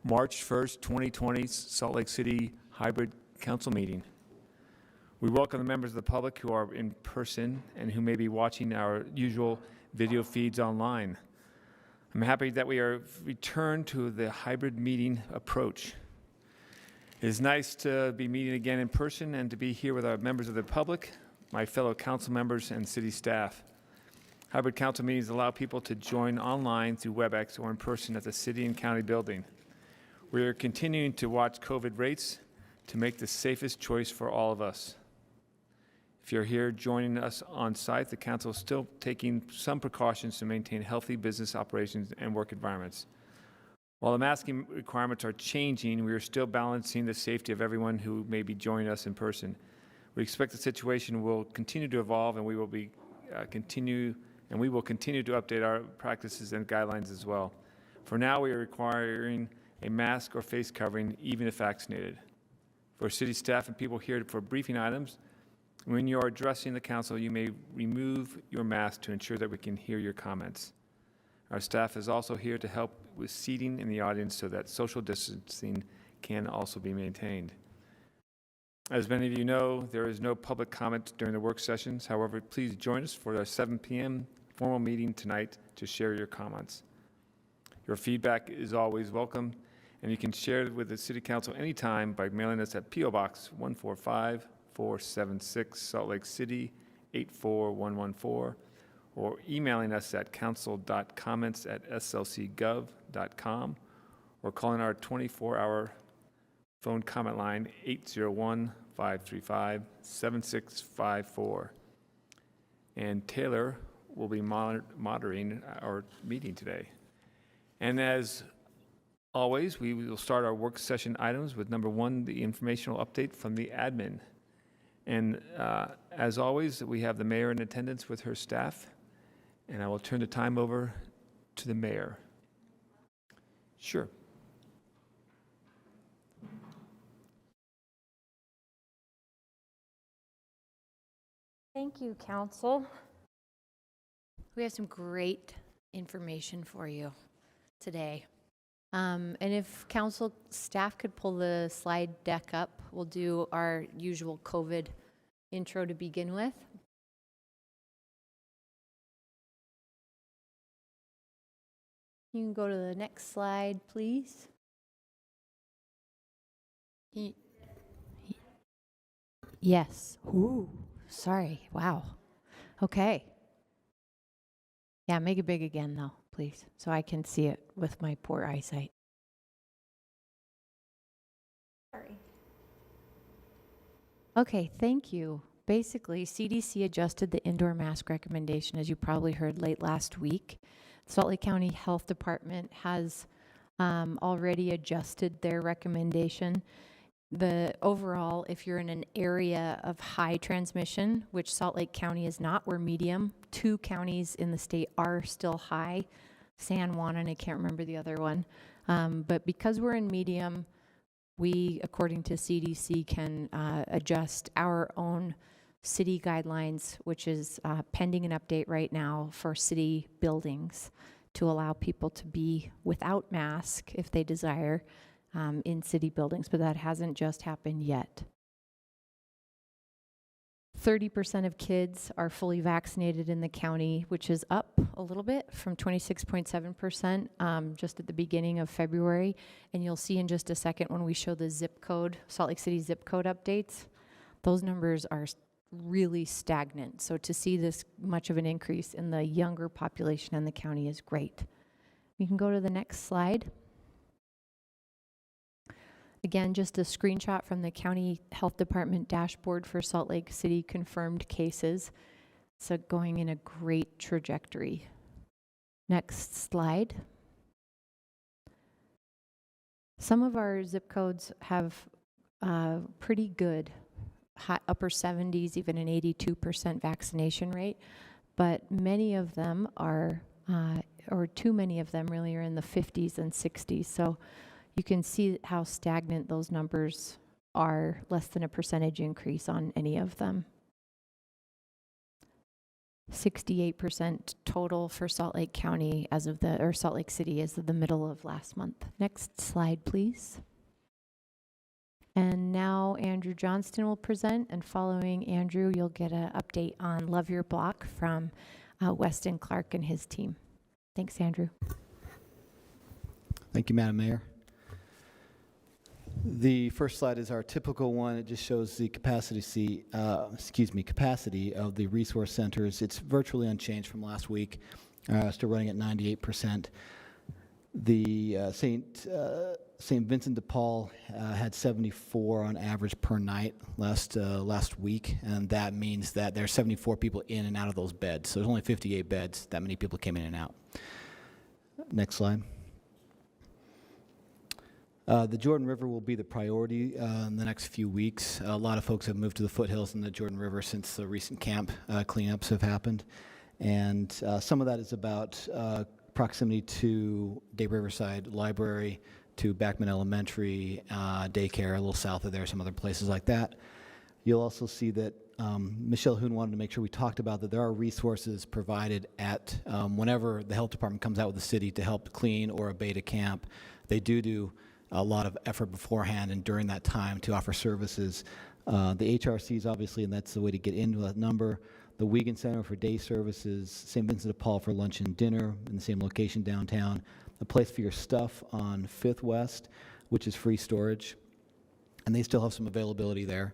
March 1st, 2020, Salt Lake City Hybrid Council Meeting. We welcome the members of the public who are in person and who may be watching our usual video feeds online. I'm happy that we are returned to the hybrid meeting approach. It is nice to be meeting again in person and to be here with our members of the public, my fellow council members, and city staff. Hybrid council meetings allow people to join online through WebEx or in person at the city and county building. We are continuing to watch COVID rates to make the safest choice for all of us. If you're here joining us on site, the council is still taking some precautions to maintain healthy business operations and work environments. While the masking requirements are changing, we are still balancing the safety of everyone who may be joining us in person. We expect the situation will continue to evolve, and we will continue to update our practices and guidelines as well. For now, we are requiring a mask or face covering, even if vaccinated. For city staff and people here for briefing items, when you are addressing the council, you may remove your mask to ensure that we can hear your comments. Our staff is also here to help with seating in the audience so that social distancing can also be maintained. As many of you know, there is no public comment during the work sessions. However, please join us for our 7 p.m. formal meeting tonight to share your comments. Your feedback is always welcome, and you can share it with the City Council anytime by mailing us at P.O. Box 145476, Salt Lake City 84114, or emailing us at council.comments@slcgov.com, or calling our 24-hour phone comment line 801-535-7654. And Taylor will be moderating our meeting today. And as always, we will start our work session items with number 1, the informational update from the admin. And as always, we have the mayor in attendance with her staff, and I will turn the time over to the mayor. Sure. Thank you, Council. We have some great information for you today. And if Council staff could pull the slide deck up, we'll do our usual COVID intro to begin with. You can go to the next slide, please. Yes. Ooh, sorry. Wow. Okay. Yeah, make it big again, though, please, so I can see it with my poor eyesight. Sorry. Okay, thank you. Basically, CDC adjusted the indoor mask recommendation, as you probably heard late last week. Salt Lake County Health Department has already adjusted their recommendation. The overall, if you're in an area of high transmission, which Salt Lake County is not, we're medium. 2 counties in the state are still high, San Juan, and I can't remember the other one. But because we're in medium, we, according to CDC, can adjust our own city guidelines, which is pending an update right now for city buildings to allow people to be without mask if they desire. In city buildings, but that hasn't just happened yet. 30% of kids are fully vaccinated in the county, which is up a little bit from 26.7% just at the beginning of February. And you'll see in just a second when we show the zip code, Salt Lake City zip code updates, those numbers are really stagnant. So to see this much of an increase in the younger population in the county is great. You can go to the next slide. Again, just a screenshot from the County Health Department dashboard for Salt Lake City confirmed cases. So going in a great trajectory. Next slide. Some of our zip codes have pretty good high, upper 70s, even an 82% vaccination rate, but many of them are, or too many of them really, are in the 50s and 60s. So you can see how stagnant those numbers are, less than a percentage increase on any of them. 68% total for Salt Lake County or Salt Lake City as of the middle of last month. Next slide, please. And now Andrew Johnston will present, and following Andrew, you'll get an update on Love Your Block from Weston Clark and his team. Thanks, Andrew. Thank you, Madam Mayor. The first slide is our typical one. It just shows the capacity of the resource centers. It's virtually unchanged from last week. Still running at 98%. The St. Vincent de Paul had 74 on average per night last week, and that means that there's 74 people in and out of those beds. So there's only 58 beds. That many people came in and out. Next slide. The Jordan River will be the priority in the next few weeks. A lot of folks have moved to the foothills in the Jordan River since the recent camp cleanups have happened. And some of that is about proximity to Day Riverside Library, to Backman Elementary, daycare, a little south of there, some other places like that. You'll also see that Michelle Hoon wanted to make sure we talked about that there are resources provided at whenever the health department comes out with the city to help clean or abate a camp. They do a lot of effort beforehand and during that time to offer services. The HRCs, obviously, and that's the way to get into that number. The Wiegand Center for day services, St. Vincent de Paul for lunch and dinner in the same location downtown. A place for your stuff on 5th West, which is free storage. And they still have some availability there.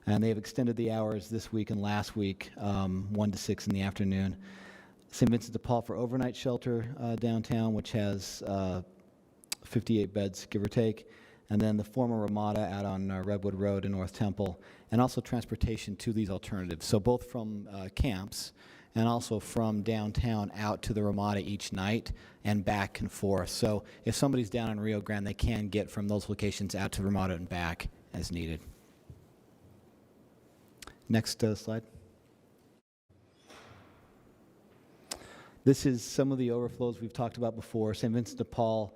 And they have extended the hours this week and last week, 1 to 6 in the afternoon. St. Vincent de Paul for overnight shelter downtown, which has 58 beds, give or take, and then the former Ramada out on Redwood Road in North Temple, and also transportation to these alternatives. So both from camps and also from downtown out to the Ramada each night and back and forth. So if somebody's down in Rio Grande, they can get from those locations out to Ramada and back as needed. Next slide. This is some of the overflows we've talked about before. St. Vincent de Paul.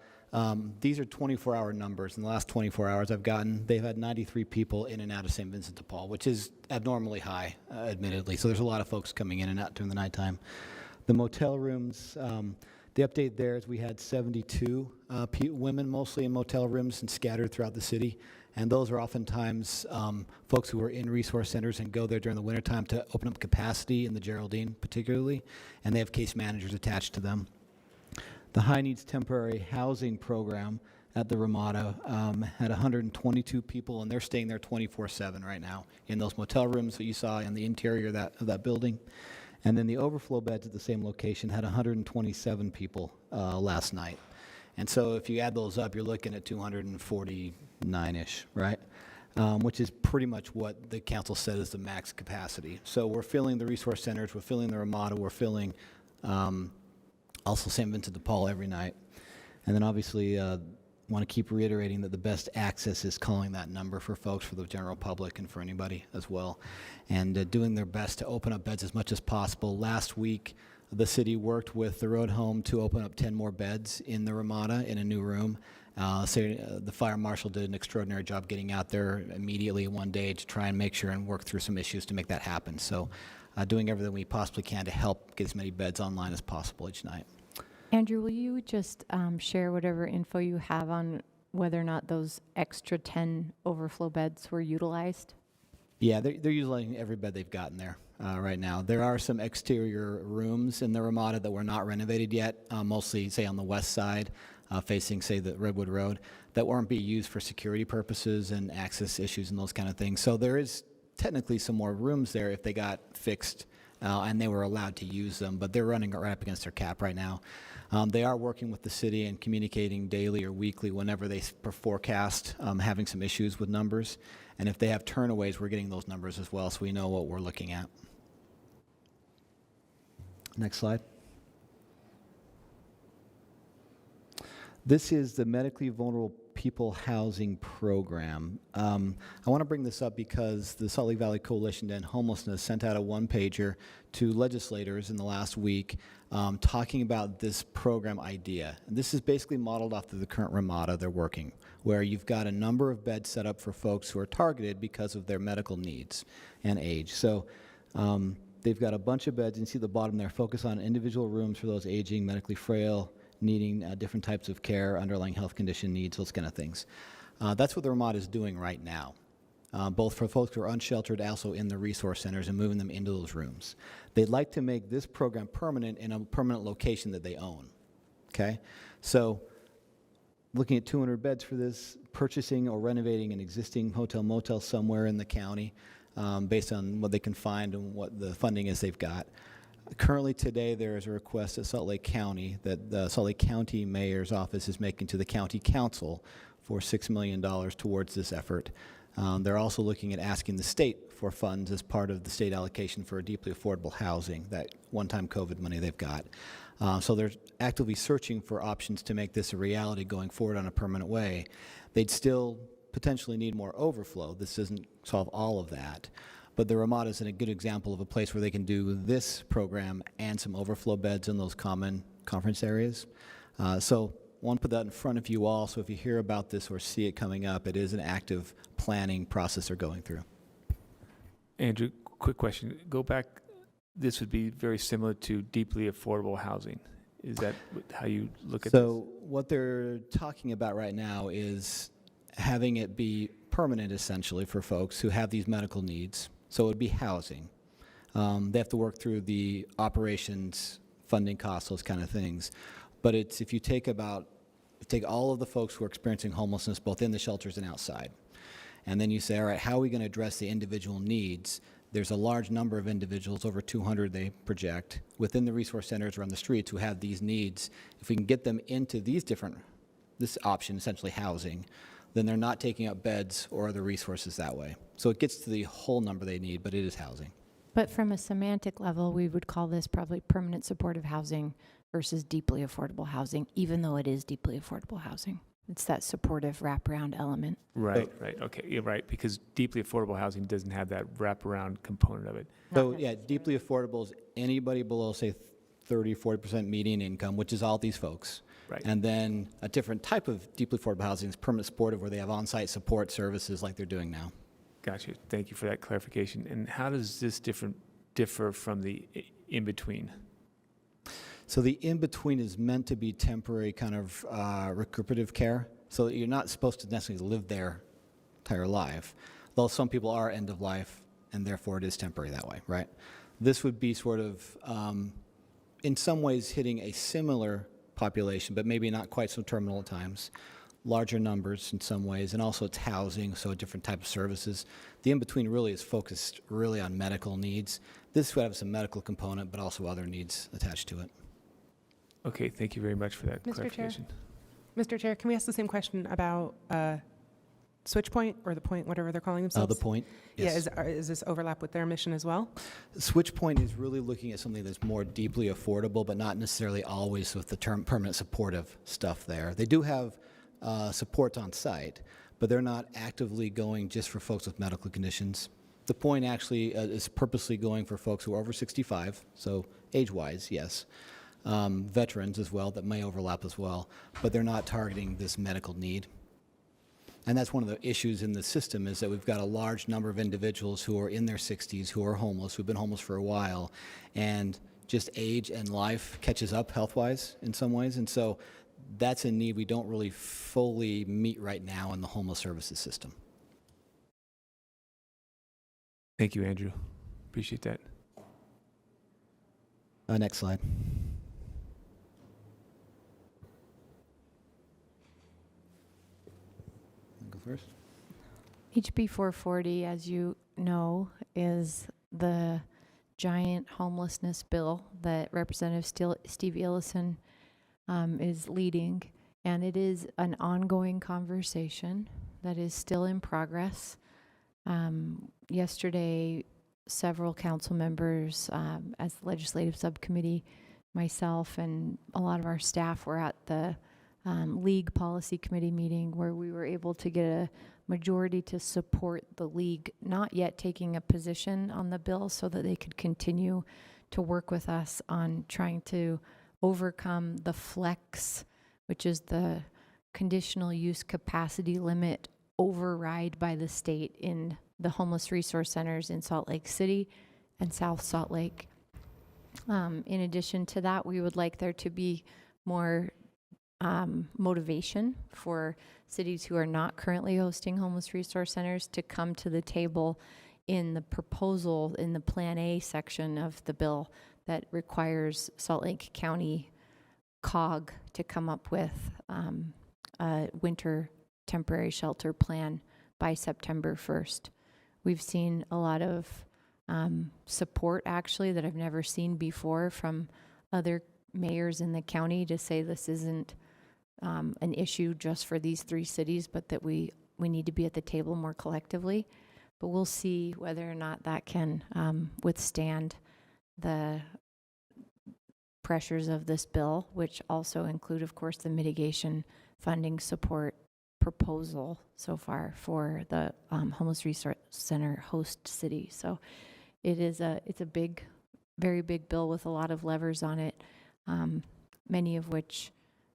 These are 24-hour numbers. In the last 24 hours they've had 93 people in and out of St. Vincent de Paul, which is abnormally high, admittedly. So there's a lot of folks coming in and out during the nighttime. The motel rooms, the update there is we had 72 women, mostly in motel rooms and scattered throughout the city. And those are oftentimes folks who are in resource centers and go there during the wintertime to open up capacity in the Geraldine particularly, and they have case managers attached to them. The High Needs Temporary Housing Program at the Ramada had 122 people, and they're staying there 24/7 right now in those motel rooms that you saw in the interior of that building. And then the overflow beds at the same location had 127 people last night. And so if you add those up, you're looking at 249-ish, right? Which is pretty much what the council said is the max capacity. So we're filling the resource centers, we're filling the Ramada, we're filling also St. Vincent de Paul every night. And then obviously want to keep reiterating that the best access is calling that number for folks, for the general public and for anybody as well. And doing their best to open up beds as much as possible. Last week, the city worked with the Road Home to open up 10 more beds in the Ramada in a new room. The fire marshal did an extraordinary job getting out there immediately one day to try and make sure and work through some issues to make that happen. So doing everything we possibly can to help get as many beds online as possible each night. Andrew, will you just share whatever info you have on whether or not those extra 10 overflow beds were utilized? Yeah, they're utilizing every bed they've gotten there right now. There are some exterior rooms in the Ramada that were not renovated yet, mostly, say, on the west side, facing, say, the Redwood Road, that weren't being used for security purposes and access issues and those kind of things. So there is technically some more rooms there if they got fixed and they were allowed to use them, but they're running right up against their cap right now. They are working with the city and communicating daily or weekly whenever they forecast having some issues with numbers. And if they have turnaways, we're getting those numbers as well, so we know what we're looking at. Next slide. This is the medically vulnerable people housing program. I want to bring this up because the Salt Lake Valley Coalition to End Homelessness sent out a one-pager to legislators in the last week talking about this program idea. And this is basically modeled off of the current Ramada they're working, where you've got a number of beds set up for folks who are targeted because of their medical needs and age. So They've got a bunch of beds. You can see the bottom there. Focus on individual rooms for those aging, medically frail, needing different types of care, underlying health condition needs, those kind of things. That's what the Ramada is doing right now, both for folks who are unsheltered, also in the resource centers, and moving them into those rooms. They'd like to make this program permanent in a permanent location that they own. Okay? So looking at 200 beds for this, purchasing or renovating an existing hotel motel somewhere in the county based on what they can find and what the funding is they've got. Currently today there is a request at Salt Lake County that the Salt Lake County Mayor's office is making to the County Council for $6 million towards this effort. They're also looking at asking the state for funds as part of the state allocation for deeply affordable housing, that one-time COVID money they've got. So they're actively searching for options to make this a reality going forward on a permanent way. They'd still potentially need more overflow. This doesn't solve all of that. But the Ramada is a good example of a place where they can do this program and some overflow beds in those common conference areas. So I want to put that in front of you all, so if you hear about this or see it coming up, it is an active planning process they're going through. Andrew, quick question. Go back. This would be very similar to deeply affordable housing. Is that how you look at this? So what they're talking about right now is having it be permanent, essentially, for folks who have these medical needs. So it would be housing. They have to work through the operations, funding costs, those kind of things. But it's, if you take all of the folks who are experiencing homelessness, both in the shelters and outside, and then you say, all right, how are we going to address the individual needs? There's a large number of individuals, over 200 they project, within the resource centers or on the streets who have these needs. If we can get them into this option, essentially housing, then they're not taking up beds or other resources that way. So it gets to the whole number they need, but it is housing. But from a semantic level, we would call this probably permanent supportive housing versus deeply affordable housing, even though it is deeply affordable housing. It's that supportive wraparound element. Right, right. Okay, you're right, because deeply affordable housing doesn't have that wraparound component of it. So yeah, deeply affordable is anybody below, say, 30, 40% median income, which is all these folks. Right. And then a different type of deeply affordable housing is permanent supportive, where they have on-site support services like they're doing now. Gotcha. Thank you for that clarification. And how does this differ from the in-between? So the in-between is meant to be temporary kind of recuperative care. So you're not supposed to necessarily live there entire life, though some people are end of life, and therefore it is temporary that way, right? This would be sort of, in some ways, hitting a similar population, but maybe not quite so terminal at times. Larger numbers in some ways, and also it's housing, so a different type of services. The in-between really is focused really on medical needs. This would have some medical component, but also other needs attached to it. Okay, thank you very much for that clarification. Mr. Chair, can we ask the same question about Switch Point or the Point, whatever they're calling themselves? The Point, yes. Yeah, is this overlap with their mission as well? Switch Point is really looking at something that's more deeply affordable, but not necessarily always with the term permanent supportive stuff there. They do have support on site, but they're not actively going just for folks with medical conditions. The Point actually is purposely going for folks who are over 65, so age-wise, yes. Veterans as well, that may overlap as well, but they're not targeting this medical need. And that's one of the issues in the system, is that we've got a large number of individuals who are in their 60s, who are homeless, who've been homeless for a while, and just age and life catches up health-wise in some ways, and so that's a need we don't really fully meet right now in the homeless services system. Thank you, Andrew. Appreciate that. Next slide. Go first. HB 440, as you know, is the giant homelessness bill that Representative Steve Illison is leading, and it is an ongoing conversation that is still in progress. Yesterday, several council members, as the legislative subcommittee, myself and a lot of our staff were at the League Policy Committee meeting, where we were able to get a majority to support the League not yet taking a position on the bill, so that they could continue to work with us on trying to overcome the flex, which is the conditional use capacity limit override by the state in the homeless resource centers in Salt Lake City and South Salt Lake. In addition to that, we would like there to be more motivation for cities who are not currently hosting homeless resource centers to come to the table in the proposal in the Plan A section of the bill that requires Salt Lake County COG to come up with a winter temporary shelter plan by September 1st. We've seen a lot of support actually that I've never seen before from other mayors in the county to say this isn't an issue just for these 3 cities, but that we need to be at the table more collectively. But we'll see whether or not that can withstand the pressures of this bill, which also include, of course, the mitigation funding support proposal so far for the homeless resource center host city. So it's a big, very big bill with a lot of levers on it, many of which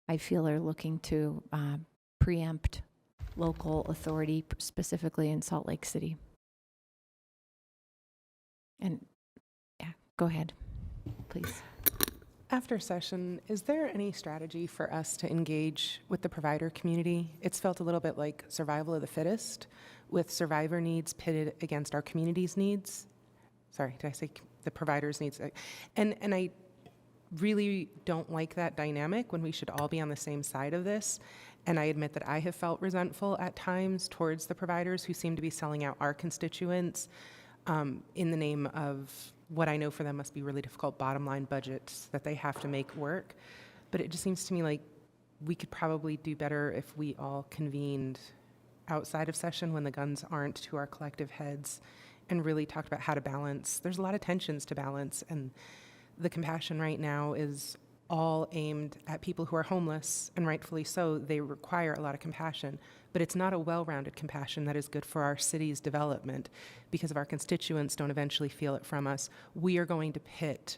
I feel are looking to preempt local authority, specifically in Salt Lake City. And yeah, go ahead, please. After session, is there any strategy for us to engage with the provider community? It's felt a little bit like survival of the fittest, with survivor needs pitted against our community's needs. Sorry, did I say the provider's needs? And I really don't like that dynamic when we should all be on the same side of this. And I admit that I have felt resentful at times towards the providers who seem to be selling out our constituents in the name of what I know for them must be really difficult bottom line budgets that they have to make work. But it just seems to me like we could probably do better if we all convened outside of session when the guns aren't to our collective heads and really talked about how to balance. There's a lot of tensions to balance, and the compassion right now is all aimed at people who are homeless, and rightfully so. They require a lot of compassion, but it's not a well-rounded compassion that is good for our city's development, because if our constituents don't eventually feel it from us, we are going to pit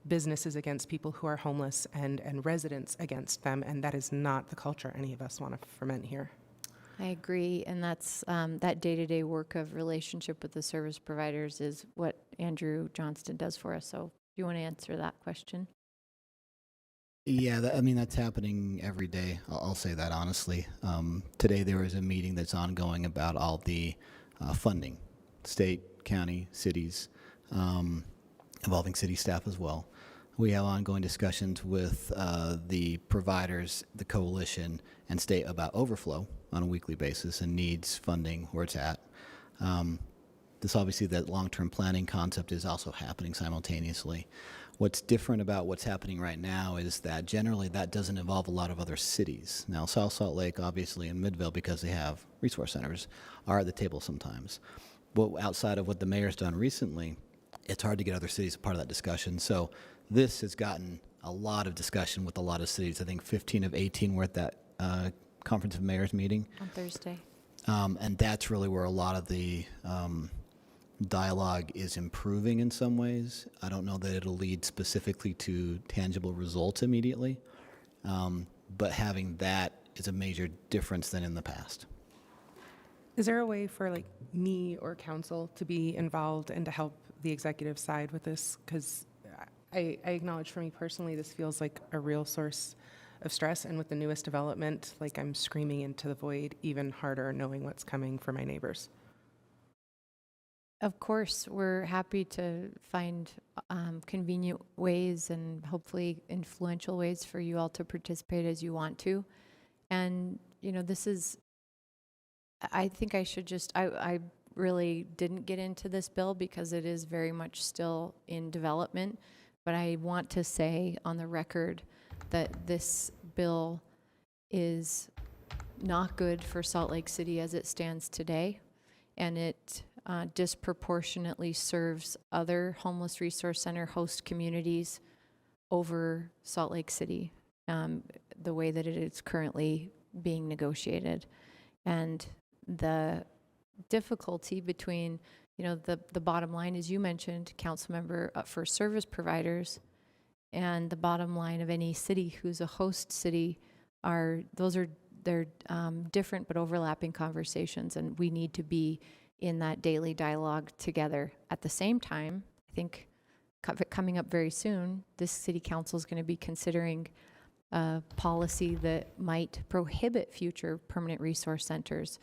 businesses against people who are homeless and residents against them, and that is not the culture any of us want to foment here. I agree, and that's that day-to-day work of relationship with the service providers is what Andrew Johnston does for us. So do you want to answer that question? Yeah, that's happening every day. I'll say that honestly. Today there was a meeting that's ongoing about all the funding, state, county, cities, involving city staff as well. We have ongoing discussions with the providers, the coalition, and state about overflow on a weekly basis and needs funding where it's at. This obviously, that long-term planning concept is also happening simultaneously. What's different about what's happening right now is that generally that doesn't involve a lot of other cities. Now, South Salt Lake, obviously, and Midvale, because they have resource centers, are at the table sometimes. But outside of what the mayor's done recently, it's hard to get other cities a part of that discussion. So this has gotten a lot of discussion with a lot of cities. I think 15 of 18 were at that Conference of Mayors meeting. On Thursday. And that's really where a lot of the dialogue is improving in some ways. I don't know that it'll lead specifically to tangible results immediately, but having that is a major difference than in the past. Is there a way for like me or council to be involved and to help the executive side with this? Because I acknowledge for me personally, this feels like a real source of stress. And with the newest development, like I'm screaming into the void even harder knowing what's coming for my neighbors. Of course, we're happy to find convenient ways and hopefully influential ways for you all to participate as you want to. And, this is, I think I should just, I really didn't get into this bill because it is very much still in development. But I want to say on the record that this bill is not good for Salt Lake City as it stands today. And it disproportionately serves other homeless resource center host communities over Salt Lake City, the way that it is currently being negotiated. And the difficulty between, the bottom line, as you mentioned, council member, for service providers, and the bottom line of any city who's a host city they're different but overlapping conversations, and we need to be in that daily dialogue together. At the same time, I think coming up very soon, this city council is going to be considering a policy that might prohibit future permanent resource centers.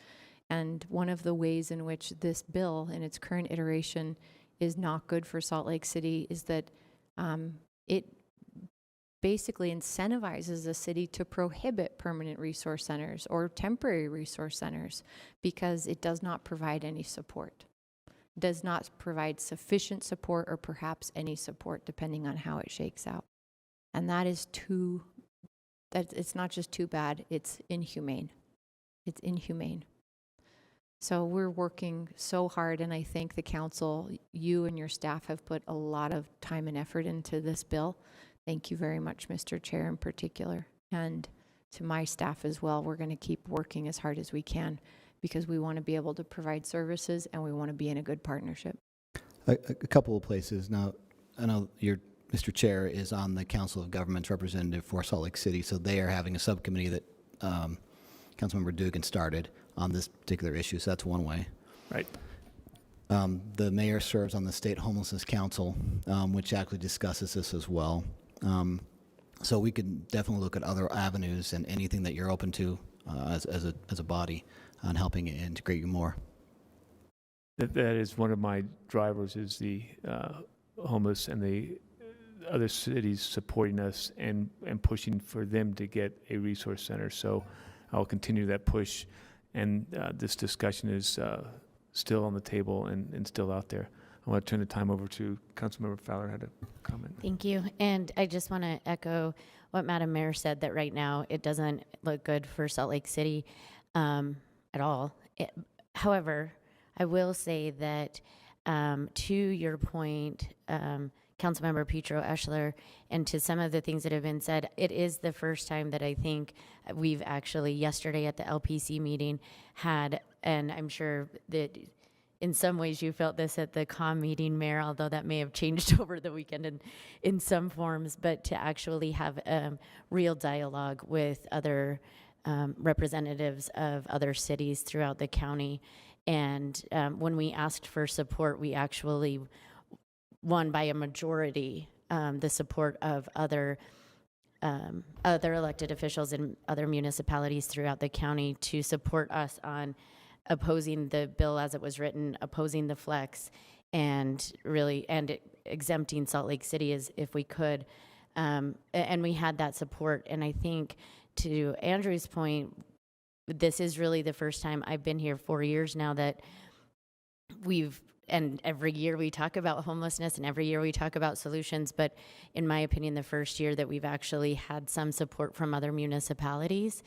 And one of the ways in which this bill in its current iteration is not good for Salt Lake City is that it basically incentivizes the city to prohibit permanent resource centers or temporary resource centers because it does not provide any support. Does not provide sufficient support or perhaps any support depending on how it shakes out. And that is it's not just too bad, it's inhumane. It's inhumane. So we're working so hard, and I think the council, you and your staff have put a lot of time and effort into this bill. Thank you very much, Mr. Chair in particular, and to my staff as well. We're going to keep working as hard as we can because we want to be able to provide services and we want to be in a good partnership. A couple of places. Now, I know Mr. Chair is on the Council of Governments representative for Salt Lake City, so they are having a subcommittee that Councilmember Dugan started on this particular issue, so that's one way. Right. The mayor serves on the State Homelessness Council, which actually discusses this as well. So we could definitely look at other avenues and anything that you're open to as a body on helping integrate you more. That is one of my drivers, is the homeless and the other cities supporting us and pushing for them to get a resource center. So I'll continue that push, and this discussion is still on the table and still out there. I want to turn the time over to Councilmember Fowler had a comment. Thank you. And I just want to echo what Madam Mayor said, that right now it doesn't look good for Salt Lake City at all. However, I will say that to your point, Councilmember Petro Eschler, and to some of the things that have been said, it is the first time that I think we've actually, yesterday at the LPC meeting, had, and I'm sure that in some ways you felt this at the COM meeting, Mayor, although that may have changed over the weekend in some forms, but to actually have real dialogue with other representatives of other cities throughout the county. And when we asked for support, we actually won by a majority the support of other elected officials in other municipalities throughout the county to support us on opposing the bill as it was written, opposing the flex, and really exempting Salt Lake City as if we could. And we had that support. And I think, to Andrew's point, this is really the first time, I've been here 4 years now, that and every year we talk about homelessness and every year we talk about solutions, but in my opinion, the first year that we've actually had some support from other municipalities.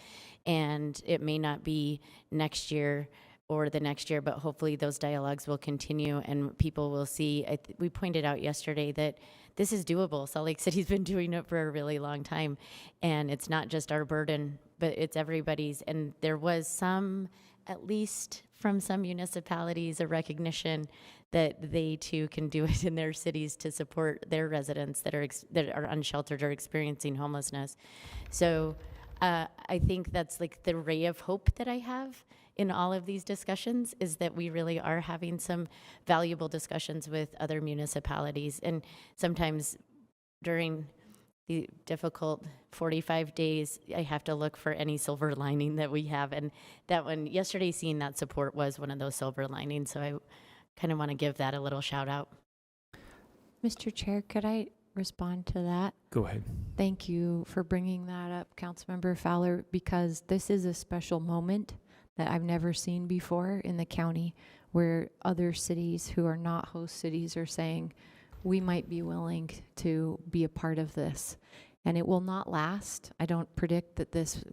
And it may not be next year or the next year, but hopefully those dialogues will continue and people will see. We pointed out yesterday that this is doable. Salt Lake City's been doing it for a really long time, and it's not just our burden, but it's everybody's. And there was some, at least from some municipalities, a recognition that they too can do it in their cities to support their residents that are unsheltered or experiencing homelessness. So I think that's like the ray of hope that I have in all of these discussions, is that we really are having some valuable discussions with other municipalities. And sometimes during the difficult 45 days, I have to look for any silver lining that we have. And that one, yesterday, seeing that support was one of those silver linings. So I kind of want to give that a little shout out. Mr. Chair, could I respond to that? Go ahead. Thank you for bringing that up, Councilmember Fowler, because this is a special moment that I've never seen before in the county, where other cities who are not host cities are saying, we might be willing to be a part of this. And it will not last. I don't predict that this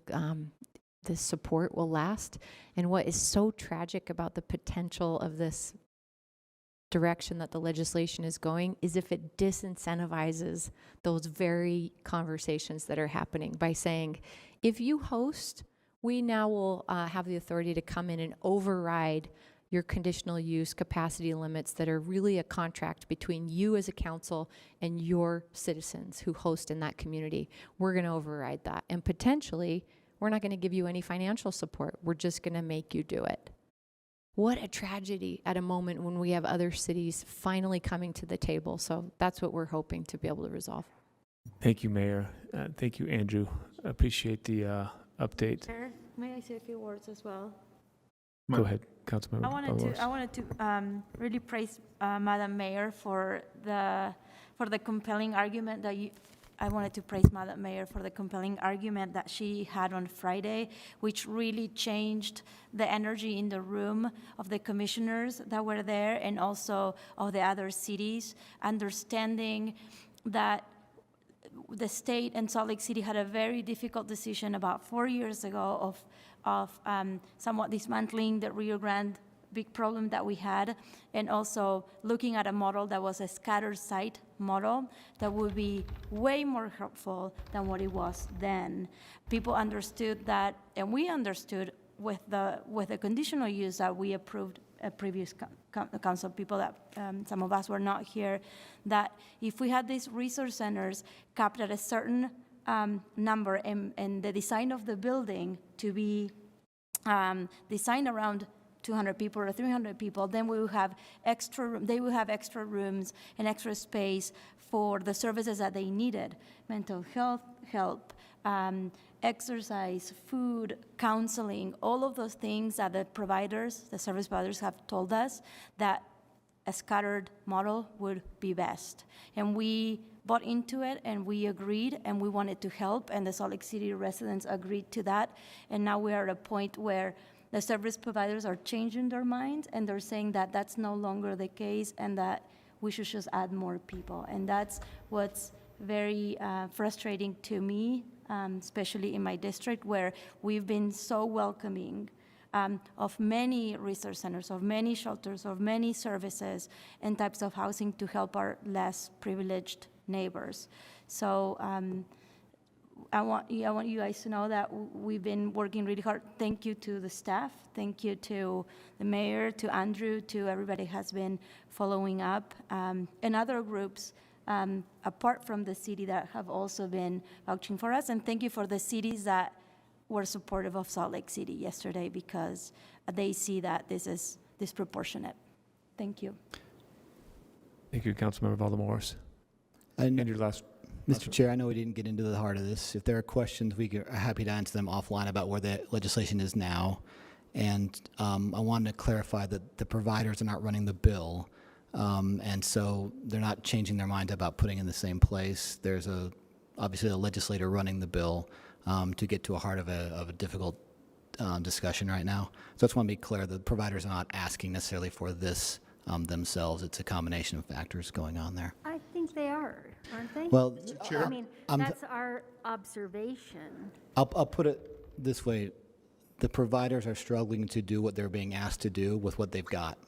support will last. And what is so tragic about the potential of this direction that the legislation is going is if it disincentivizes those very conversations that are happening by saying, if you host, we now will have the authority to come in and override your conditional use capacity limits that are really a contract between you as a council and your citizens who host in that community. We're going to override that. And potentially, we're not going to give you any financial support. We're just going to make you do it. what a tragedy at a moment when we have other cities finally coming to the table. So that's what we're hoping to be able to resolve. Thank you, Mayor. Thank you, Andrew. Appreciate the update. Chair, may I say a few words as well? Go ahead, Councilmember. I wanted to really praise Madam Mayor for the compelling argument that you. I wanted to praise Madam Mayor for the compelling argument that she had on Friday, which really changed the energy in the room of the commissioners that were there and also of the other cities, understanding that the state and Salt Lake City had a very difficult decision about 4 years ago of somewhat dismantling the Rio Grande big problem that we had, and also looking at a model that was a scattered site model that would be way more helpful than what it was then. People understood that, and we understood with the conditional use that we approved a previous council people that some of us were not here, that if we had these resource centers capped at a certain number and the design of the building to be designed around 200 people or 300 people, then we will have they will have extra rooms and extra space for the services that they needed: mental health help, exercise, food, counseling, all of those things that the service providers have told us that a scattered model would be best. And we bought into it, and we agreed, and we wanted to help, and the Salt Lake City residents agreed to that. And now we are at a point where the service providers are changing their minds, and they're saying that that's no longer the case and that we should just add more people. And that's what's very frustrating to me, especially in my district, where we've been so welcoming of many resource centers, of many shelters, of many services and types of housing to help our less privileged neighbors. So I want you guys to know that we've been working really hard. Thank you to the staff. Thank you to the mayor, to Andrew, to everybody who has been following up, and other groups apart from the city that have also been vouching for us. And thank you for the cities that were supportive of Salt Lake City yesterday, because they see that this is disproportionate. Thank you. Thank you, Councilmember Valdemoros. And And your last. Mr. Chair, I know we didn't get into the heart of this. If there are questions, are happy to answer them offline about where the legislation is now. And I wanted to clarify that the providers are not running the bill, and so they're not changing their mind about putting in the same place. There's obviously a legislator running the bill to get to a heart of a difficult discussion right now. So I just want to be clear, the providers are not asking necessarily for this themselves. It's a combination of factors going on there. I think they are, aren't they? Well, I mean, that's our observation. I'll put it this way. The providers are struggling to do what they're being asked to do with what they've got,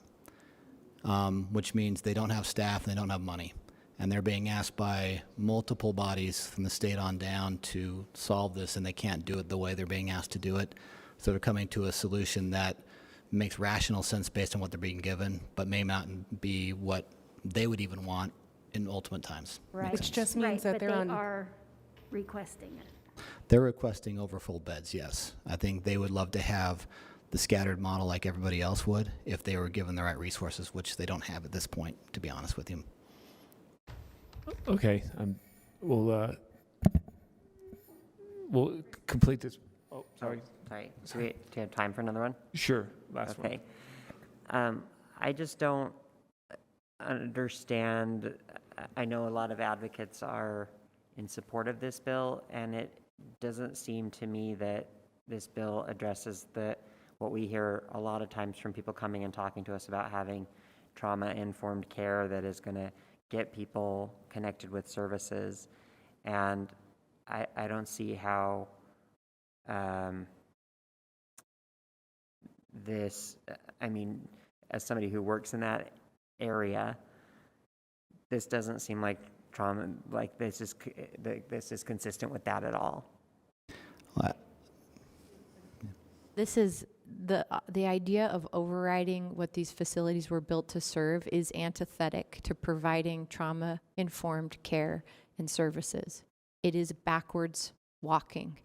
which means they don't have staff and they don't have money. And they're being asked by multiple bodies from the state on down to solve this, and they can't do it the way they're being asked to do it. So they're coming to a solution that makes rational sense based on what they're being given, but may not be what they would even want in ultimate times. Right. Which just means that but they're they on. are requesting it. They're requesting over full beds, yes. I think they would love to have the scattered model like everybody else would if they were given the right resources, which they don't have at this point, to be honest with you. Okay, we'll complete this. Oh, sorry. Sorry, do you have time for another one? Sure, last one. Okay. I just don't understand. I know a lot of advocates are in support of this bill, and it doesn't seem to me that this bill addresses what we hear a lot of times from people coming and talking to us about having trauma-informed care that is going to get people connected with services. And I don't see how this, I mean, as somebody who works in that area, this doesn't seem like trauma, like this is consistent with that at all. This is the idea of overriding what these facilities were built to serve is antithetic to providing trauma-informed care and services. It is backwards walking.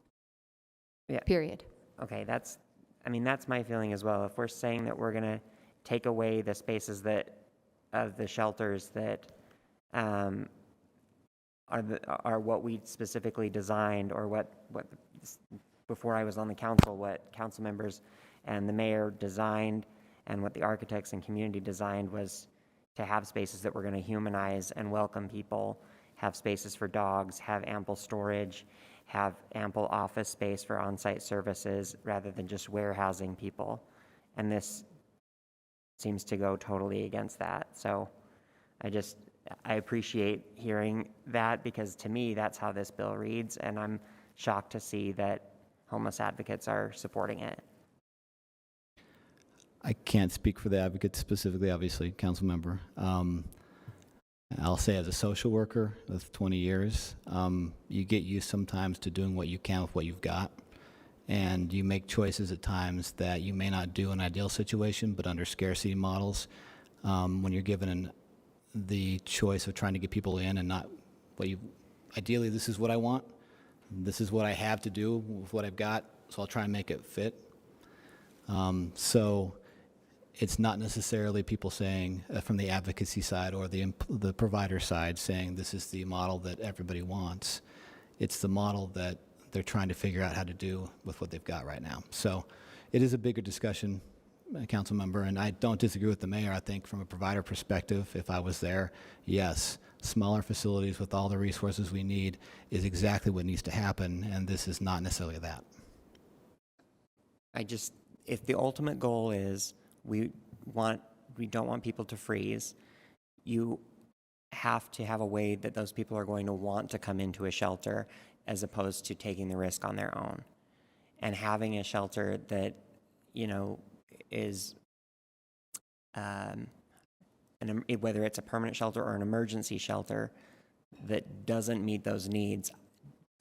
Yeah. Period. Okay, I mean, that's my feeling as well. If we're saying that we're going to take away the spaces that, of the shelters that are what we specifically designed, or what before I was on the council, what council members and the mayor designed, and what the architects and community designed was to have spaces that were going to humanize and welcome people, have spaces for dogs, have ample storage, have ample office space for on-site services rather than just warehousing people. And this seems to go totally against that. So I appreciate hearing that, because to me, that's how this bill reads, and I'm shocked to see that homeless advocates are supporting it. I can't speak for the advocates specifically, obviously, council member. I'll say as a social worker with 20 years, you get used sometimes to doing what you can with what you've got. And you make choices at times that you may not do in an ideal situation, but under scarcity models, when you're given the choice of trying to get people in and not what you, ideally this is what I want, this is what I have to do with what I've got, so I'll try and make it fit. So it's not necessarily people saying from the advocacy side or the provider side saying this is the model that everybody wants. It's the model that they're trying to figure out how to do with what they've got right now. So it is a bigger discussion, council member, and I don't disagree with the mayor. I think from a provider perspective, if I was there, yes, smaller facilities with all the resources we need is exactly what needs to happen, and this is not necessarily that. If the ultimate goal is we don't want people to freeze, you have to have a way that those people are going to want to come into a shelter as opposed to taking the risk on their own. And having a shelter that, is, whether it's a permanent shelter or an emergency shelter that doesn't meet those needs,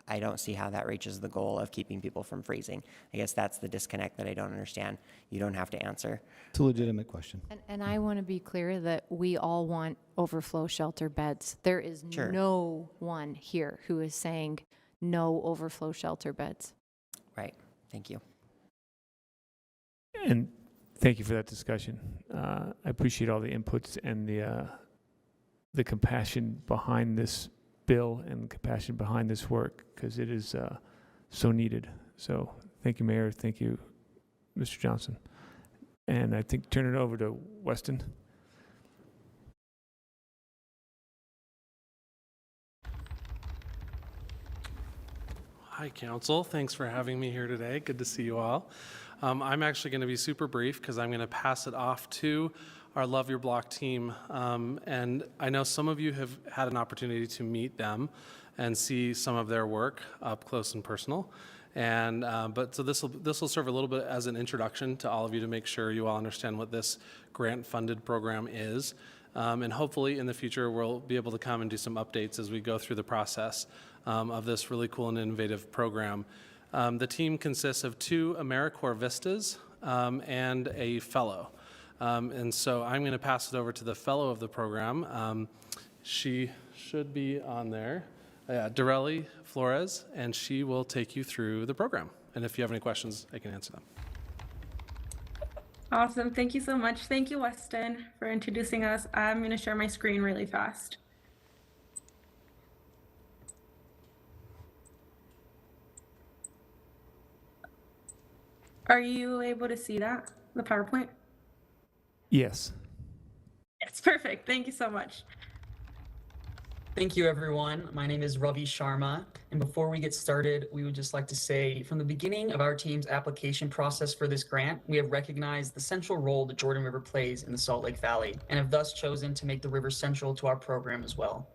I don't see how that reaches the goal of keeping people from freezing. I guess that's the disconnect that I don't understand. You don't have to answer. It's a legitimate question. And I want to be clear that we all want overflow shelter beds. There is Sure. no one here who is saying no overflow shelter beds. Right. Thank you. And thank you for that discussion. I appreciate all the inputs and the compassion behind this bill and compassion behind this work, because it is so needed. So thank you, Mayor. Thank you, Mr. Johnson. And I think turn it over to Weston. Hi, Council. Thanks for having me here today. Good to see you all. I'm actually going to be super brief because I'm going to pass it off to our Love Your Block team. And I know some of you have had an opportunity to meet them and see some of their work up close and personal. And so this will serve a little bit as an introduction to all of you to make sure you all understand what this grant-funded program is. And hopefully in the future we'll be able to come and do some updates as we go through the process of this really cool and innovative program. The team consists of 2 AmeriCorps Vistas and a fellow. And so I'm going to pass it over to the fellow of the program. She should be on there, Dorelli Flores, and she will take you through the program. And if you have any questions, I can answer them. Awesome. Thank you so much. Thank you, Weston, for introducing us. I'm going to share my screen really fast. Are you able to see that, the PowerPoint? Yes. It's perfect. Thank you so much. Thank you, everyone. My name is Ravi Sharma. And before we get started, we would just like to say from the beginning of our team's application process for this grant, we have recognized the central role the Jordan River plays in the Salt Lake Valley and have thus chosen to make the river central to our program as well.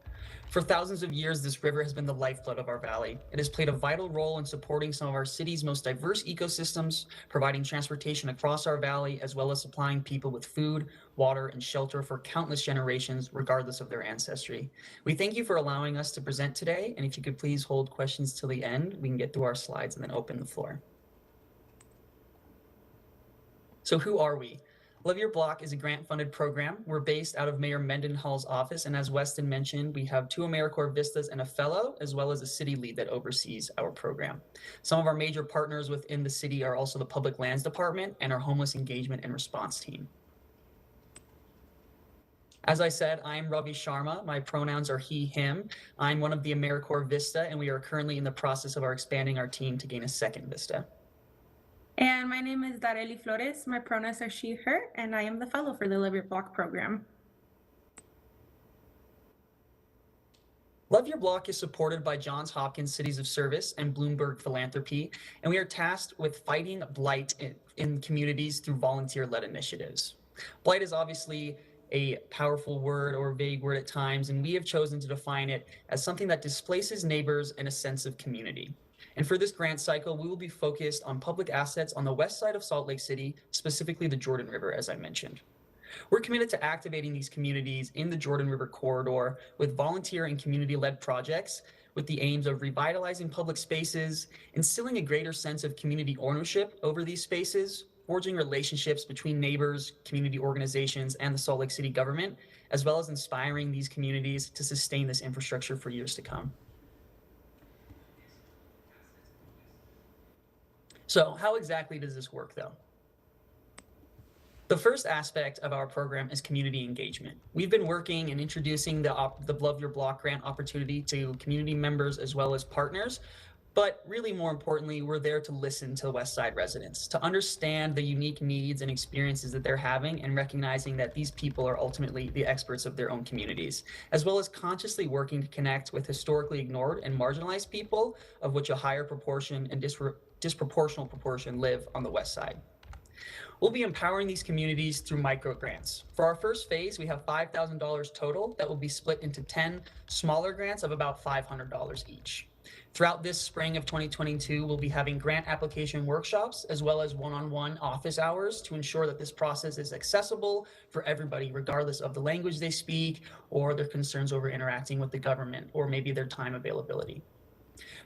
For thousands of years, this river has been the lifeblood of our valley. It has played a vital role in supporting some of our city's most diverse ecosystems, providing transportation across our valley, as well as supplying people with food, water, and shelter for countless generations, regardless of their ancestry. We thank you for allowing us to present today, and if you could please hold questions till the end, we can get through our slides and then open the floor. So who are we? Love Your Block is a grant-funded program. We're based out of Mayor Mendenhall's office, and as Weston mentioned, we have 2 AmeriCorps Vistas and a fellow, as well as a city lead that oversees our program. Some of our major partners within the city are also the Public Lands Department and our Homeless Engagement and Response Team. As I said, I'm Ravi Sharma. My pronouns are he, him. I'm one of the AmeriCorps Vista, and we are currently in the process of expanding our team to gain a second Vista. And my name is Darely Flores. My pronouns are she, her, and I am the fellow for the Love Your Block program. Love Your Block is supported by Johns Hopkins Cities of Service and Bloomberg Philanthropy, and we are tasked with fighting blight in communities through volunteer-led initiatives. Blight is obviously a powerful word or vague word at times, and we have chosen to define it as something that displaces neighbors and a sense of community. And for this grant cycle, we will be focused on public assets on the west side of Salt Lake City, specifically the Jordan River, as I mentioned. We're committed to activating these communities in the Jordan River corridor with volunteer and community-led projects with the aims of revitalizing public spaces, instilling a greater sense of community ownership over these spaces, forging relationships between neighbors, community organizations, and the Salt Lake City government, as well as inspiring these communities to sustain this infrastructure for years to come. So how exactly does this work, though? The first aspect of our program is community engagement. We've been working and introducing the Love Your Block grant opportunity to community members as well as partners. But really more importantly, we're there to listen to the West Side residents, to understand the unique needs and experiences that they're having and recognizing that these people are ultimately the experts of their own communities, as well as consciously working to connect with historically ignored and marginalized people, of which a higher proportion and disproportional proportion live on the West Side. We'll be empowering these communities through micro grants. For our first phase, we have $5,000 total that will be split into 10 smaller grants of about $500 each. Throughout this spring of 2022, we'll be having grant application workshops as well as one-on-one office hours to ensure that this process is accessible for everybody, regardless of the language they speak or their concerns over interacting with the government or maybe their time availability.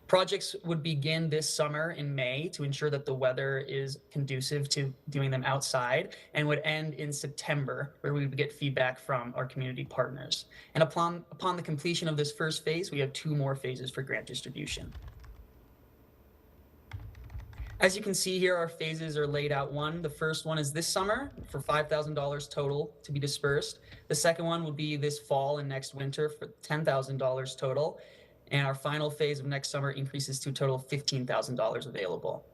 Projects would begin this summer in May to ensure that the weather is conducive to doing them outside, and would end in September, where we would get feedback from our community partners. And upon the completion of this first phase, we have 2 more phases for grant distribution. As you can see here, our phases are laid out. The first one is this summer for $5,000 total to be dispersed. The second one will be this fall and next winter for $10,000 total. And our final phase of next summer increases to a total of $15,000 available.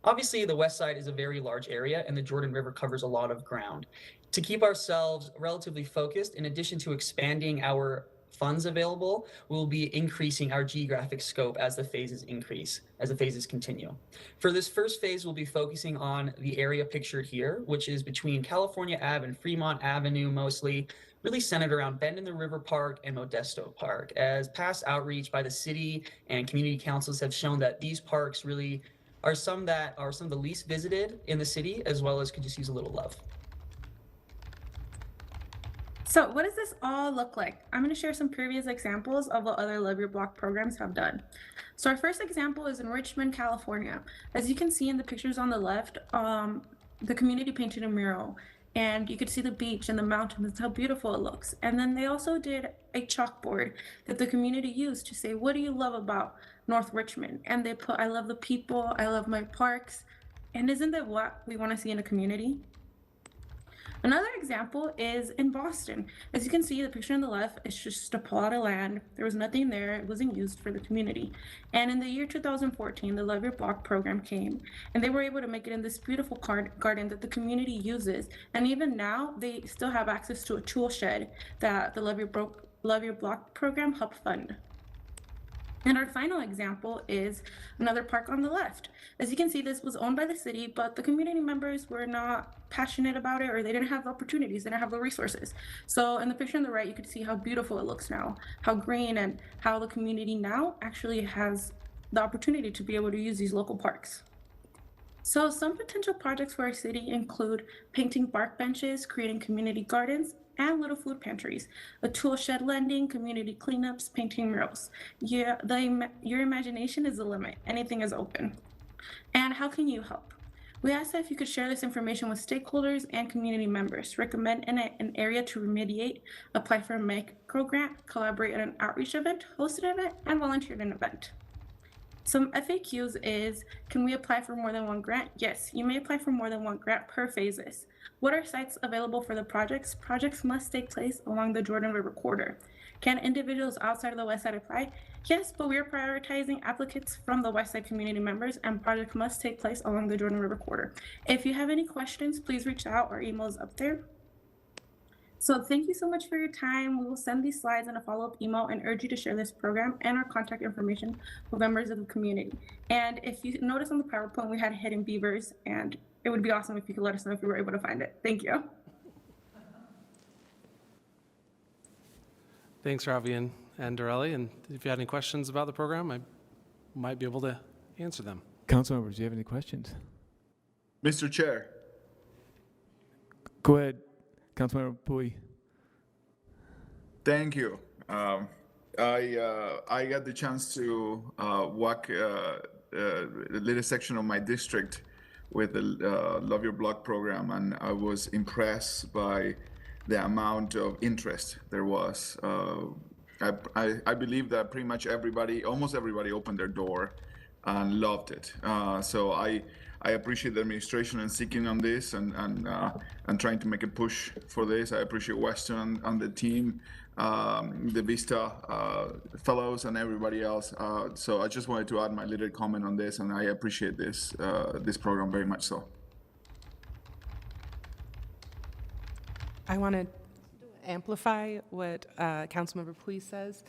Obviously, the West Side is a very large area, and the Jordan River covers a lot of ground. To keep ourselves relatively focused, in addition to expanding our funds available, we'll be increasing our geographic scope as the phases continue. For this first phase, we'll be focusing on the area pictured here, which is between California Ave and Fremont Avenue mostly, really centered around Bend in the River Park and Modesto Park, as past outreach by the city and community councils have shown that these parks really are some of the least visited in the city, as well as could just use a little love. So what does this all look like? I'm going to share some previous examples of what other Love Your Block programs have done. So our first example is in Richmond, California. As you can see in the pictures on the left, the community painted a mural, and you could see the beach and the mountains, how beautiful it looks. And then they also did a chalkboard that the community used to say, what do you love about North Richmond? And they put, I love the people, I love my parks. And isn't that what we want to see in a community? Another example is in Boston. As you can see, the picture on the left is just a plot of land. There was nothing there. It wasn't used for the community. And in the year 2014, the Love Your Block program came, and they were able to make it in this beautiful garden that the community uses. And even now, they still have access to a tool shed that the Love Your Block program helped fund. And our final example is another park on the left. As you can see, this was owned by the city, but the community members were not passionate about it, or they didn't have the opportunities, they didn't have the resources. So in the picture on the right, you can see how beautiful it looks now, how green, and how the community now actually has the opportunity to be able to use these local parks. So some potential projects for our city include painting park benches, creating community gardens, and little food pantries, a tool shed lending, community cleanups, painting murals. Yeah, your imagination is the limit. Anything is open. And how can you help? We ask that if you could share this information with stakeholders and community members, recommend an area to remediate, apply for a micro grant, collaborate at an outreach event, host an event, and volunteer at an event. Some FAQs is, can we apply for more than one grant? Yes, you may apply for more than one grant per phases. What are sites available for the projects? Projects must take place along the Jordan River corridor. Can individuals outside of the West Side apply? Yes, but we are prioritizing applicants from the West Side community members, and projects must take place along the Jordan River corridor. If you have any questions, please reach out. Our email is up there. So thank you so much for your time. We will send these slides in a follow-up email and urge you to share this program and our contact information with members of the community. And if you notice on the PowerPoint, we had hidden beavers, and it would be awesome if you could let us know if you were able to find it. Thank you. Thanks, Ravi and Dorelli. And if you had any questions about the program, I might be able to answer them. Council members, do you have any questions? Mr. Chair. Go ahead, Councilmember Pui. Thank you. I got the chance to walk a little section of my district with the Love Your Block program, and I was impressed by the amount of interest there was. I believe that pretty much everybody, almost everybody, opened their door and loved it. So I appreciate the administration and seeking on this and trying to make a push for this. I appreciate Weston and the team, the Vista fellows and everybody else. So I just wanted to add my little comment on this, and I appreciate this program very much so. I want to amplify what Councilmember Pui says.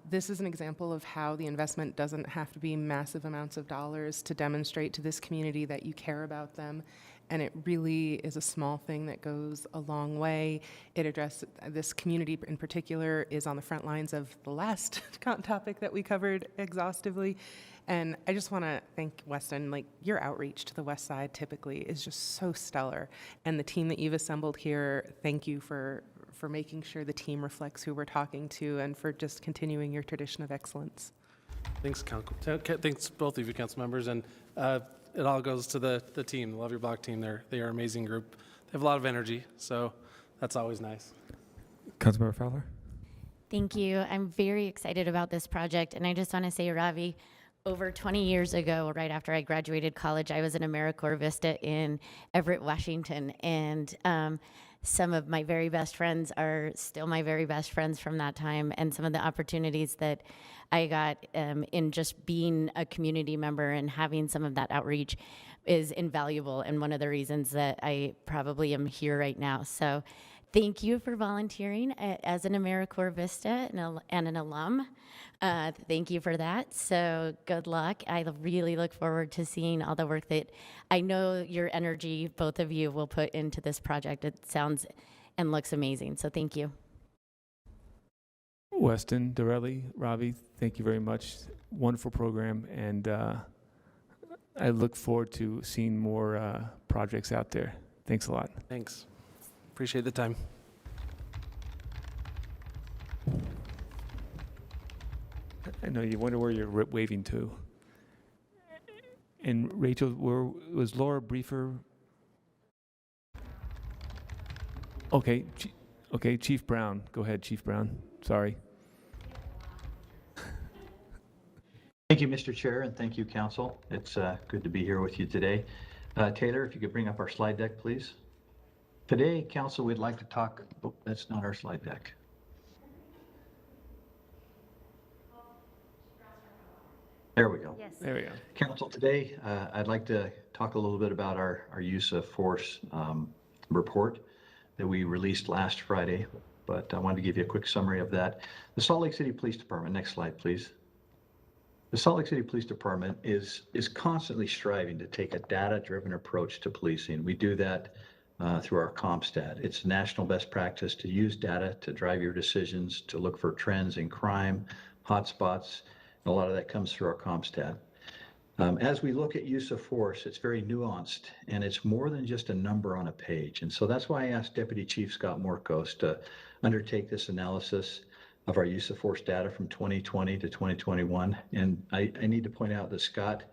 This is an example of how the investment doesn't have to be massive amounts of dollars to demonstrate to this community that you care about them. And it really is a small thing that goes a long way. It addresses, this community in particular is on the front lines of the last topic that we covered exhaustively. And I just want to thank Weston. Like, your outreach to the West Side typically is just so stellar. And the team that you've assembled here, thank you for making sure the team reflects who we're talking to and for just continuing your tradition of excellence. Thanks, thanks both of you, council members. And it all goes to the team, the Love Your Block team. They are an amazing group. They have a lot of energy, so that's always nice. Councilmember Fowler? Thank you. I'm very excited about this project, and I just want to say, Ravi, over 20 years ago, right after I graduated college, I was in AmeriCorps Vista in Everett, Washington, and some of my very best friends are still my very best friends from that time, and some of the opportunities that I got in just being a community member and having some of that outreach is invaluable, and one of the reasons that I probably am here right now. So thank you for volunteering as an AmeriCorps Vista and an alum. Thank you for that. So good luck. I really look forward to seeing all the work that I know your energy, both of you, will put into this project. It sounds and looks amazing. So thank you. Weston, Dorelli, Ravi, thank you very much. Wonderful program, and I look forward to seeing more projects out there. Thanks a lot. Thanks. Appreciate the time. I know you wonder where you're waving to. And Rachel, was Laura briefer? Okay, okay, Chief Brown. Go ahead, Chief Brown. Sorry. Thank you, Mr. Chair, and thank you, Council. It's good to be here with you today. Taylor, if you could bring up our slide deck, please. Today, Council, we'd like to talk, oh, that's not our slide deck. There we go. Yes. There we go. Council, today, I'd like to talk a little bit about our use of force report that we released last Friday, but I wanted to give you a quick summary of that. The Salt Lake City Police Department, next slide, please. The Salt Lake City Police Department is constantly striving to take a data-driven approach to policing. We do that through our CompStat. It's national best practice to use data to drive your decisions, to look for trends in crime, hotspots, and a lot of that comes through our CompStat. As we look at use of force, it's very nuanced, and it's more than just a number on a page. And so that's why I asked Deputy Chief Scott Morkos to undertake this analysis of our use of force data from 2020 to 2021. And I need to point out that Scott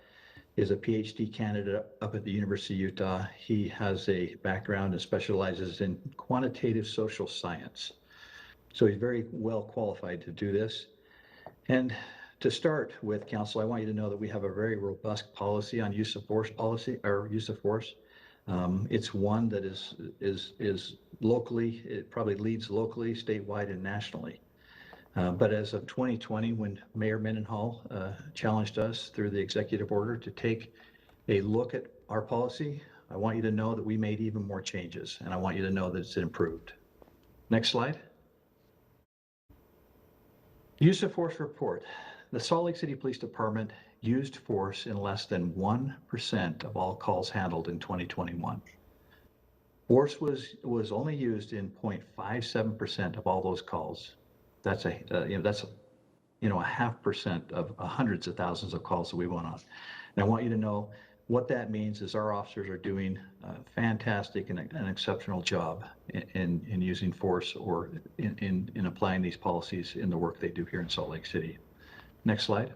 is a PhD candidate up at the University of Utah. He has a background and specializes in quantitative social science. So he's very well qualified to do this. And to start with, Council, I want you to know that we have a very robust policy on use of force policy, or use of force. It's one that is locally, it probably leads locally, statewide, and nationally. But as of 2020, when Mayor Mendenhall challenged us through the executive order to take a look at our policy, I want you to know that we made even more changes, and I want you to know that it's improved. Next slide. Use of force report. The Salt Lake City Police Department used force in less than 1% of all calls handled in 2021. Force was only used in 0.57% of all those calls. That's a 0.5% of hundreds of thousands of calls that we went on. And I want you to know what that means is our officers are doing a fantastic and an exceptional job in using force or in applying these policies in the work they do here in Salt Lake City. Next slide.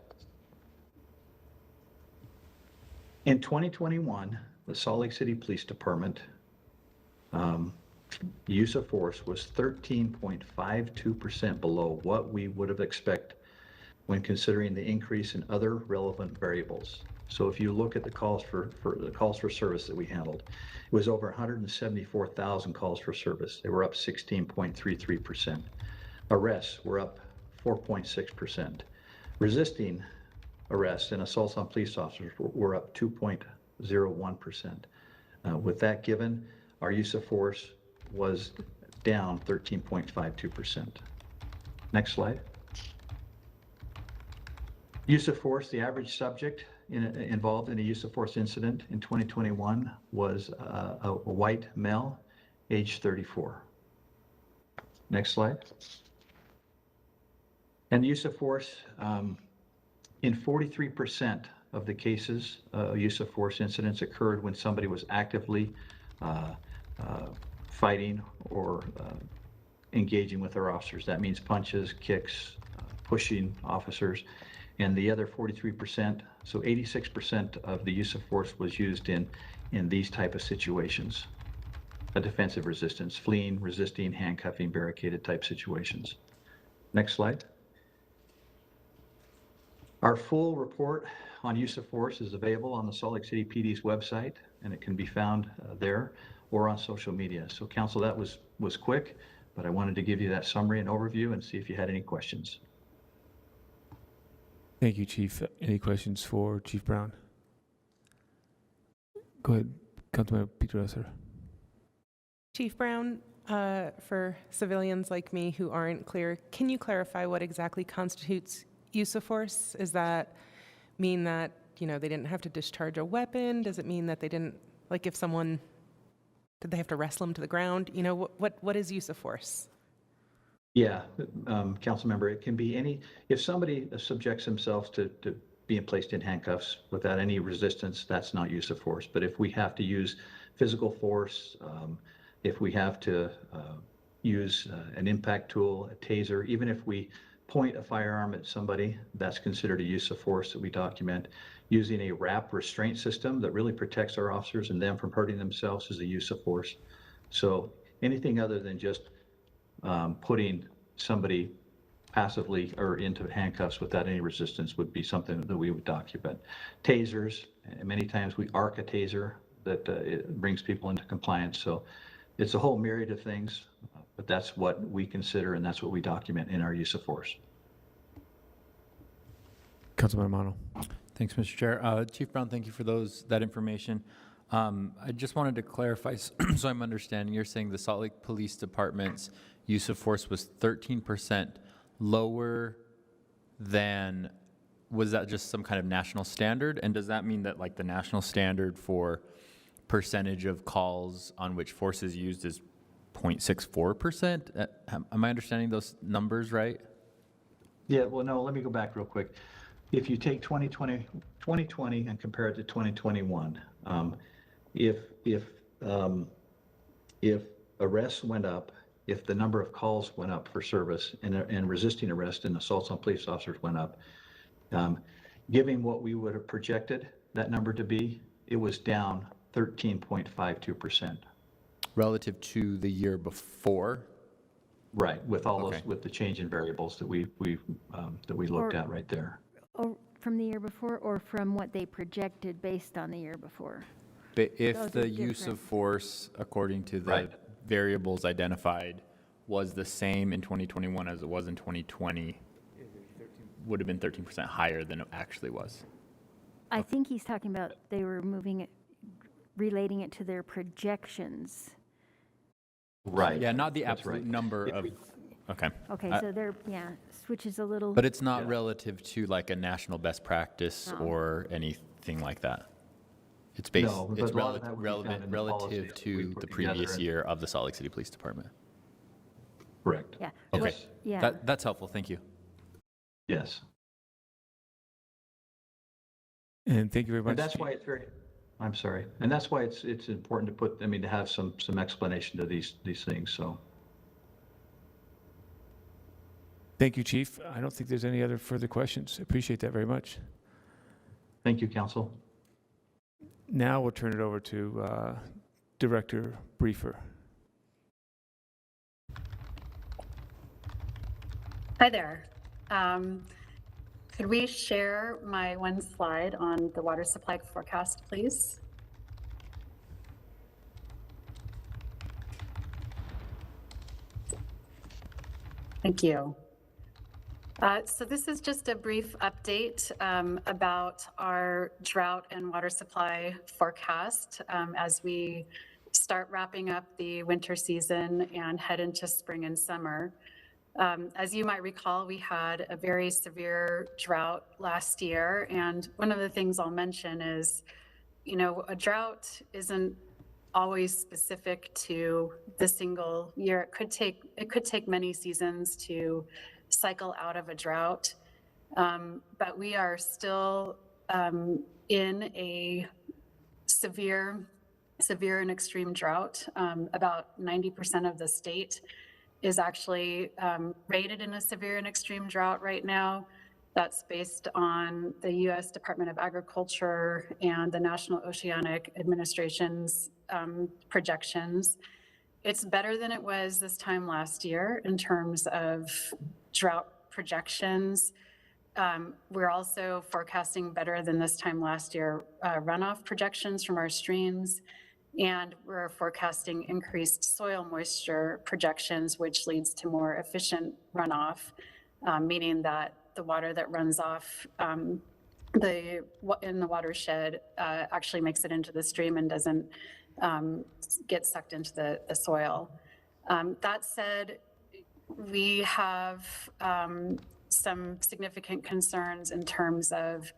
In 2021, the Salt Lake City Police Department use of force was 13.52% below what we would have expected when considering the increase in other relevant variables. So if you look at the calls for service that we handled, it was over 174,000 calls for service. They were up 16.33%. Arrests were up 4.6%. Resisting arrest and assaults on police officers were up 2.01%. With that given, our use of force was down 13.52%. Next slide. Use of force, the average subject involved in a use of force incident in 2021 was a white male, age 34. Next slide. And use of force, in 43% of the cases, use of force incidents occurred when somebody was actively fighting or engaging with our officers. That means punches, kicks, pushing officers. And the other 43%, so 86% of the use of force was used in these type of situations. A defensive resistance, fleeing, resisting, handcuffing, barricaded type situations. Next slide. Our full report on use of force is available on the Salt Lake City PD's website, and it can be found there or on social media. So Council, that was quick, but I wanted to give you that summary and overview and see if you had any questions. Thank you, Chief. Any questions for Chief Brown? Go ahead, Councilmember Peter Esser. Chief Brown, for civilians like me who aren't clear, can you clarify what exactly constitutes use of force? Does that mean that, they didn't have to discharge a weapon? Does it mean that they didn't, like if someone, did they have to wrestle them to the ground? What is use of force? Yeah, council member, it can be if somebody subjects themselves to being placed in handcuffs without any resistance, that's not use of force. But if we have to use physical force, if we have to use an impact tool, a taser, even if we point a firearm at somebody, that's considered a use of force that we document. Using a wrap restraint system that really protects our officers and them from hurting themselves is a use of force. So anything other than just putting somebody passively or into handcuffs without any resistance would be something that we would document. Tasers, many times we arc a taser that it brings people into compliance. So it's a whole myriad of things, but that's what we consider and that's what we document in our use of force. Councilmember Mono. Thanks, Mr. Chair. Chief Brown, thank you for that information. I just wanted to clarify, so I'm understanding, you're saying the Salt Lake Police Department's use of force was 13% lower than, was that just some kind of national standard? And does that mean that like the national standard for percentage of calls on which force is used is 0.64%? Am I understanding those numbers right? Yeah, well, no, let me go back real quick. If you take 2020 and compare it to 2021, if arrests went up, if the number of calls went up for service and resisting arrest and assaults on police officers went up, given what we would have projected, that number to be, it was down 13.52%. Relative to the year before? Right, with all Okay. those, with the change in variables that we looked at right there. Or from the year before, or from what they projected based on the year before? But Those if are the use of different. force, according to the Right. variables identified, was the same in 2021 as it was in 2020, would have been 13% higher than it actually was. I think he's talking about they were moving it, relating it to their projections. Right. Yeah, not the That's absolute right. number If of, we- okay. Okay, Uh, so they're, yeah, switches a little. But it's not Yeah. relative to like a national best practice No. or anything like that. It's based, No, but it's a lot of that would be found relevant in the policy relative that we to put the together previous and- year of the Salt Lake City Police Department. Correct. Yeah. Okay. What- Yeah. That's helpful, thank you. Yes. And thank you very much. And that's why it's very, I'm sorry, and that's why it's important to put, I mean, to have some explanation to these things, so. Thank you, Chief. I don't think there's any other further questions. Appreciate that very much. Thank you, Council. Now we'll turn it over to Director Briefer. Hi there. Could we share my one slide on the water supply forecast, please? Thank you. So this is just a brief update about our drought and water supply forecast as we start wrapping up the winter season and head into spring and summer. As you might recall, we had a very severe drought last year. And one of the things I'll mention is, you know, a drought isn't always specific to the single year. It could take many seasons to cycle out of a drought. But we are still in a severe and extreme drought. About 90% of the state is actually rated in a severe and extreme drought right now. That's based on the U.S. Department of Agriculture and the National Oceanic Administration's projections. It's better than it was this time last year in terms of drought projections. We're also forecasting better than this time last year runoff projections from our streams. And we're forecasting increased soil moisture projections, which leads to more efficient runoff, meaning that the water that runs off in the watershed actually makes it into the stream and doesn't get sucked into the soil. That said, we have some significant concerns in terms of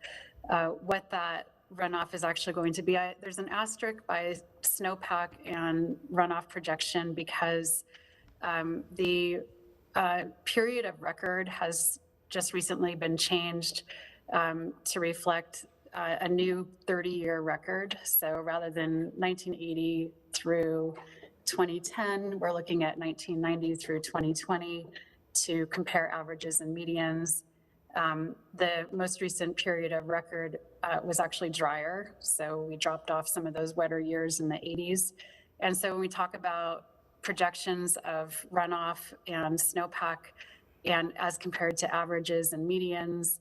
what that runoff is actually going to be. There's an asterisk by snowpack and runoff projection because the period of record has just recently been changed to reflect a new 30-year record. So rather than 1980 through 2010, we're looking at 1990 through 2020 to compare averages and medians. The most recent period of record was actually drier, so we dropped off some of those wetter years in the 80s. And so when we talk about projections of runoff and snowpack, and as compared to averages and medians,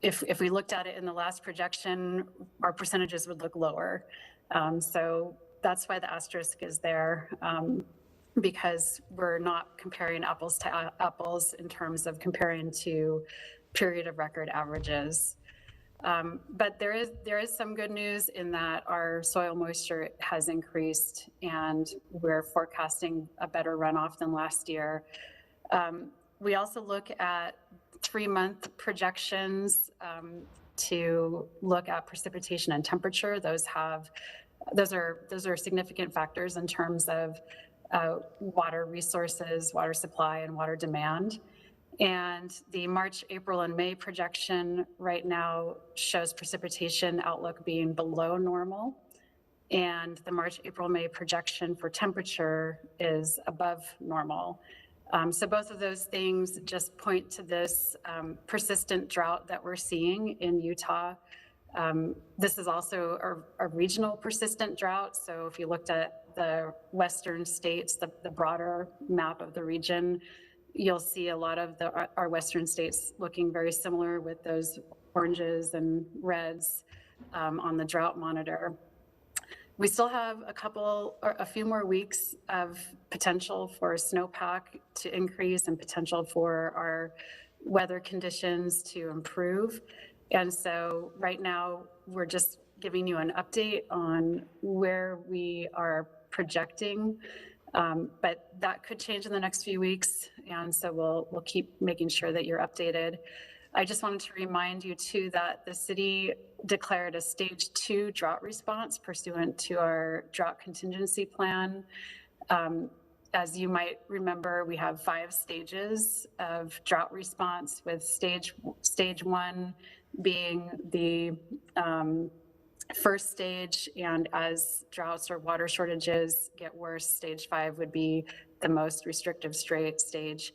if we looked at it in the last projection, our percentages would look lower. So that's why the asterisk is there. Because we're not comparing apples to apples in terms of comparing to period of record averages. But there is some good news in that our soil moisture has increased and we're forecasting a better runoff than last year. We also look at 3-month projections to look at precipitation and temperature. Those are significant factors in terms of water resources, water supply, and water demand. And the March, April, and May projection right now shows precipitation outlook being below normal. And the March, April, May projection for temperature is above normal. So both of those things just point to this persistent drought that we're seeing in Utah. This is also a regional persistent drought. So if you looked at the western states, the broader map of the region, you'll see a lot of our western states looking very similar with those oranges and reds on the drought monitor. We still have a few more weeks of potential for snowpack to increase and potential for our weather conditions to improve. And so right now, we're just giving you an update on where we are projecting, but that could change in the next few weeks. And so we'll keep making sure that you're updated. I just wanted to remind you too that the city declared a stage 2 drought response pursuant to our drought contingency plan. As you might remember, we have 5 stages of drought response, with stage 1 being the first stage, and as droughts or water shortages get worse, stage 5 would be the most restrictive stage.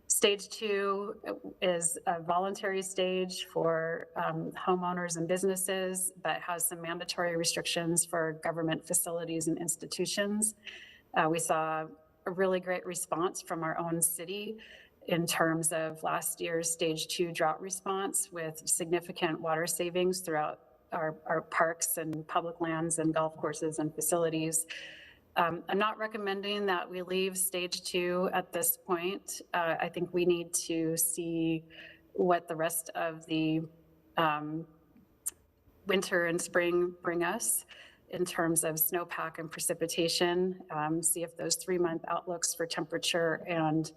Stage 2 is a voluntary stage for homeowners and businesses, but has some mandatory restrictions for government facilities and institutions. We saw a really great response from our own city in terms of last year's stage 2 drought response, with significant water savings throughout our parks and public lands and golf courses and facilities. I'm not recommending that we leave stage 2 at this point. I think we need to see what the rest of the winter and spring bring us in terms of snowpack and precipitation, see if those 3-month outlooks for temperature and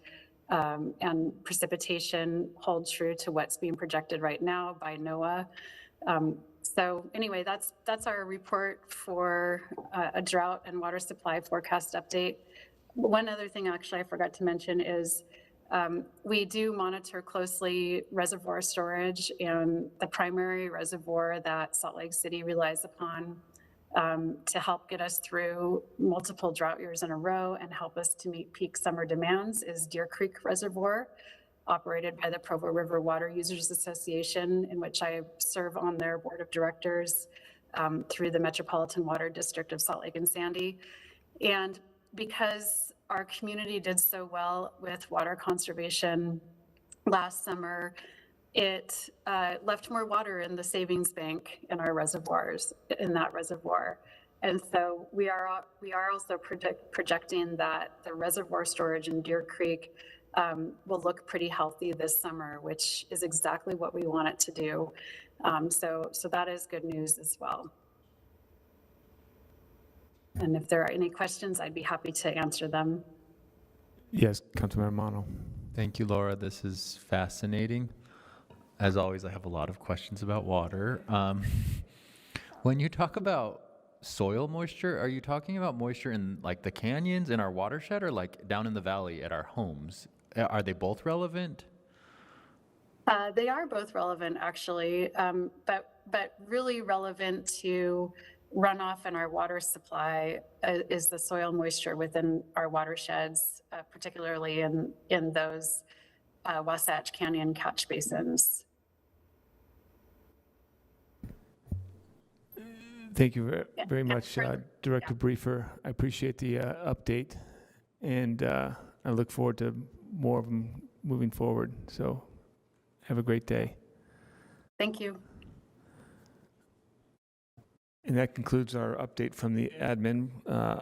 precipitation hold true to what's being projected right now by NOAA. So anyway, that's our report for a drought and water supply forecast update. One other thing actually I forgot to mention is we do monitor closely reservoir storage, and the primary reservoir that Salt Lake City relies upon to help get us through multiple drought years in a row and help us to meet peak summer demands is Deer Creek Reservoir, operated by the Provo River Water Users Association, in which I serve on their board of directors through the Metropolitan Water District of Salt Lake and Sandy. And because our community did so well with water conservation last summer, it left more water in the savings bank in our reservoirs, in that reservoir. And so we are also projecting that the reservoir storage in Deer Creek will look pretty healthy this summer, which is exactly what we want it to do. So that is good news as well. And if there are any questions, I'd be happy to answer them. Yes, Councilmember Mono. Thank you, Laura. This is fascinating. As always, I have a lot of questions about water. When you talk about soil moisture, are you talking about moisture in like the canyons in our watershed, or like down in the valley at our homes? Are they both relevant? They are both relevant, actually, but really relevant to runoff in our water supply is the soil moisture within our watersheds, particularly in those Wasatch Canyon catch basins. Thank you very much, Director Briefer. I appreciate the update, and I look forward to more of them moving forward. So have a great day. Thank you. And that concludes our update from the admin.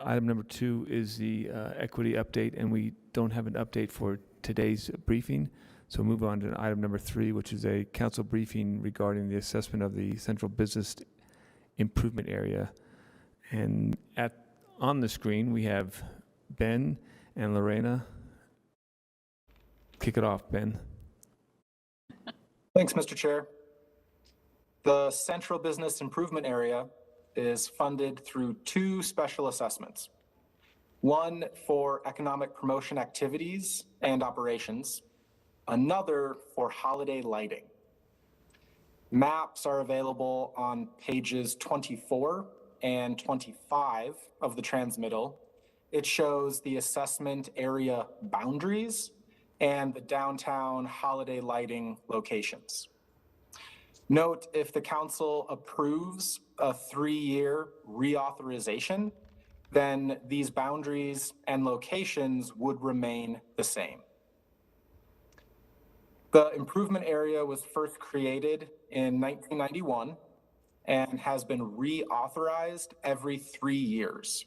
Item number 2 is the equity update, and we don't have an update for today's briefing. So move on to item number 3, which is a council briefing regarding the assessment of the central business improvement area. And on the screen, we have Ben and Lorena. Kick it off, Ben. Thanks, Mr. Chair. The Central Business Improvement Area is funded through 2 special assessments. One for economic promotion activities and operations, another for holiday lighting. Maps are available on pages 24 and 25 of the transmittal. It shows the assessment area boundaries and the downtown holiday lighting locations. Note, if the council approves a 3-year reauthorization, then these boundaries and locations would remain the same. The improvement area was first created in 1991 and has been reauthorized every 3 years.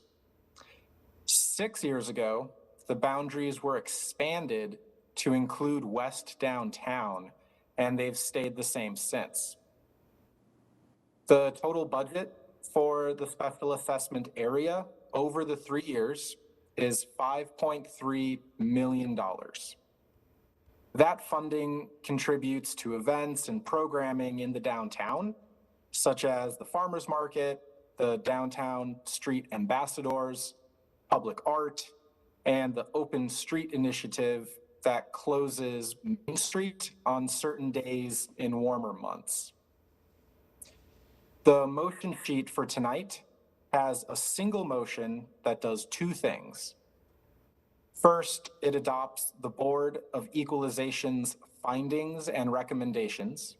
6 years ago, the boundaries were expanded to include West Downtown, and they've stayed the same since. The total budget for the special assessment area over the 3 years is $5.3 million. That funding contributes to events and programming in the downtown, such as the farmers market, the downtown street ambassadors, public art, and the open street initiative that closes Main Street on certain days in warmer months. The motion sheet for tonight has a single motion that does 2 things. First, it adopts the Board of Equalization's findings and recommendations.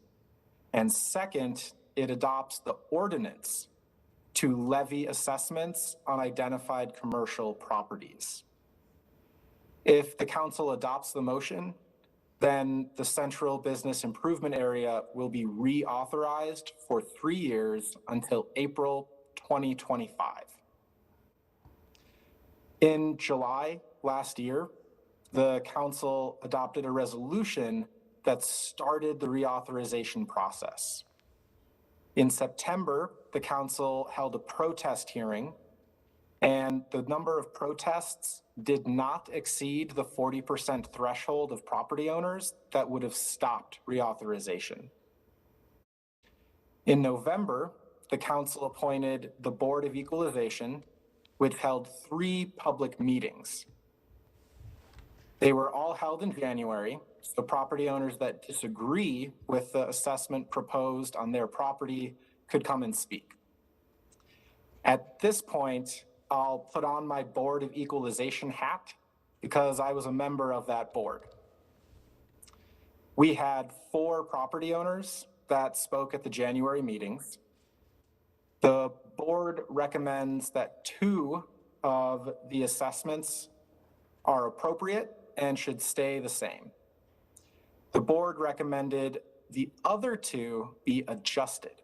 And second, it adopts the ordinance to levy assessments on identified commercial properties. If the council adopts the motion, then the central business improvement area will be reauthorized for 3 years until April 2025. In July last year, the council adopted a resolution that started the reauthorization process. In September, the council held a protest hearing, and the number of protests did not exceed the 40% threshold of property owners that would have stopped reauthorization. In November, the council appointed the Board of Equalization, which held 3 public meetings. They were all held in January, so property owners that disagree with the assessment proposed on their property could come and speak. At this point, I'll put on my Board of Equalization hat because I was a member of that board. We had 4 property owners that spoke at the January meetings. The board recommends that 2 of the assessments are appropriate and should stay the same. The board recommended the other 2 be adjusted.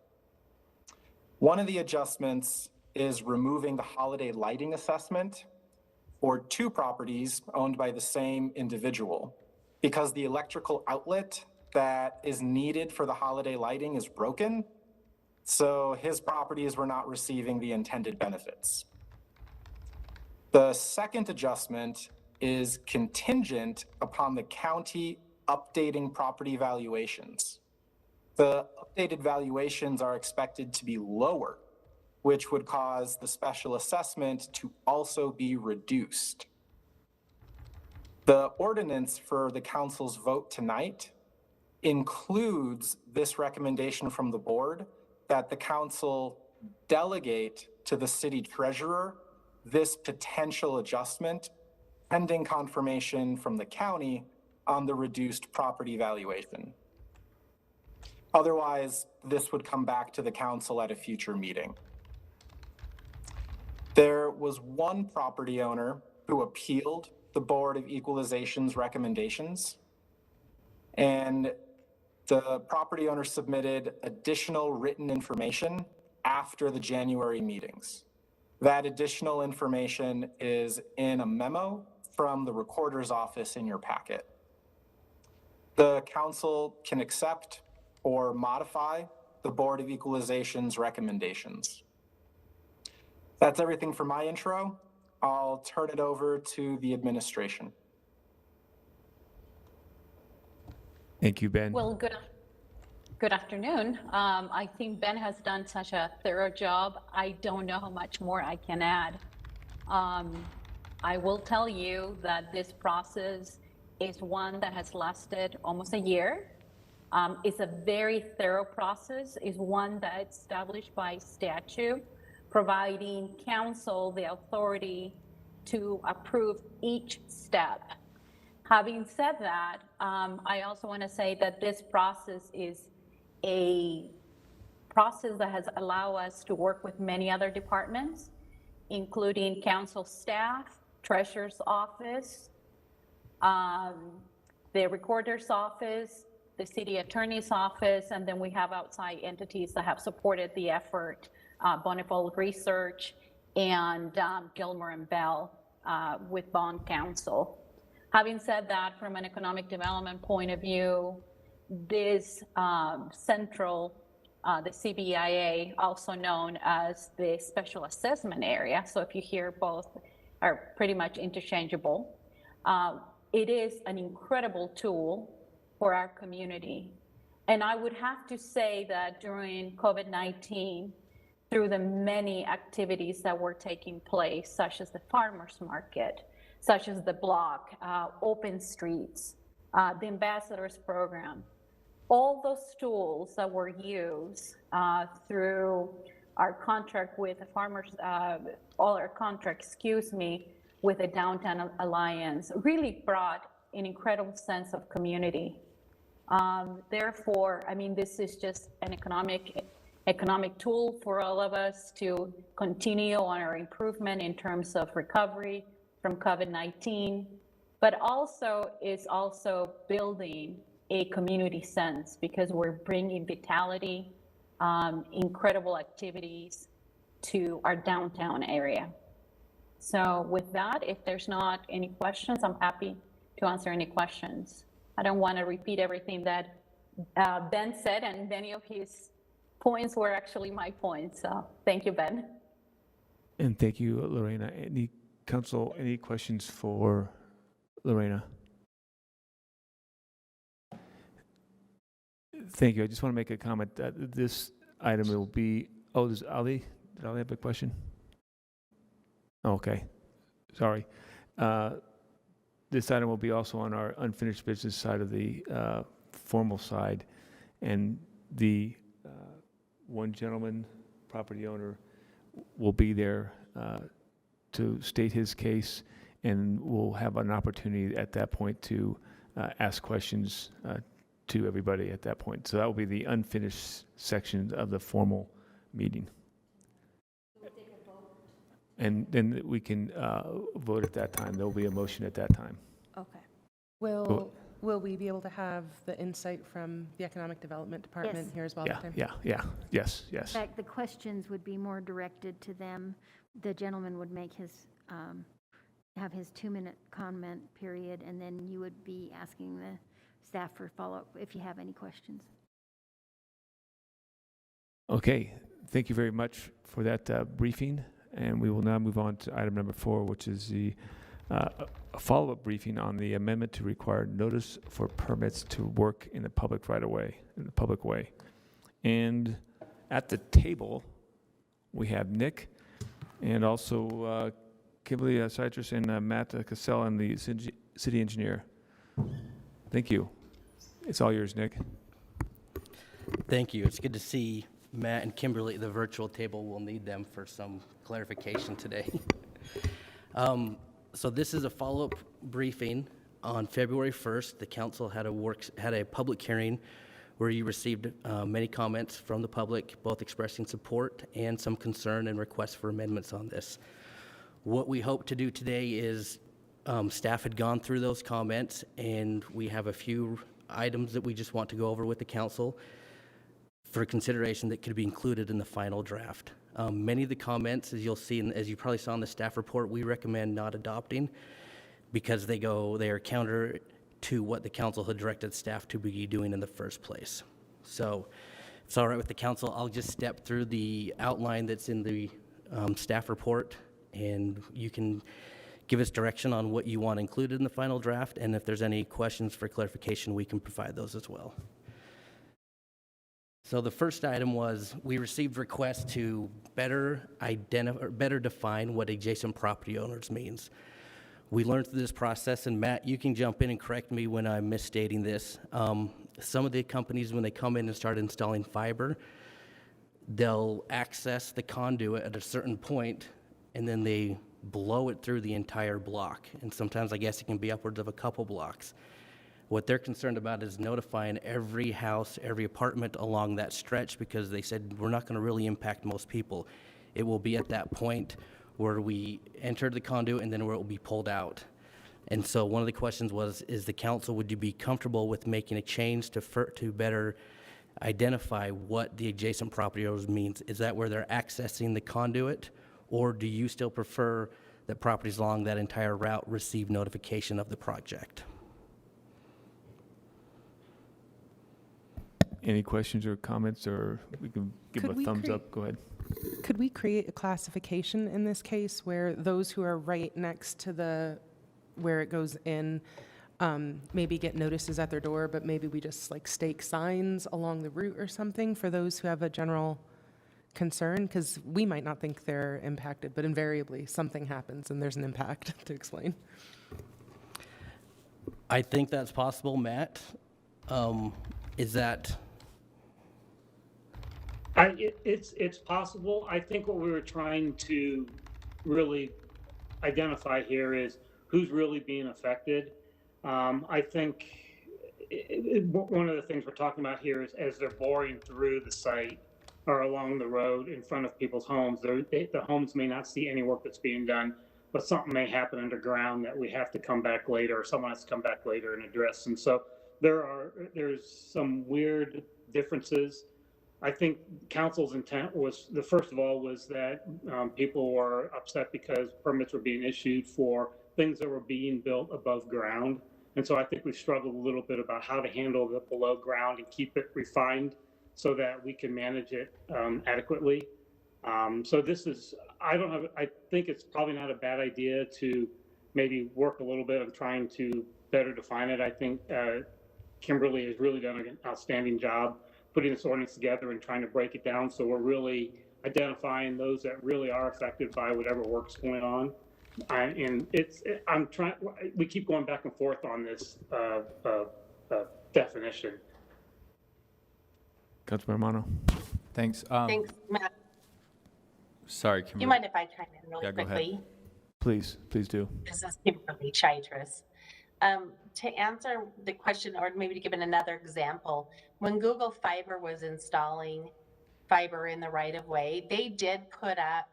One of the adjustments is removing the holiday lighting assessment for 2 properties owned by the same individual because the electrical outlet that is needed for the holiday lighting is broken, so his properties were not receiving the intended benefits. The second adjustment is contingent upon the county updating property valuations. The updated valuations are expected to be lower, which would cause the special assessment to also be reduced. The ordinance for the council's vote tonight includes this recommendation from the board that the council delegate to the city treasurer this potential adjustment pending confirmation from the county on the reduced property valuation. Otherwise, this would come back to the council at a future meeting. There was one property owner who appealed the Board of Equalization's recommendations, and the property owner submitted additional written information after the January meetings. That additional information is in a memo from the recorder's office in your packet. The council can accept or modify the Board of Equalization's recommendations. That's everything for my intro. I'll turn it over to the administration. Thank you, Ben. Well, good afternoon. I think Ben has done such a thorough job. I don't know how much more I can add. I will tell you that this process is one that has lasted almost a year. It's a very thorough process. It's one that's established by statute, providing council the authority to approve each step. Having said that, I also want to say that this process is a process that has allowed us to work with many other departments, including council staff, treasurer's office, the recorder's office, the city attorney's office, and then we have outside entities that have supported the effort, Bonneville Research and Gilmore and Bell with Bond Council. Having said that, from an economic development point of view, this central, the CBIA, also known as the Special Assessment Area, so if you hear both are pretty much interchangeable, it is an incredible tool for our community. And I would have to say that during COVID-19, through the many activities that were taking place, such as the farmers market, such as the block, open streets, the ambassadors program, all those tools that were used through our contract with the farmers, all our contracts, with the Downtown Alliance really brought an incredible sense of community. Therefore, I mean, this is just an economic tool for all of us to continue on our improvement in terms of recovery from COVID-19, but also is also building a community sense because we're bringing vitality, incredible activities to our downtown area. So with that, if there's not any questions, I'm happy to answer any questions. I don't want to repeat everything that Ben said, and many of his points were actually my points. So thank you, Ben. And thank you, Lorena. Any council, any questions for Lorena? Thank you. I just want to make a comment that this item will be, oh, does Ali, did Ali have a question? Okay, sorry. This item will be also on our unfinished business side of the formal side, and the one gentleman, property owner, will be there to state his case, and we'll have an opportunity at that point to ask questions to everybody at that point. So that will be the unfinished section of the formal meeting. And then we can vote at that time. There will be a motion at that time. Okay. Will we be able to have the insight from the Economic Development Department Yes. here as well? Yes. In fact, the questions would be more directed to them. The gentleman would make his, have his 2-minute comment period, and then you would be asking the staff for follow-up if you have any questions. Okay, thank you very much for that briefing. And we will now move on to item number 4, which is the a follow-up briefing on the amendment to require notice for permits to work in the public right-of-way, in the public way. And at the table, we have Nick and also Kimberly Citrus and Matt Cassell and the city engineer. Thank you. It's all yours, Nick. Thank you. It's good to see Matt and Kimberly at the virtual table. We'll need them for some clarification today. So this is a follow-up briefing. On February 1st, the council had a public hearing where you received many comments from the public, both expressing support and some concern and requests for amendments on this. What we hope to do today is staff had gone through those comments, and we have a few items that we just want to go over with the council for consideration that could be included in the final draft. Many of the comments, as you'll see, as you probably saw in the staff report, we recommend not adopting because they are counter to what the council had directed staff to be doing in the first place. So if it's all right with the council, I'll just step through the outline that's in the staff report, and you can give us direction on what you want included in the final draft, and if there's any questions for clarification, we can provide those as well. So the first item was we received requests to better define what adjacent property owners means. We learned through this process, and Matt, you can jump in and correct me when I'm misstating this. Some of the companies, when they come in and start installing fiber, they'll access the conduit at a certain point, and then they blow it through the entire block. And sometimes I guess it can be upwards of a couple blocks. What they're concerned about is notifying every house, every apartment along that stretch, because they said we're not going to really impact most people. It will be at that point where we enter the conduit and then where it will be pulled out. And so one of the questions was, is the council, would you be comfortable with making a change to better identify what the adjacent property owners means? Is that where they're accessing the conduit, or do you still prefer that properties along that entire route receive notification of the project? Any questions or comments, or we can give Could a we thumbs up? Go ahead. Could we create a classification in this case where those who are right next to where it goes in, maybe get notices at their door, but maybe we just like stake signs along the route or something for those who have a general concern? Because we might not think they're impacted, but invariably something happens and there's an impact to explain. I think that's possible, Matt. Is that... It's possible. I think what we were trying to really identify here is who's really being affected. I think one of the things we're talking about here is as they're boring through the site or along the road in front of people's homes, the homes may not see any work that's being done, but something may happen underground that we have to come back later, or someone has to come back later and address. And so there's some weird differences. I think council's intent was, first of all, was that people were upset because permits were being issued for things that were being built above ground. And so I think we struggled a little bit about how to handle the below ground and keep it refined so that we can manage it adequately. So this is, I think it's probably not a bad idea to maybe work a little bit on trying to better define it. I think Kimberly has really done an outstanding job putting this ordinance together and trying to break it down. So we're really identifying those that really are affected by whatever work's going on. We keep going back and forth on this definition. Councilmember Romano. Thanks. Thanks, Matt. Sorry, Do Kimberly. you mind if I chime in really Yeah, go ahead. quickly? Please do. This is Kimberly Chitris. To answer the question, or maybe to give it another example, when Google Fiber was installing fiber in the right-of-way, they did put up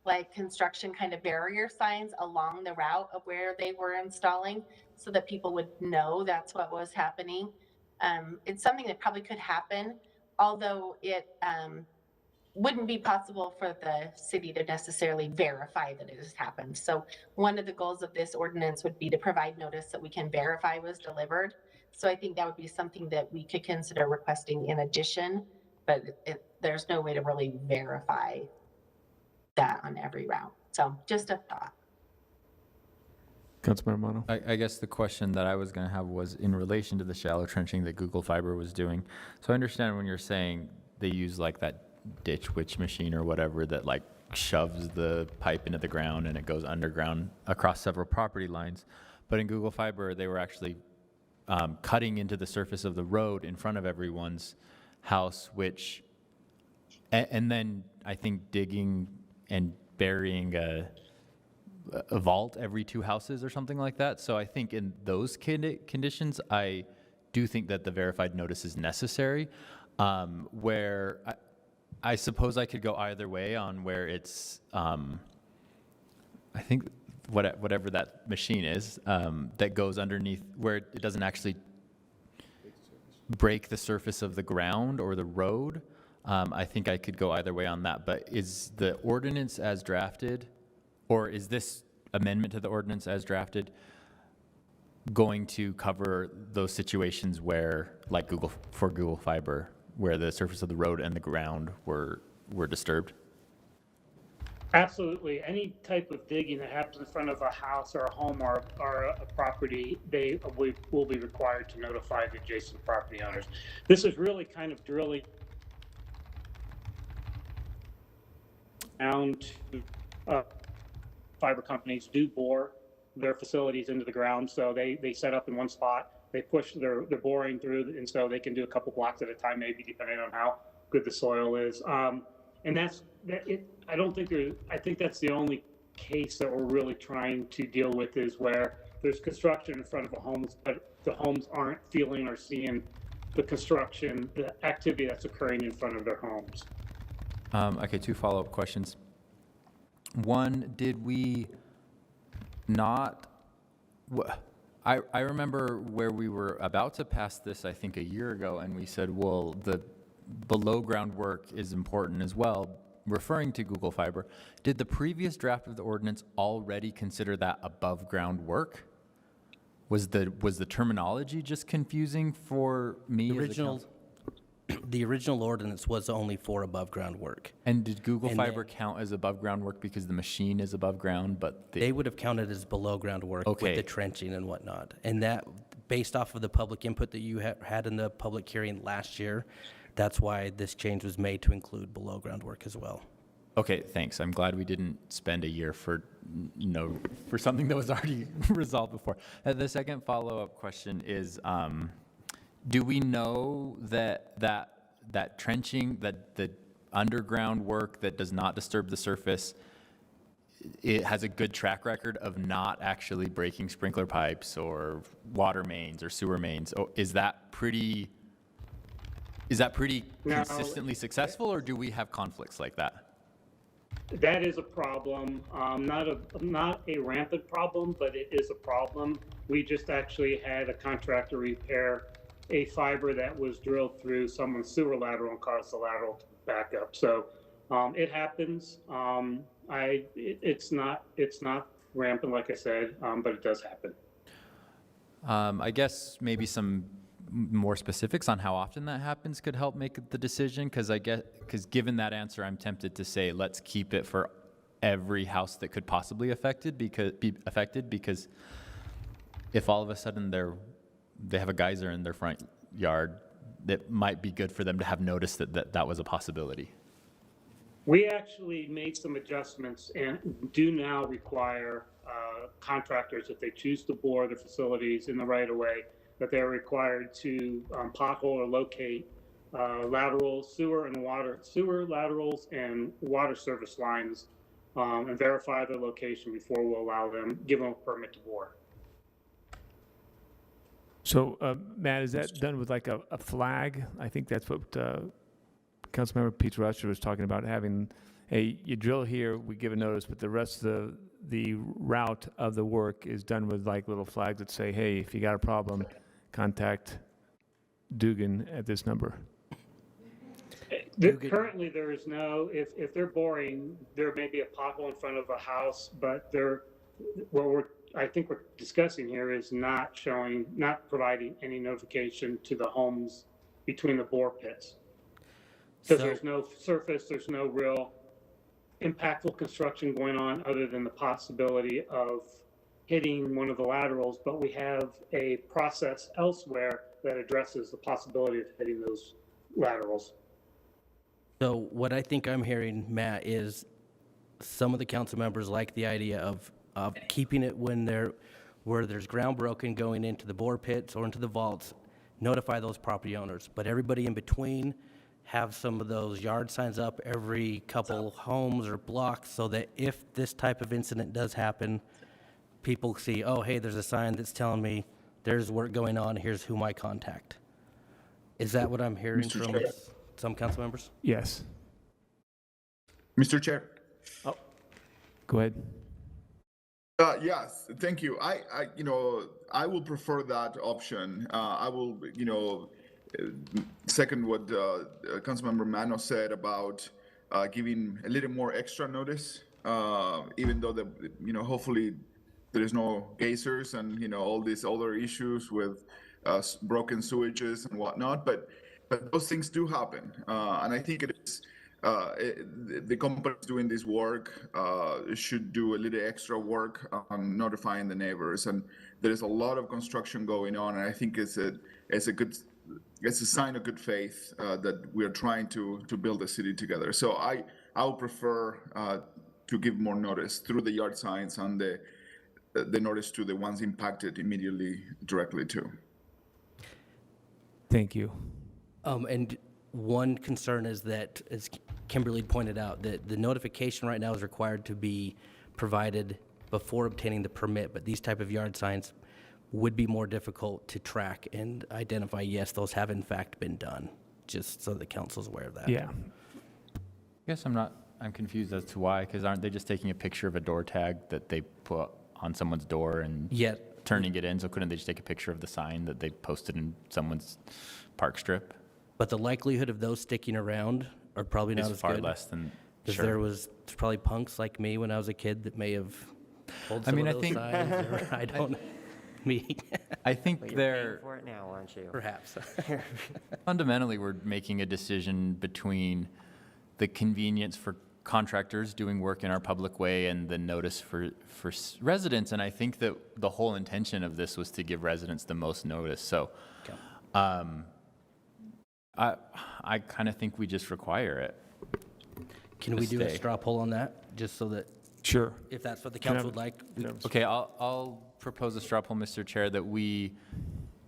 like construction kind of barrier signs along the route of where they were installing so that people would know that's what was happening. It's something that probably could happen, although it wouldn't be possible for the city to necessarily verify that it has happened. So one of the goals of this ordinance would be to provide notice that we can verify was delivered. So I think that would be something that we could consider requesting in addition, but there's no way to really verify that on every route. So just a thought. Councilmember Romano. I guess the question that I was going to have was in relation to the shallow trenching that Google Fiber was doing. So I understand when you're saying they use like that ditch witch machine or whatever that like shoves the pipe into the ground and it goes underground across several property lines. But in Google Fiber, they were actually cutting into the surface of the road in front of everyone's house, which, and then I think digging and burying a vault every 2 houses or something like that. So I think in those conditions, I do think that the verified notice is necessary, where I suppose I could go either way on where it's, I think whatever that machine is that goes underneath where it doesn't actually break the surface of the ground or the road. I think I could go either way on that. But is the ordinance as drafted, or is this amendment to the ordinance as drafted going to cover those situations where, like Google Fiber, where the surface of the road and the ground were disturbed? Absolutely. Any type of digging that happens in front of a house or a home or a property, we will be required to notify the adjacent property owners. This is really kind of drilling down to fiber companies do bore their facilities into the ground. So they set up in one spot, they push their boring through, and so they can do a couple blocks at a time, maybe depending on how good the soil is. And I think that's the only case that we're really trying to deal with is where there's construction in front of a homes, but the homes aren't feeling or seeing the construction, the activity that's occurring in front of their homes. Okay, 2 follow-up questions. One, did we not, I remember where we were about to pass this, I think, a year ago, and we said, well, the below-ground work is important as well, referring to Google Fiber. Did the previous draft of the ordinance already consider that above-ground work? Was the terminology just confusing for me as a council? The original ordinance was only for above-ground work. And did Google Fiber count as above-ground work because the machine is above ground, but they would have counted as below-ground work with the trenching and whatnot. And that, based off of the public input that you had in the public hearing last year, that's why this change was made to include below-ground work as well. Okay, thanks. I'm glad we didn't spend a year for something that was already resolved before. The second follow-up question is, do we know that trenching, that the underground work that does not disturb the surface, it has a good track record of not actually breaking sprinkler pipes or water mains or sewer mains? Oh, is that pretty consistently successful, or do we have conflicts like that? That is a problem, not a rampant problem, but it is a problem. We just actually had a contractor repair a fiber that was drilled through someone's sewer lateral and caused the lateral to back up. So it happens. It's not rampant, like I said, but it does happen. I guess maybe some more specifics on how often that happens could help make the decision, because given that answer, I'm tempted to say let's keep it for every house that could possibly be affected, because if all of a sudden they have a geyser in their front yard, it might be good for them to have noticed that was a possibility. We actually made some adjustments and do now require contractors, if they choose to bore their facilities in the right of way, that they're required to pothole or locate laterals, sewer laterals and water service lines, and verify their location before we'll give them a permit to bore. So, Matt, is that done with like a flag? I think that's what Councilmember Pete Rusher was talking about, having you drill here, we give a notice, but the rest of the route of the work is done with like little flags that say, hey, if you got a problem, contact Dugan at this number. Currently, there is no, if they're boring, there may be a pothole in front of a house, but I think we're discussing here is not providing any notification to the homes between the bore pits. Because there's no surface, there's no real impactful construction going on other than the possibility of hitting one of the laterals, but we have a process elsewhere that addresses the possibility of hitting those laterals. So what I think I'm hearing, Matt, is some of the council members like the idea of keeping it where there's ground broken going into the bore pits or into the vaults, notify those property owners. But everybody in between have some of those yard signs up every couple homes or blocks, so that if this type of incident does happen, people see, oh, hey, there's a sign that's telling me there's work going on, here's who my contact. Is that what I'm hearing from some council members? Yes. Mr. Chair. Oh, go ahead. Yes, thank you. I will prefer that option. I will, second what Councilmember Mano said about giving a little more extra notice, even though hopefully there is no geysers and all these other issues with broken sewages and whatnot. But those things do happen, and I think it is. The companies doing this work should do a little extra work on notifying the neighbors, and there is a lot of construction going on, and I think it's a sign of good faith that we are trying to build a city together. So I would prefer to give more notice through the yard signs and the notice to the ones impacted immediately directly too. Thank you. And one concern is that, as Kimberly pointed out, that the notification right now is required to be provided before obtaining the permit, but these type of yard signs would be more difficult to track and identify. Yes, those have in fact been done, just so the council's aware of that. Yeah. I guess I'm confused as to why, because aren't they just taking a picture of a door tag that they put on someone's door and turning it in? So couldn't they just take a picture of the sign that they posted in someone's park strip? But the likelihood of those sticking around are probably not as far good. less than, Because sure. there's probably punks like me when I was a kid that may have pulled some of those signs, or I don't know. Me. I think Well, you're they're paying for it now, aren't you? Perhaps. fundamentally, we're making a decision between the convenience for contractors doing work in our public way and the notice for residents. And I think that the whole intention of this was to give residents the most notice. So I kind of think we just require it. Can we do a straw poll on that, just so that? Sure. If that's what the council would like. Okay, I'll propose a straw poll, Mr. Chair, that we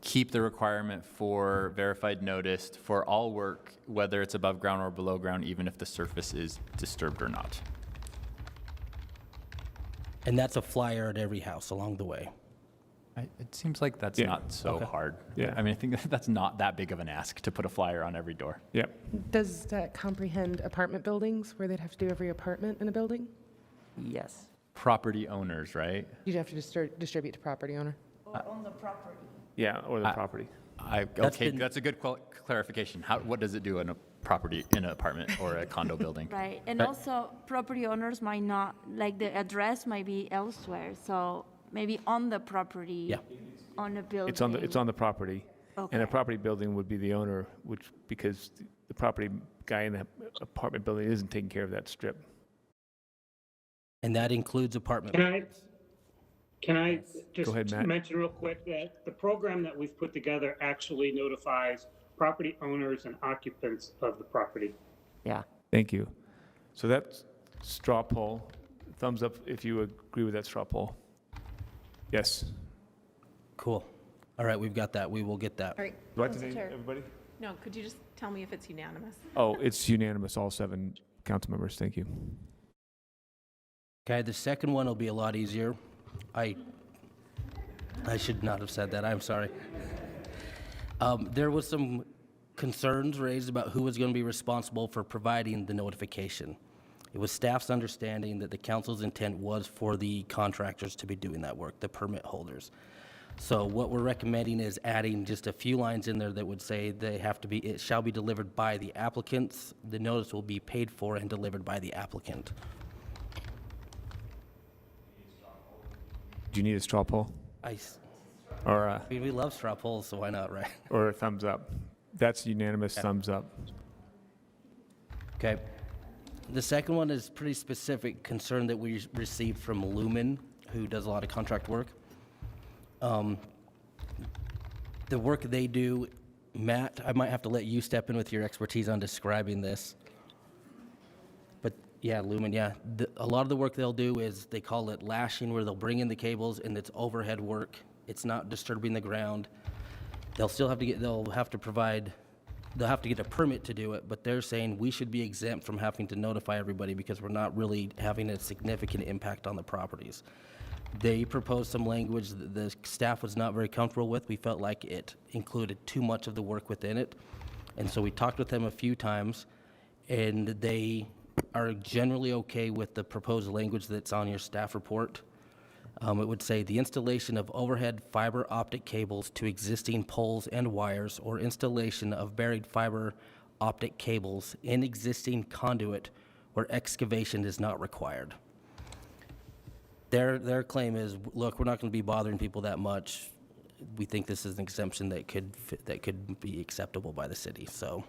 keep the requirement for verified notice for all work, whether it's above ground or below ground, even if the surface is disturbed or not. And that's a flyer at every house along the way. It seems like that's not so hard. Yeah. I mean, I think that's not that big of an ask to put a flyer on every door. Yep. Does that comprehend apartment buildings where they'd have to do every apartment in a building? Yes. Property owners, right? You'd have to distribute to property owner. Or on the property. Yeah, or the property. That's a good clarification. What does it do in a property, in an apartment or a condo building? Right, and also property owners might not, like the address might be elsewhere, so maybe on the property, on a building. It's on the property. And a property building would be the owner, because the property guy in the apartment building isn't taking care of that strip. And that includes apartment. Can I Go ahead, just Matt. mention real quick that the program that we've put together actually notifies property owners and occupants of the property. Yeah. Thank you. So that's straw poll. Thumbs up if you agree with that straw poll. Yes. Cool. All right, we've got that. We will get that. All right. Do I have to Mr. name Chair. everybody? No, could you just tell me if it's unanimous? Oh, it's unanimous, all 7 council members. Thank you. Okay, the second one will be a lot easier. I should not have said that. I'm sorry. There was some concerns raised about who was going to be responsible for providing the notification. It was staff's understanding that the council's intent was for the contractors to be doing that work, the permit holders. So what we're recommending is adding just a few lines in there that would say it shall be delivered by the applicants. The notice will be paid for and delivered by the applicant. Do you need a straw poll? Or I mean, we love straw polls, so why not, right? or a thumbs up? That's unanimous, thumbs up. Okay. The second one is pretty specific concern that we received from Lumen, who does a lot of contract work. The work they do, Matt, I might have to let you step in with your expertise on describing this. But yeah, Lumen, yeah. A lot of the work they'll do is, they call it lashing, where they'll bring in the cables and it's overhead work. It's not disturbing the ground. They'll have to get a permit to do it, but they're saying we should be exempt from having to notify everybody because we're not really having a significant impact on the properties. They proposed some language that the staff was not very comfortable with. We felt like it included too much of the work within it. And so we talked with them a few times, and they are generally okay with the proposed language that's on your staff report. It would say the installation of overhead fiber optic cables to existing poles and wires, or installation of buried fiber optic cables in existing conduit where excavation is not required. Their claim is, look, we're not going to be bothering people that much. We think this is an exemption that could be acceptable by the city. So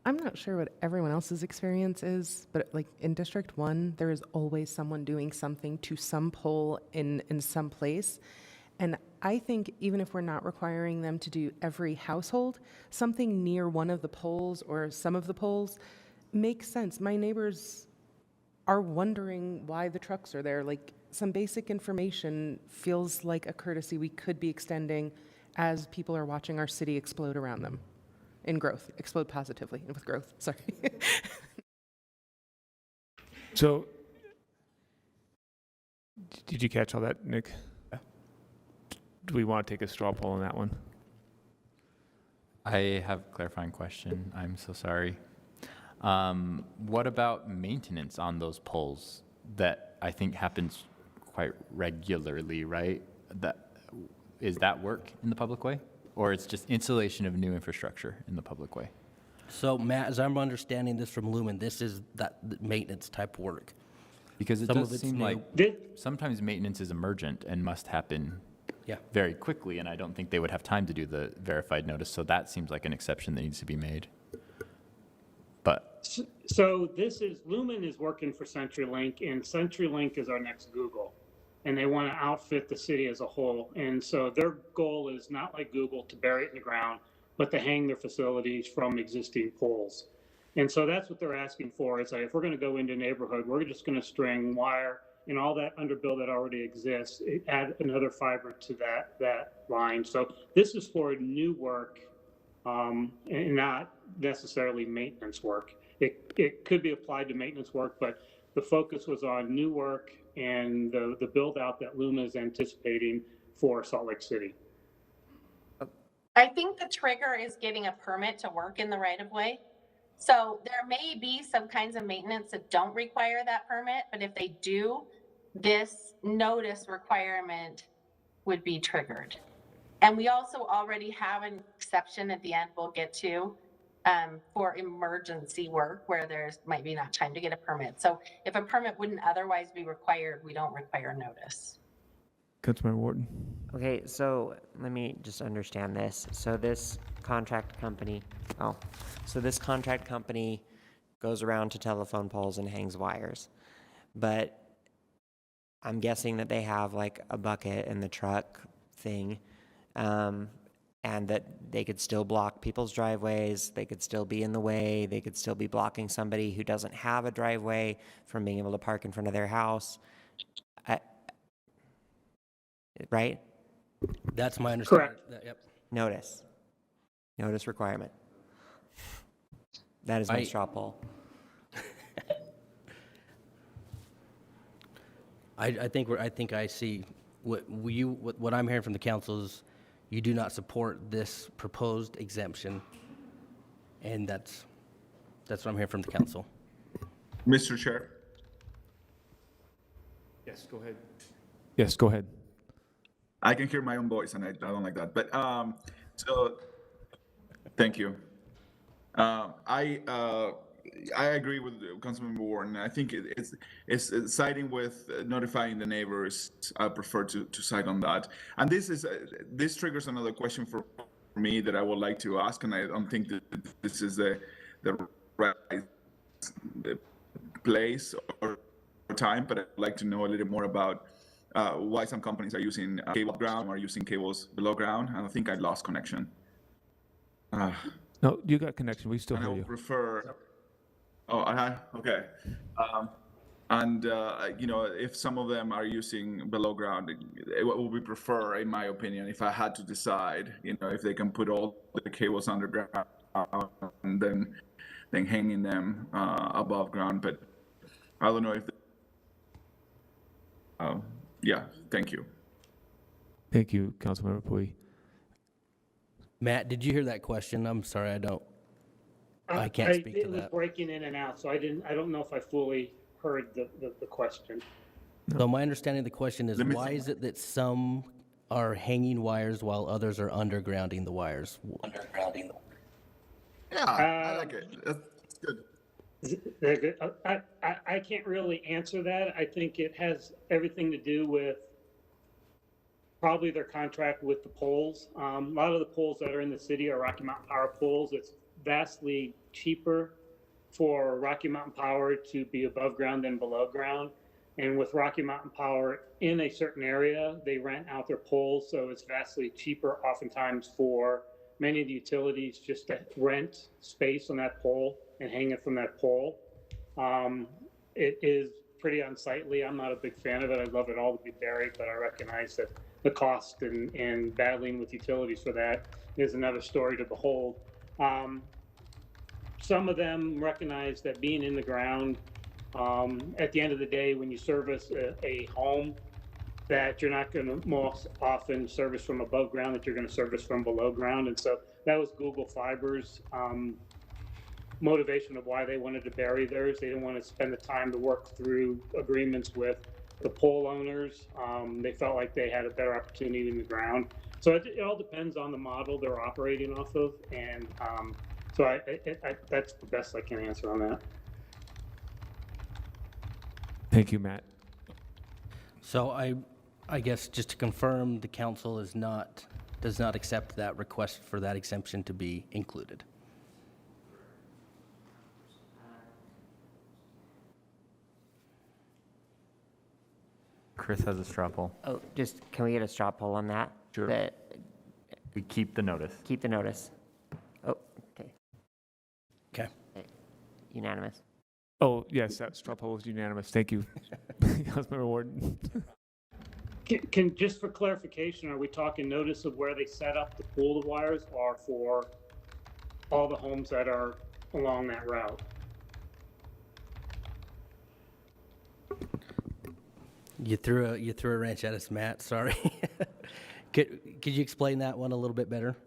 I'm not sure what everyone else's experience is, but like in District 1, there is always someone doing something to some pole in some place. And I think even if we're not requiring them to do every household, something near one of the poles or some of the poles makes sense. My neighbors are wondering why the trucks are there. Like, some basic information feels like a courtesy we could be extending as people are watching our city explode around them. In growth, explode positively and with growth, sorry. So Did you catch all that, Nick? Yeah. Do we want to take a straw poll on that one? I have a clarifying question. I'm so sorry. What about maintenance on those poles that I think happens quite regularly, right? Is that work in the public way? Or it's just installation of new infrastructure in the public way? So Matt, as I'm understanding this from Lumen, this is that maintenance type work. Because it Some does of it's seem new. like sometimes maintenance is emergent and must happen very quickly, and I don't think they would have time to do the verified notice, so that seems like an exception that needs to be made. But So Lumen is working for CenturyLink, and CenturyLink is our next Google. And they want to outfit the city as a whole. And so their goal is not like Google to bury it in the ground, but to hang their facilities from existing poles. And so that's what they're asking for. It's like, if we're going to go into a neighborhood, we're just going to string wire and all that underbill that already exists, add another fiber to that line. So this is for new work and not necessarily maintenance work. It could be applied to maintenance work, but the focus was on new work and the build out that Luma is anticipating for Salt Lake City. I think the trigger is getting a permit to work in the right of way. So there may be some kinds of maintenance that don't require that permit, but if they do, this notice requirement would be triggered. And we also already have an exception at the end we'll get to for emergency work where there's might be not time to get a permit. So if a permit wouldn't otherwise be required, we don't require notice. Councilmember Wharton. Okay, so let me just understand this. So this contract company goes around to telephone poles and hangs wires. But I'm guessing that they have like a bucket in the truck thing, and that they could still block people's driveways, they could still be in the way, they could still be blocking somebody who doesn't have a driveway from being able to park in front of their house. Right? That's my understanding. Correct. Yep. Notice requirement. That is my straw poll. I think I see what I'm hearing from the council is you do not support this proposed exemption, and that's what I'm hearing from the council. Mr. Chair. Yes, go ahead. Yes, go ahead. I can hear my own voice, and I don't like that. But so, thank you. I agree with Councilmember Warren. I think it's siding with notifying the neighbors. I prefer to side on that. And this triggers another question for me that I would like to ask, and I don't think that this is the right place or time, but I'd like to know a little more about why some companies are using cable ground or using cables below ground. And I think I lost connection. No, you got connection. We still And hear I you. would prefer. Oh, okay. If some of them are using below ground, it would be prefer, in my opinion, if I had to decide, if they can put all the cables underground and then hanging them above ground. But I don't know if. Yeah, thank you. Thank you, Councilmember Pui. Matt, did you hear that question? I'm sorry, I can't speak to It was that. breaking in and out, so I don't know if I fully heard the question. So my understanding of the question is, Let me- why is it that some are hanging wires while others are undergrounding the wires? Yeah, I like it. That's good. They're good. I can't really answer that. I think it has everything to do with probably their contract with the poles. A lot of the poles that are in the city are Rocky Mountain Power poles. It's vastly cheaper for Rocky Mountain Power to be above ground than below ground. And with Rocky Mountain Power in a certain area, they rent out their poles, so it's vastly cheaper oftentimes for many of the utilities just to rent space on that pole and hang it from that pole. It is pretty unsightly. I'm not a big fan of it. I'd love it all to be buried, but I recognize that the cost and battling with utilities for that is another story to behold. Some of them recognize that being in the ground, at the end of the day, when you service a home, that you're not going to most often service from above ground, that you're going to service from below ground. And so that was Google Fiber's motivation of why they wanted to bury theirs. They didn't want to spend the time to work through agreements with the pole owners. They felt like they had a better opportunity in the ground. So it all depends on the model they're operating off of. And so that's the best I can answer on that. Thank you, Matt. So I guess just to confirm, the council does not accept that request for that exemption to be included. Chris has a straw poll. Oh, just, can we get a straw poll on that? Sure. That We keep the notice. keep the notice. Oh, okay. Okay. Unanimous. Oh, yes, that straw poll was unanimous. Thank you, Councilmember Warden. Can just for clarification, are we talking notice of where they set up the pool of wires, or for all the homes that are along that route? You threw a wrench at us, Matt. Sorry. Could you explain that one a little bit better?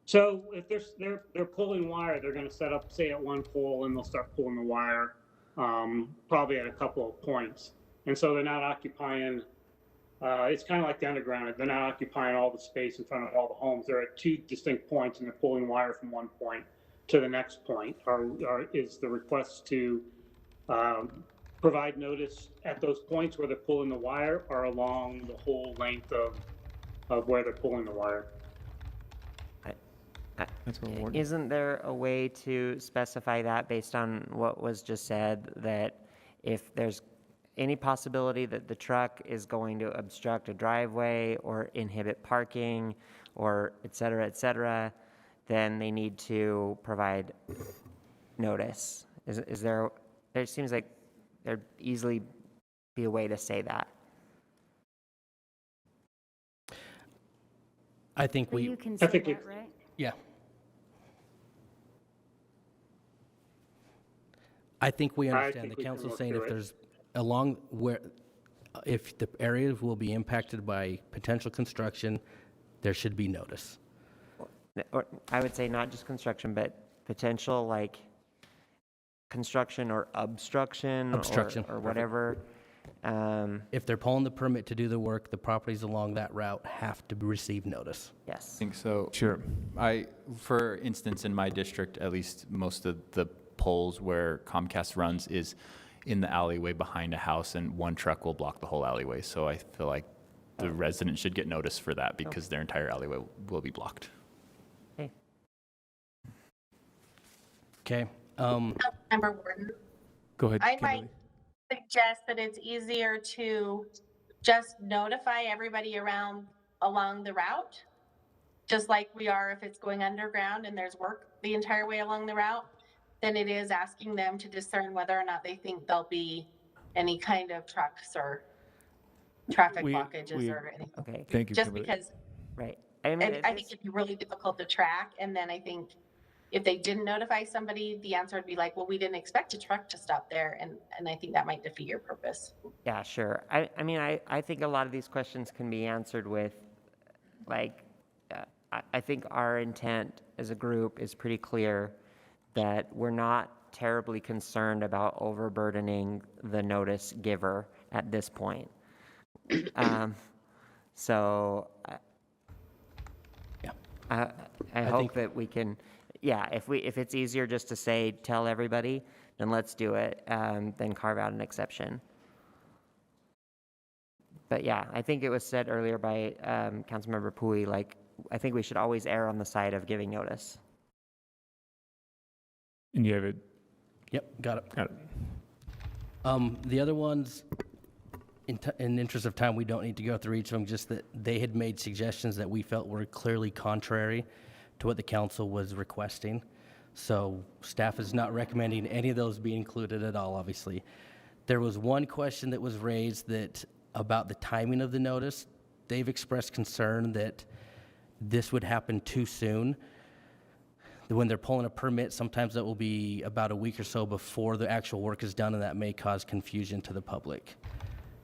So if they're pulling wire, they're going to set up, say, at one pole, and they'll start pulling the wire, probably at a couple of points. And so they're not occupying. It's kind of like the underground. They're not occupying all the space in front of all the homes. They're at two distinct points, and they're pulling wire from one point to the next point. Is the request to provide notice at those points where they're pulling the wire, or along the whole length of where they're pulling the wire? Isn't there a way to specify that based on what was just said, that if there's any possibility that the truck is going to obstruct a driveway or inhibit parking or et cetera, then they need to provide notice? Is there seems like there'd easily be a way to say that. I think But we. you can say that, right? Yeah. I think we understand the council saying if there's along where, if the areas will be impacted by potential construction, there should be notice. Or I would say not just construction, but potential like construction or obstruction. Or whatever. If they're pulling the permit to do the work, the properties along that route have to receive notice. Yes. I think so. Sure. For instance, in my district, at least most of the poles where Comcast runs is in the alleyway behind a house, and one truck will block the whole alleyway. So I feel like the resident should get notice for that because their entire alleyway will be blocked. Okay. Okay. Member Warden. Go ahead, I Kimberly. might suggest that it's easier to just notify everybody along the route, just like we are if it's going underground and there's work the entire way along the route, than it is asking them to discern whether or not they think there'll be any kind of trucks or traffic blockages or anything. Okay. Thank you, Just Kimberly. because Right. I think it'd be really difficult to track, and then I think if they didn't notify somebody, the answer would be like, well, we didn't expect a truck to stop there, and I think that might defeat your purpose. Yeah, sure. I think a lot of these questions can be answered with, like, I think our intent as a group is pretty clear that we're not terribly concerned about overburdening the notice giver at this point. So I hope that we can, if it's easier just to say, tell everybody, then let's do it, then carve out an exception. But yeah, I think it was said earlier by Councilmember Pui, like, I think we should always err on the side of giving notice. And you have it. Yep, got it. Got it. The other ones, in the interest of time, we don't need to go through each of them, just that they had made suggestions that we felt were clearly contrary to what the council was requesting. So staff is not recommending any of those be included at all, obviously. There was one question that was raised about the timing of the notice. They've expressed concern that this would happen too soon. When they're pulling a permit, sometimes that will be about a week or so before the actual work is done, and that may cause confusion to the public.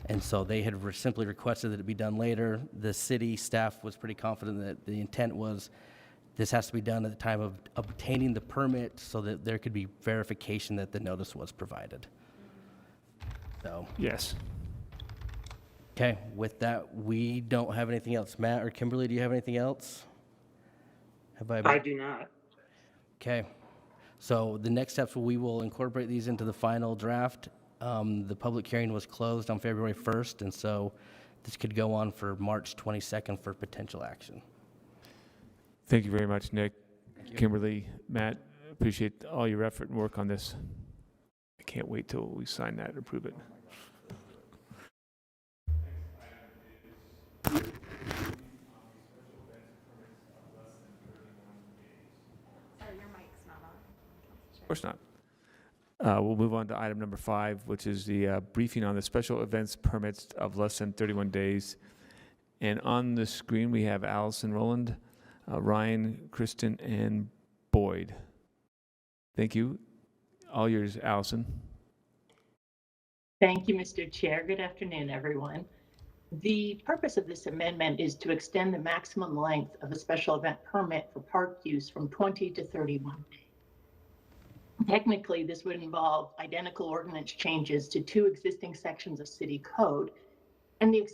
And so they had simply requested that it be done later. The city staff was pretty confident that the intent was this has to be done at the time of obtaining the permit so that there could be verification that the notice was provided. So. Yes. Okay, with that, we don't have anything else. Matt or Kimberly, do you have anything else? I do not. Okay, so the next steps, we will incorporate these into the final draft. The public hearing was closed on February 1st, and so this could go on for March 22nd for potential action. Thank you very much, Nick, Kimberly, Matt. Appreciate all your effort and work on this. I can't wait till we sign that and approve it. Of course not. We'll move on to item number 5, which is the briefing on the special events permits of less than 31 days. And on the screen, we have Allison Rowland, Ryan, Kristen, and Boyd. Thank you. All yours, Allison. Thank you, Mr. Chair. Good afternoon, everyone. The purpose of this amendment is to extend the maximum length of a special event permit for park use from 20 to 31 days. Technically, this would involve identical ordinance changes to 2 existing sections of city code, and the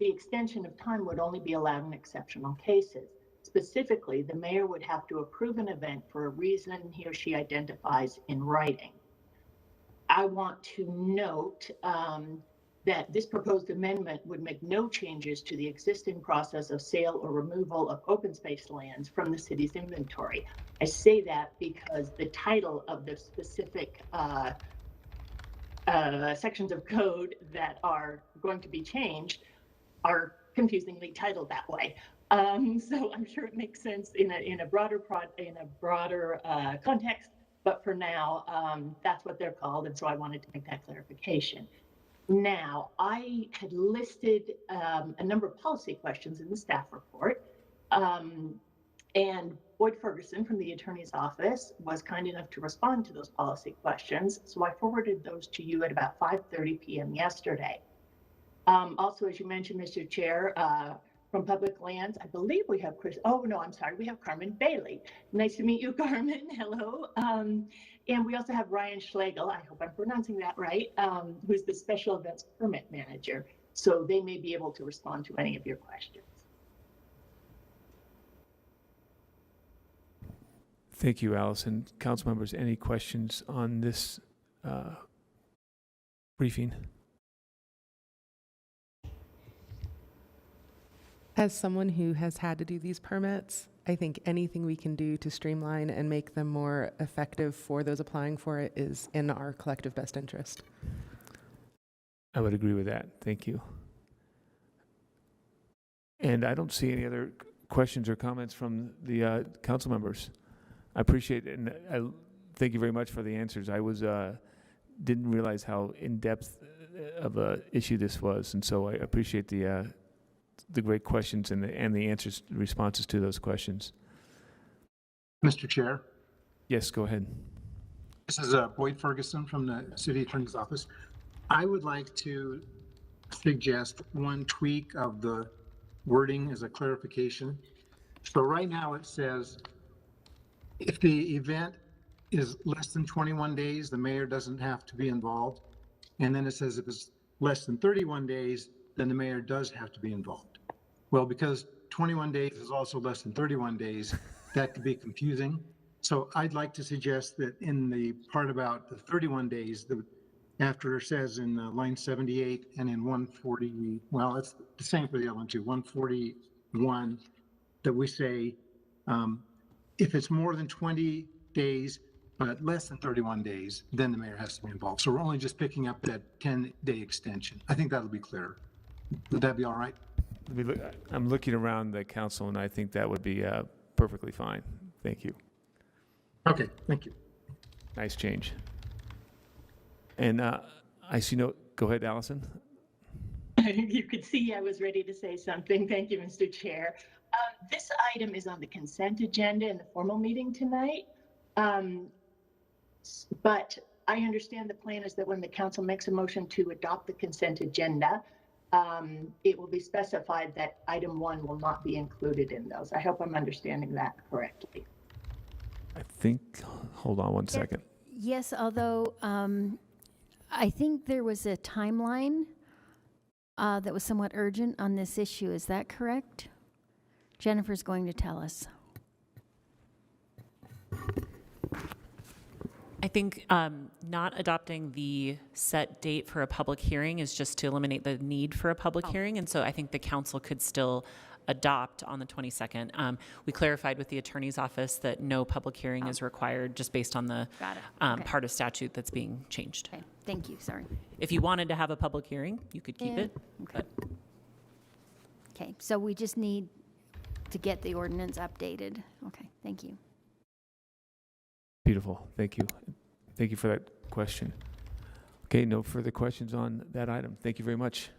extension of time would only be allowed in exceptional cases. Specifically, the mayor would have to approve an event for a reason he or she identifies in writing. I want to note that this proposed amendment would make no changes to the existing process of sale or removal of open space lands from the city's inventory. I say that because the title of the specific sections of code that are going to be changed are confusingly titled that way. So I'm sure it makes sense in a broader context, but for now, that's what they're called, and so I wanted to make that clarification. Now, I had listed a number of policy questions in the staff report, and Boyd Ferguson from the attorney's office was kind enough to respond to those policy questions, so I forwarded those to you at about 5:30 p.m. yesterday. Also, as you mentioned, Mr. Chair, from Public Lands, I believe we have we have Carmen Bailey. Nice to meet you, Carmen. Hello. And we also have Ryan Schlegel, I hope I'm pronouncing that right, who's the Special Events Permit Manager. So they may be able to respond to any of your questions. Thank you, Allison. Council members, any questions on this briefing? As someone who has had to do these permits, I think anything we can do to streamline and make them more effective for those applying for it is in our collective best interest. I would agree with that. Thank you. And I don't see any other questions or comments from the council members. I appreciate it, and I thank you very much for the answers. I didn't realize how in-depth of a issue this was, and so I appreciate the great questions and the answers, responses to those questions. Mr. Chair. Yes, go ahead. This is Boyd Ferguson from the City Attorney's Office. I would like to suggest one tweak of the wording as a clarification. So right now it says, if the event is less than 21 days, the mayor doesn't have to be involved. And then it says if it's less than 31 days, then the mayor does have to be involved. Well, because 21 days is also less than 31 days, that could be confusing. So I'd like to suggest that in the part about the 31 days, after it says in line 78 and in 140, well, it's the same for the other one too, 141, that we say, if it's more than 20 days, but less than 31 days, then the mayor has to be involved. So we're only just picking up that 10-day extension. I think that'll be clearer. Would that be all right? I'm looking around the council, and I think that would be perfectly fine. Thank you. Okay, thank you. Nice change. And I see go ahead, Allison. You could see I was ready to say something. Thank you, Mr. Chair. This item is on the consent agenda in the formal meeting tonight. But I understand the plan is that when the council makes a motion to adopt the consent agenda, it will be specified that item 1 will not be included in those. I hope I'm understanding that correctly. I think, hold on one second. Yes, although I think there was a timeline that was somewhat urgent on this issue. Is that correct? Jennifer's going to tell us. I think not adopting the set date for a public hearing is just to eliminate the need for a public hearing. And so I think the council could still adopt on the 22nd. We clarified with the attorney's office that no public hearing is required just based on the part of statute that's being changed. Okay, thank you, sorry. If you wanted to have a public hearing, you could keep it. Okay. Okay, so we just need to get the ordinance updated. Okay, thank you. Beautiful. Thank you. Thank you for that question. Okay, no further questions on that item. Thank you very much.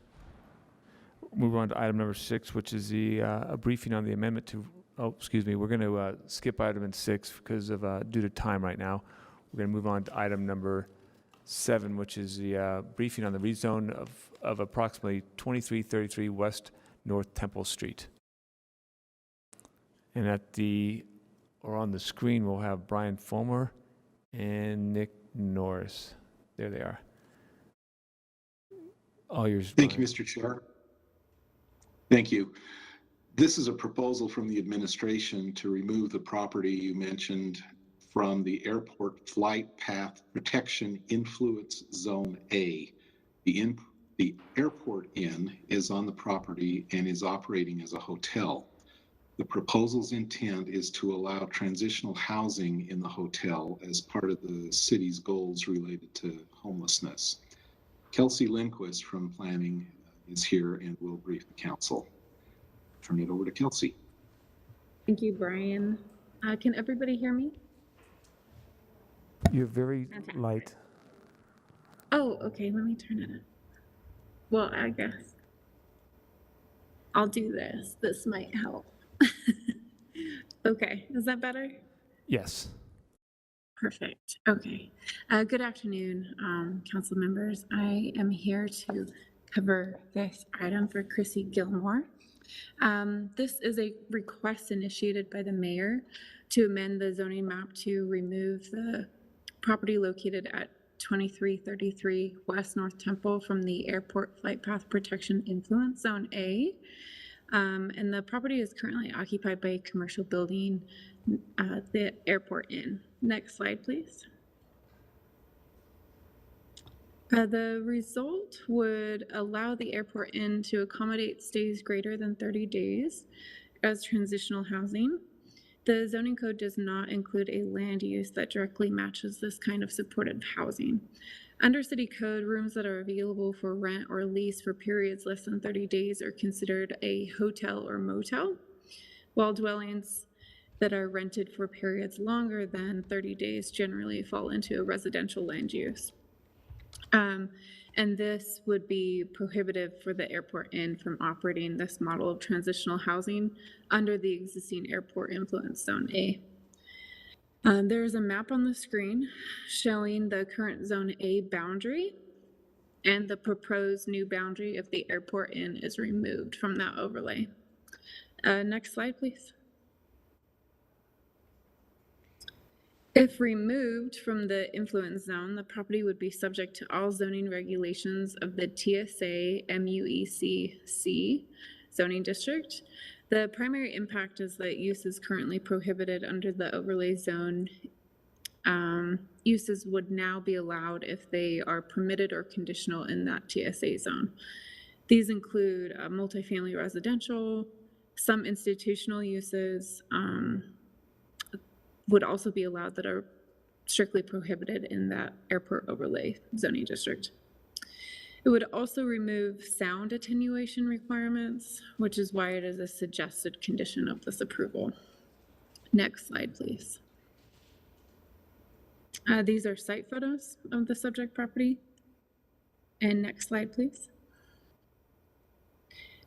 Move on to item number 6, which is the a briefing on the amendment to, oh, excuse me, we're going to skip item 6 because of due to time right now. We're going to move on to item number 7, which is the briefing on the rezone of approximately 2333 West North Temple Street. And at the, or on the screen, we'll have Brian Fulmer and Nick Norris. There they are. All yours. Thank you, Mr. Chair. Thank you. This is a proposal from the administration to remove the property you mentioned from the Airport Flight Path Protection Influence Zone A. The Airport Inn is on the property and is operating as a hotel. The proposal's intent is to allow transitional housing in the hotel as part of the city's goals related to homelessness. Kelsey Lindquist from Planning is here and will brief the council. Turn it over to Kelsey. Thank you, Brian. Can everybody hear me? You're very light. Oh, okay, let me turn it up. Well, I guess I'll do this. This might help. Okay, is that better? Yes. Perfect. Okay. Good afternoon, council members. I am here to cover this item for Chrissy Gilmore. This is a request initiated by the mayor to amend the zoning map to remove the property located at 2333 West North Temple from the Airport Flight Path Protection Influence Zone A. And the property is currently occupied by a commercial building, the Airport Inn. Next slide, please. The result would allow the Airport Inn to accommodate stays greater than 30 days as transitional housing. The zoning code does not include a land use that directly matches this kind of supportive housing. Under city code, rooms that are available for rent or lease for periods less than 30 days are considered a hotel or motel, while dwellings that are rented for periods longer than 30 days generally fall into a residential land use. And this would be prohibitive for the Airport Inn from operating this model of transitional housing under the existing Airport Influence Zone A. There is a map on the screen showing the current Zone A boundary and the proposed new boundary if the Airport Inn is removed from that overlay. Next slide, please. If removed from the influence zone, the property would be subject to all zoning regulations of the TSA MUEC-C zoning district. The primary impact is that use is currently prohibited under the overlay zone. Uses would now be allowed if they are permitted or conditional in that TSA zone. These include multifamily residential, some institutional uses, would also be allowed that are strictly prohibited in that airport overlay zoning district. It would also remove sound attenuation requirements, which is why it is a suggested condition of this approval. Next slide, please. These are site photos of the subject property. And next slide, please.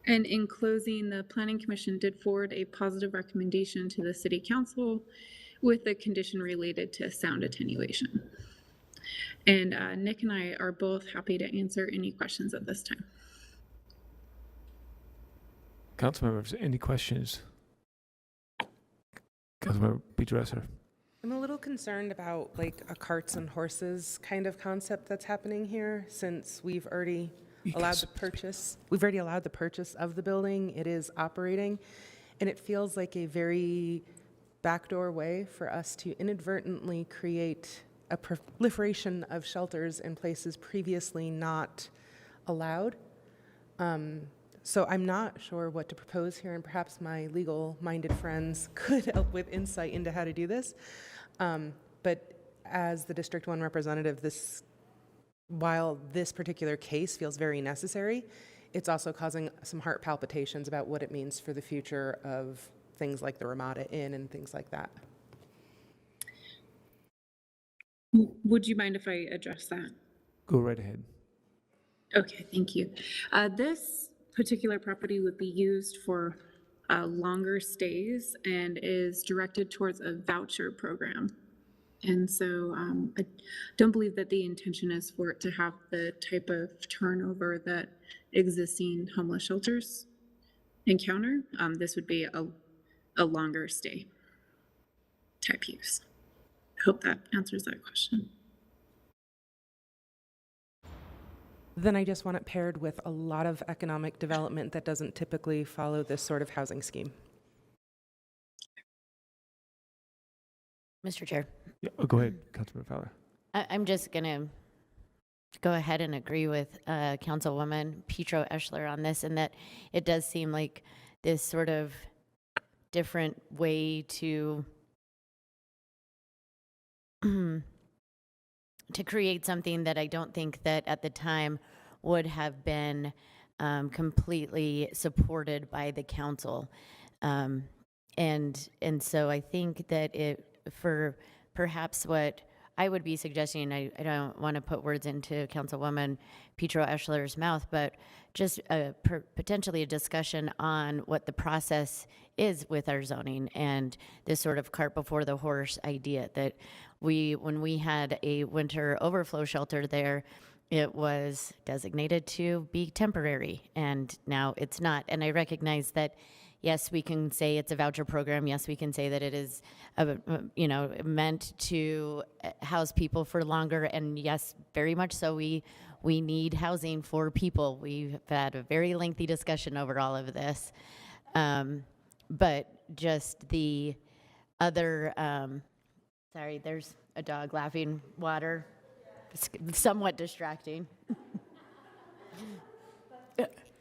And in closing, the Planning Commission did forward a positive recommendation to the City Council with the condition related to sound attenuation. And Nick and I are both happy to answer any questions at this time. Council members, any questions? Councilmember Peters. I'm a little concerned about like a carts and horses kind of concept that's happening here, since we've already allowed the purchase. We've already allowed the purchase of the building. It is operating, and it feels like a very backdoor way for us to inadvertently create a proliferation of shelters in places previously not allowed. So I'm not sure what to propose here, and perhaps my legal-minded friends could help with insight into how to do this. But as the District 1 representative, while this particular case feels very necessary, it's also causing some heart palpitations about what it means for the future of things like the Ramada Inn and things like that. Would you mind if I address that? Go right ahead. Okay, thank you. This particular property would be used for longer stays and is directed towards a voucher program. And so I don't believe that the intention is for it to have the type of turnover that existing homeless shelters encounter. This would be a longer stay type use. I hope that answers that question. Then I just want it paired with a lot of economic development that doesn't typically follow this sort of housing scheme. Mr. Chair. Yeah, go ahead, Councilmember Fowler. I'm just going to go ahead and agree with Councilwoman Petro Eschler on this, and that it does seem like this sort of different way to to create something that I don't think that at the time would have been completely supported by the council. And so I think that for perhaps what I would be suggesting, I don't want to put words into Councilwoman Petro Eschler's mouth, but just potentially a discussion on what the process is with our zoning and this sort of cart before the horse idea that when we had a winter overflow shelter there, it was designated to be temporary, and now it's not. And I recognize that, yes, we can say it's a voucher program. Yes, we can say that it is, meant to house people for longer. And yes, very much so. We need housing for people. We've had a very lengthy discussion over all of this, but just the other. Sorry, there's a dog laughing. Water, it's somewhat distracting,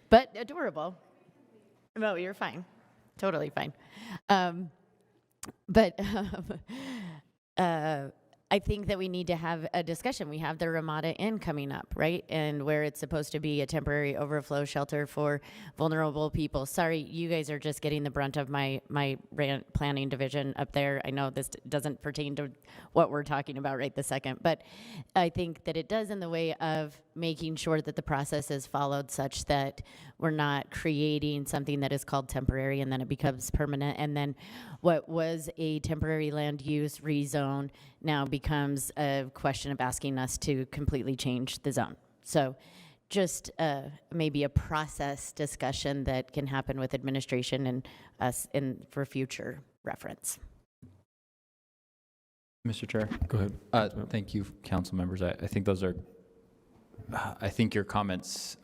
but adorable. No, you're fine. Totally fine. I think that we need to have a discussion. We have the Ramada Inn coming up, right? And where it's supposed to be a temporary overflow shelter for vulnerable people. Sorry, you guys are just getting the brunt of my planning division up there. I know this doesn't pertain to what we're talking about right this second, but I think that it does in the way of making sure that the process is followed such that we're not creating something that is called temporary and then it becomes permanent. And then what was a temporary land use rezone now becomes a question of asking us to completely change the zone. So just maybe a process discussion that can happen with administration and us for future reference. Mr. Chair. Go ahead. Thank you, council members. I think those are, I think your comments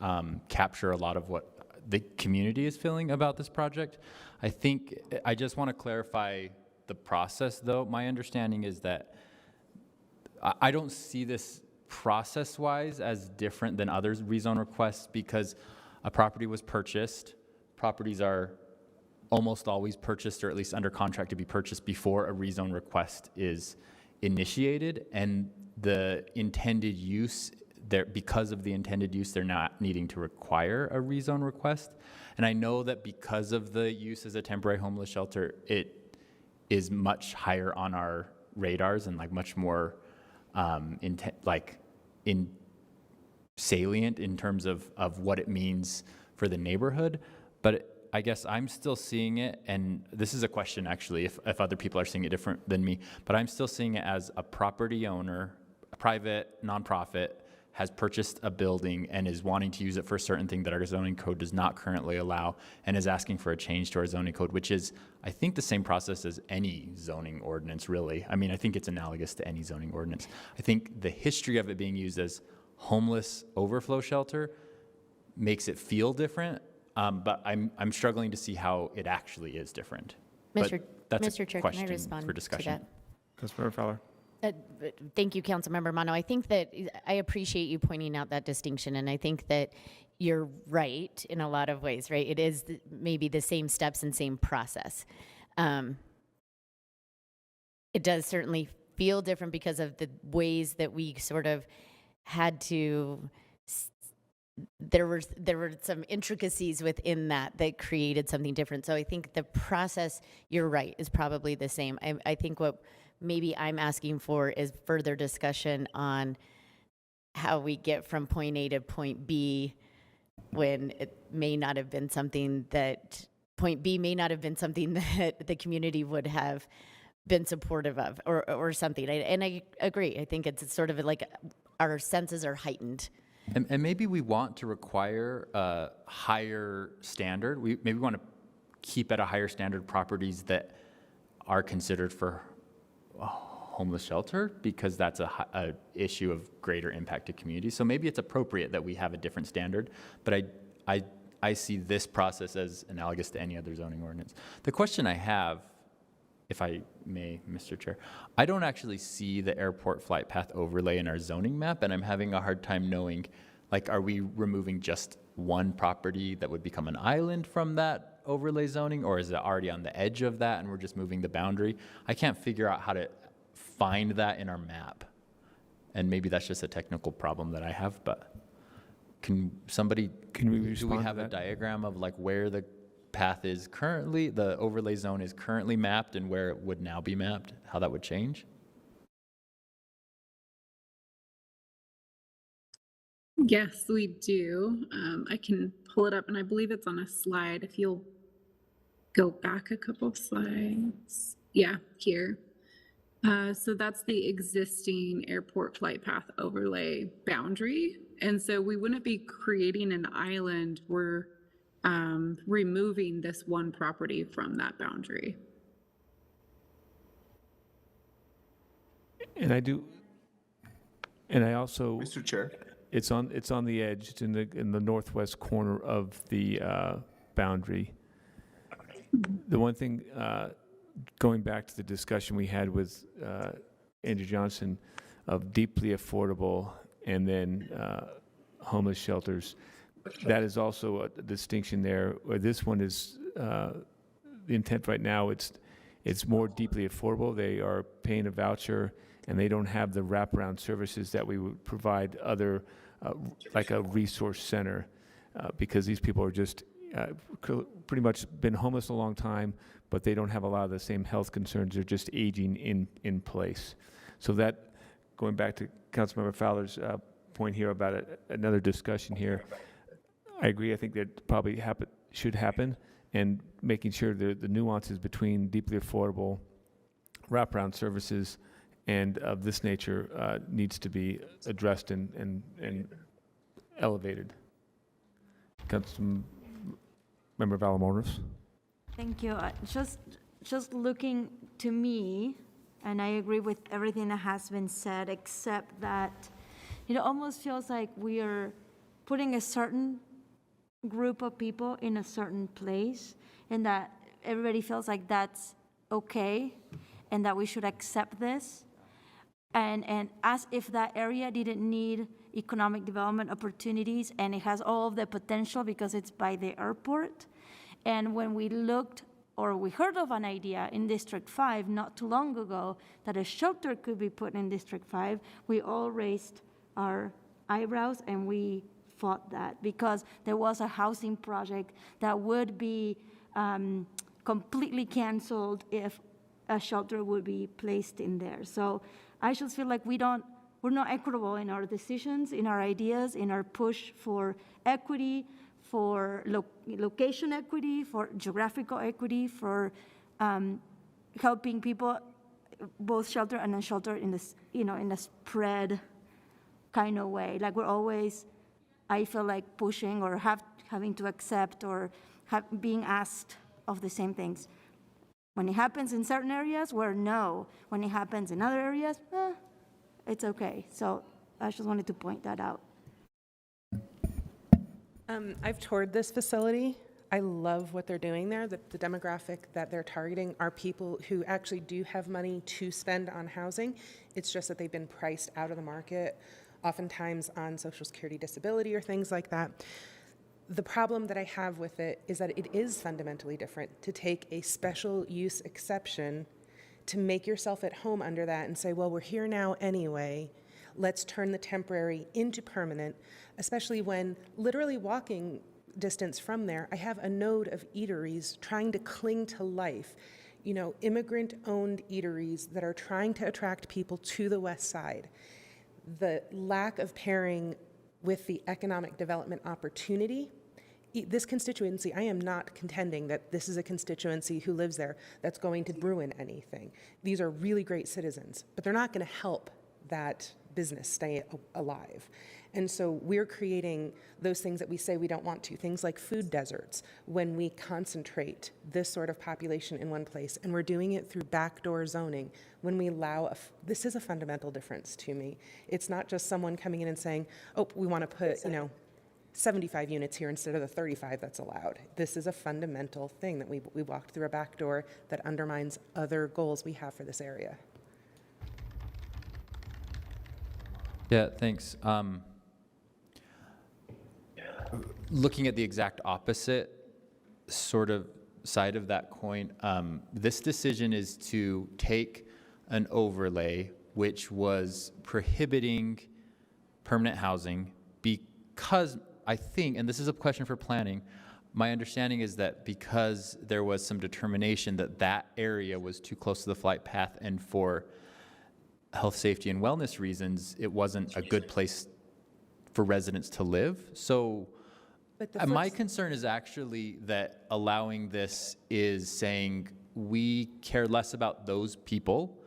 capture a lot of what the community is feeling about this project. I just want to clarify the process, though. My understanding is that I don't see this process-wise as different than other rezone requests because a property was purchased. Properties are almost always purchased or at least under contract to be purchased before a rezone request is initiated, and the intended use, because of the intended use, they're not needing to require a rezone request. And I know that because of the use as a temporary homeless shelter, it is much higher on our radars and like much more salient in terms of what it means for the neighborhood. But I guess I'm still seeing it, and this is a question actually, if other people are seeing it different than me, but I'm still seeing it as a property owner, a private nonprofit, has purchased a building and is wanting to use it for a certain thing that our zoning code does not currently allow, and is asking for a change to our zoning code, which is, I think, the same process as any zoning ordinance, really. I mean, I think it's analogous to any zoning ordinance. I think the history of it being used as homeless overflow shelter makes it feel different, but I'm struggling to see how it actually is different. Mr. But that's Mr. a Chair, can I question respond for to discussion. that? Councilmember Fowler. Thank you, Councilmember Mono. I think that I appreciate you pointing out that distinction, and I think that you're right in a lot of ways, right? It is maybe the same steps and same process. It does certainly feel different because of the ways that we sort of had to, there were some intricacies within that created something different. So I think the process, you're right, is probably the same. I think what maybe I'm asking for is further discussion on how we get from point A to point B when it may not have been something that, point B may not have been something that the community would have been supportive of or something. And I agree. I think it's sort of like our senses are heightened. And maybe we want to require a higher standard. Maybe we want to keep at a higher standard properties that are considered for homeless shelter, because that's a issue of greater impact to communities. So maybe it's appropriate that we have a different standard, but I see this process as analogous to any other zoning ordinance. The question I have, if I may, Mr. Chair, I don't actually see the airport flight path overlay in our zoning map, and I'm having a hard time knowing, like, are we removing just one property that would become an island from that overlay zoning, or is it already on the edge of that and we're just moving the boundary? I can't figure out how to find that in our map. And maybe that's just a technical problem that I have, but do we have a diagram of like where the path is currently, the overlay zone is currently mapped, and where it would now be mapped, how that would change? Yes, we do. I can pull it up, and I believe it's on a slide. If you'll go back a couple of slides. Yeah, here. So that's the existing airport flight path overlay boundary. And so we wouldn't be creating an island. We're removing this one property from that boundary. And I also, Mr. Chair. It's on the edge. It's in the northwest corner of the boundary. The one thing, going back to the discussion we had with Andrew Johnson of deeply affordable and then homeless shelters, that is also a distinction there. Where this one is the intent right now. It's more deeply affordable. They are paying a voucher, and they don't have the wraparound services that we would provide other, like a resource center, because these people are just pretty much been homeless a long time, but they don't have a lot of the same health concerns. They're just aging in place. So that, going back to Councilmember Fowler's point here about another discussion here, I agree. I think that probably should happen, and making sure the nuances between deeply affordable wraparound services and of this nature needs to be addressed and elevated. Councilmember Valamonos. Thank you. Just looking to me, and I agree with everything that has been said, except that it almost feels like we are putting a certain group of people in a certain place, and that everybody feels like that's okay, and that we should accept this. And as if that area didn't need economic development opportunities, and it has all of the potential because it's by the airport. And when we looked, or we heard of an idea in District 5 not too long ago that a shelter could be put in District 5, we all raised our eyebrows and we fought that, because there was a housing project that would be completely canceled if a shelter would be placed in there. So I just feel like we're not equitable in our decisions, in our ideas, in our push for equity, for location equity, for geographical equity, for helping people both shelter and unshelter in this, in a spread kind of way. Like we're always, I feel like pushing or having to accept or being asked of the same things. When it happens in certain areas, we're no. When it happens in other areas, it's okay. So I just wanted to point that out. I've toured this facility. I love what they're doing there. The demographic that they're targeting are people who actually do have money to spend on housing. It's just that they've been priced out of the market, oftentimes on Social Security disability or things like that. The problem that I have with it is that it is fundamentally different to take a special use exception to make yourself at home under that and say, well, we're here now anyway. Let's turn the temporary into permanent, especially when literally walking distance from there, I have a node of eateries trying to cling to life. You know, immigrant-owned eateries that are trying to attract people to the West Side. The lack of pairing with the economic development opportunity. This constituency, I am not contending that this is a constituency who lives there that's going to ruin anything. These are really great citizens, but they're not going to help that business stay alive. And so we're creating those things that we say we don't want to, things like food deserts, when we concentrate this sort of population in one place, and we're doing it through backdoor zoning, when we allow, this is a fundamental difference to me. It's not just someone coming in and saying, oh, we want to put, 75 units here instead of the 35 that's allowed. This is a fundamental thing that we walked through a backdoor that undermines other goals we have for this area. Yeah, thanks. Looking at the exact opposite sort of side of that coin, this decision is to take an overlay which was prohibiting permanent housing because I think, and this is a question for planning, my understanding is that because there was some determination that that area was too close to the flight path, and for health, safety, and wellness reasons, it wasn't a good place for residents to live. So my concern is actually that allowing this is saying we care less about those people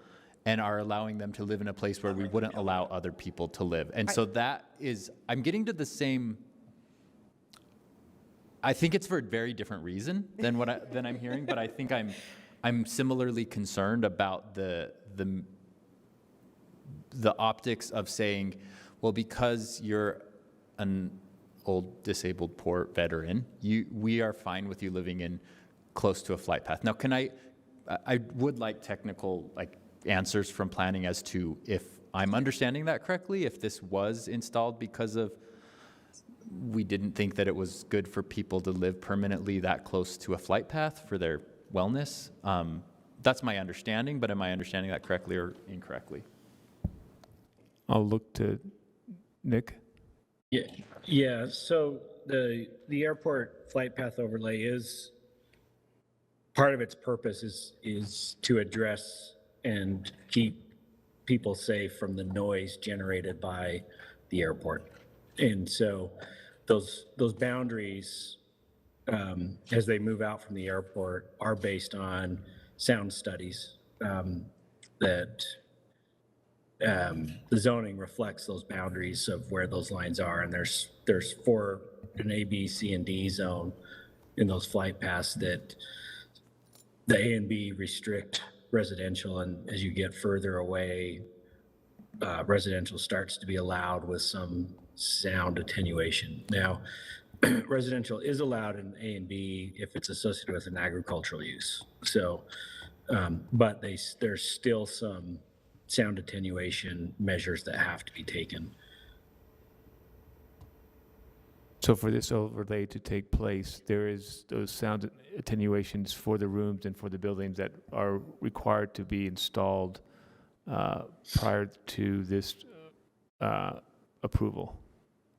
and are allowing them to live in a place where we wouldn't allow other people to live. And so that is, I'm getting to the same, I think it's for a very different reason than what than I'm hearing, but I think I'm similarly concerned about the optics of saying, well, because you're an old, disabled, poor veteran, we are fine with you living in close to a flight path. Now, I would like technical answers from planning as to if I'm understanding that correctly, if this was installed because of we didn't think that it was good for people to live permanently that close to a flight path for their wellness. That's my understanding, but am I understanding that correctly or incorrectly? I'll look to Nick. Yeah. So the airport flight path overlay is part of its purpose is to address and keep people safe from the noise generated by the airport. And so those boundaries, as they move out from the airport, are based on sound studies that the zoning reflects those boundaries of where those lines are. And there's for an A, B, C, and D zone in those flight paths that the A and B restrict residential, and as you get further away, residential starts to be allowed with some sound attenuation. Now, residential is allowed in A and B if it's associated with an agricultural use. So, but there's still some sound attenuation measures that have to be taken. So for this overlay to take place, there is those sound attenuations for the rooms and for the buildings that are required to be installed prior to this approval,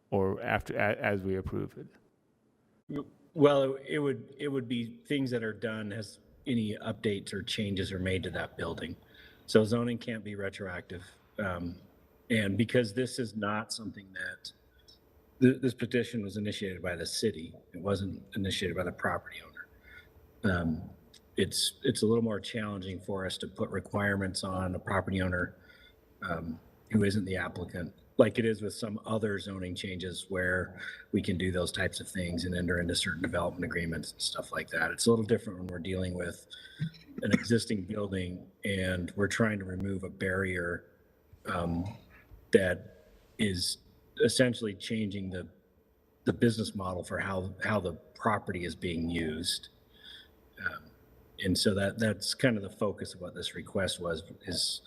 or after as we approve it. Well, it would be things that are done as any updates or changes are made to that building. So zoning can't be retroactive, and because this is not something that this petition was initiated by the city. It wasn't initiated by the property owner. It's a little more challenging for us to put requirements on a property owner who isn't the applicant like it is with some other zoning changes where we can do those types of things and enter into certain development agreements and stuff like that. It's a little different when we're dealing with an existing building and we're trying to remove a barrier that is essentially changing the business model for how the property is being used. And so that's kind of the focus of what this request is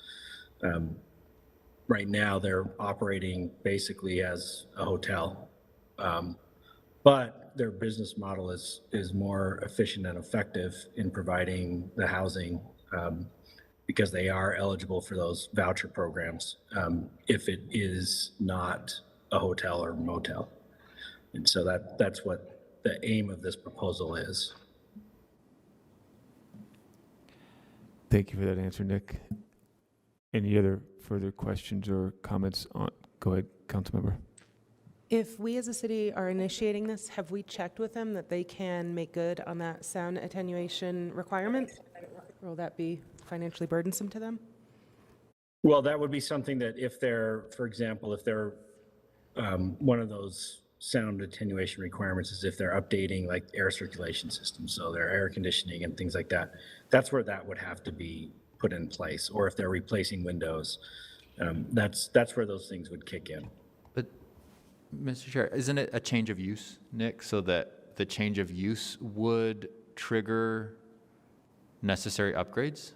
right now they're operating basically as a hotel. But their business model is more efficient and effective in providing the housing because they are eligible for those voucher programs if it is not a hotel or motel. And so that's what the aim of this proposal is. Thank you for that answer, Nick. Any other further questions or comments on? Go ahead, Councilmember. If we as a city are initiating this, have we checked with them that they can make good on that sound attenuation requirement? Or will that be financially burdensome to them? Well, that would be something that if they're, for example, if they're one of those sound attenuation requirements is if they're updating like air circulation systems, so their air conditioning and things like that, that's where that would have to be put in place. Or if they're replacing windows, that's where those things would kick in. But, Mr. Chair, isn't it a change of use, Nick, so that the change of use would trigger necessary upgrades?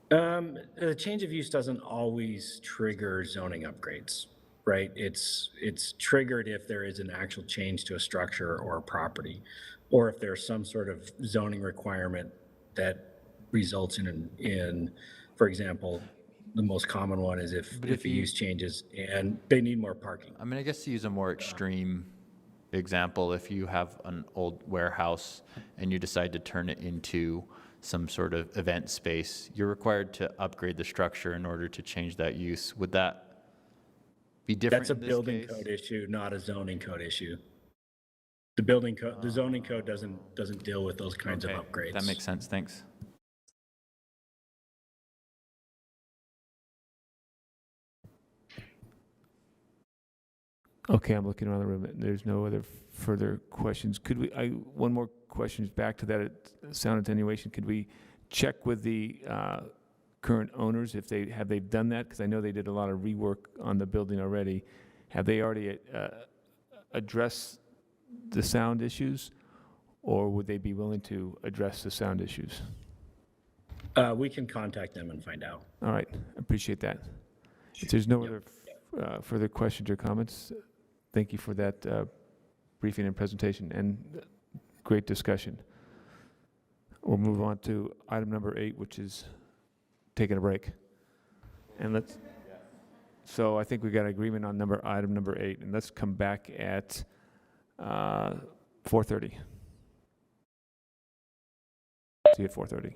The change of use doesn't always trigger zoning upgrades, right? It's triggered if there is an actual change to a structure or a property, or if there's some sort of zoning requirement that results in, for example, the most common one is if the use changes and they need more parking. I mean, I guess to use a more extreme example, if you have an old warehouse and you decide to turn it into some sort of event space, you're required to upgrade the structure in order to change that use. Would that be different? That's a building code issue, not a zoning code issue. The building code, the zoning code doesn't deal with those kinds of upgrades. That makes sense. Thanks. Okay, I'm looking around the room. There's no other further questions. Could we, one more question is back to that sound attenuation. Could we check with the current owners if they've done that? Because I know they did a lot of rework on the building already. Have they already addressed the sound issues, or would they be willing to address the sound issues? We can contact them and find out. All right, appreciate that. If there's no other further questions or comments, thank you for that briefing and presentation and great discussion. We'll move on to item number 8, which is taking a break. And so I think we got agreement on item number 8, and let's come back at 4:30. See you at 4:30.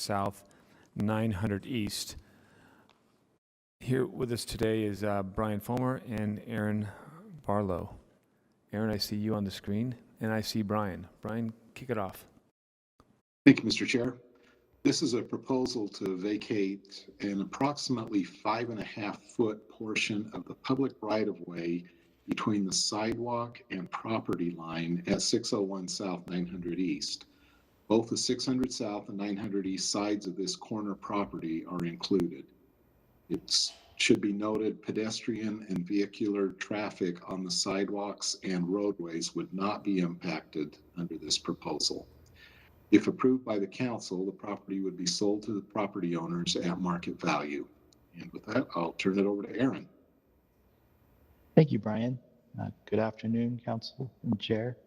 South, 900 East. Here with us today is Brian Fulmer and Aaron Barlow. Aaron, I see you on the screen, and I see Brian. Brian, kick it off. Thank you, Mr. Chair. This is a proposal to vacate an approximately 5.5-foot portion of the public right-of-way between the sidewalk and property line at 601 South 900 East. Both the 600 South and 900 East sides of this corner property are included. It should be noted pedestrian and vehicular traffic on the sidewalks and roadways would not be impacted under this proposal. If approved by the council, the property would be sold to the property owners at market value. And with that, I'll turn it over to Aaron. Thank you, Brian. Good afternoon, council and chair.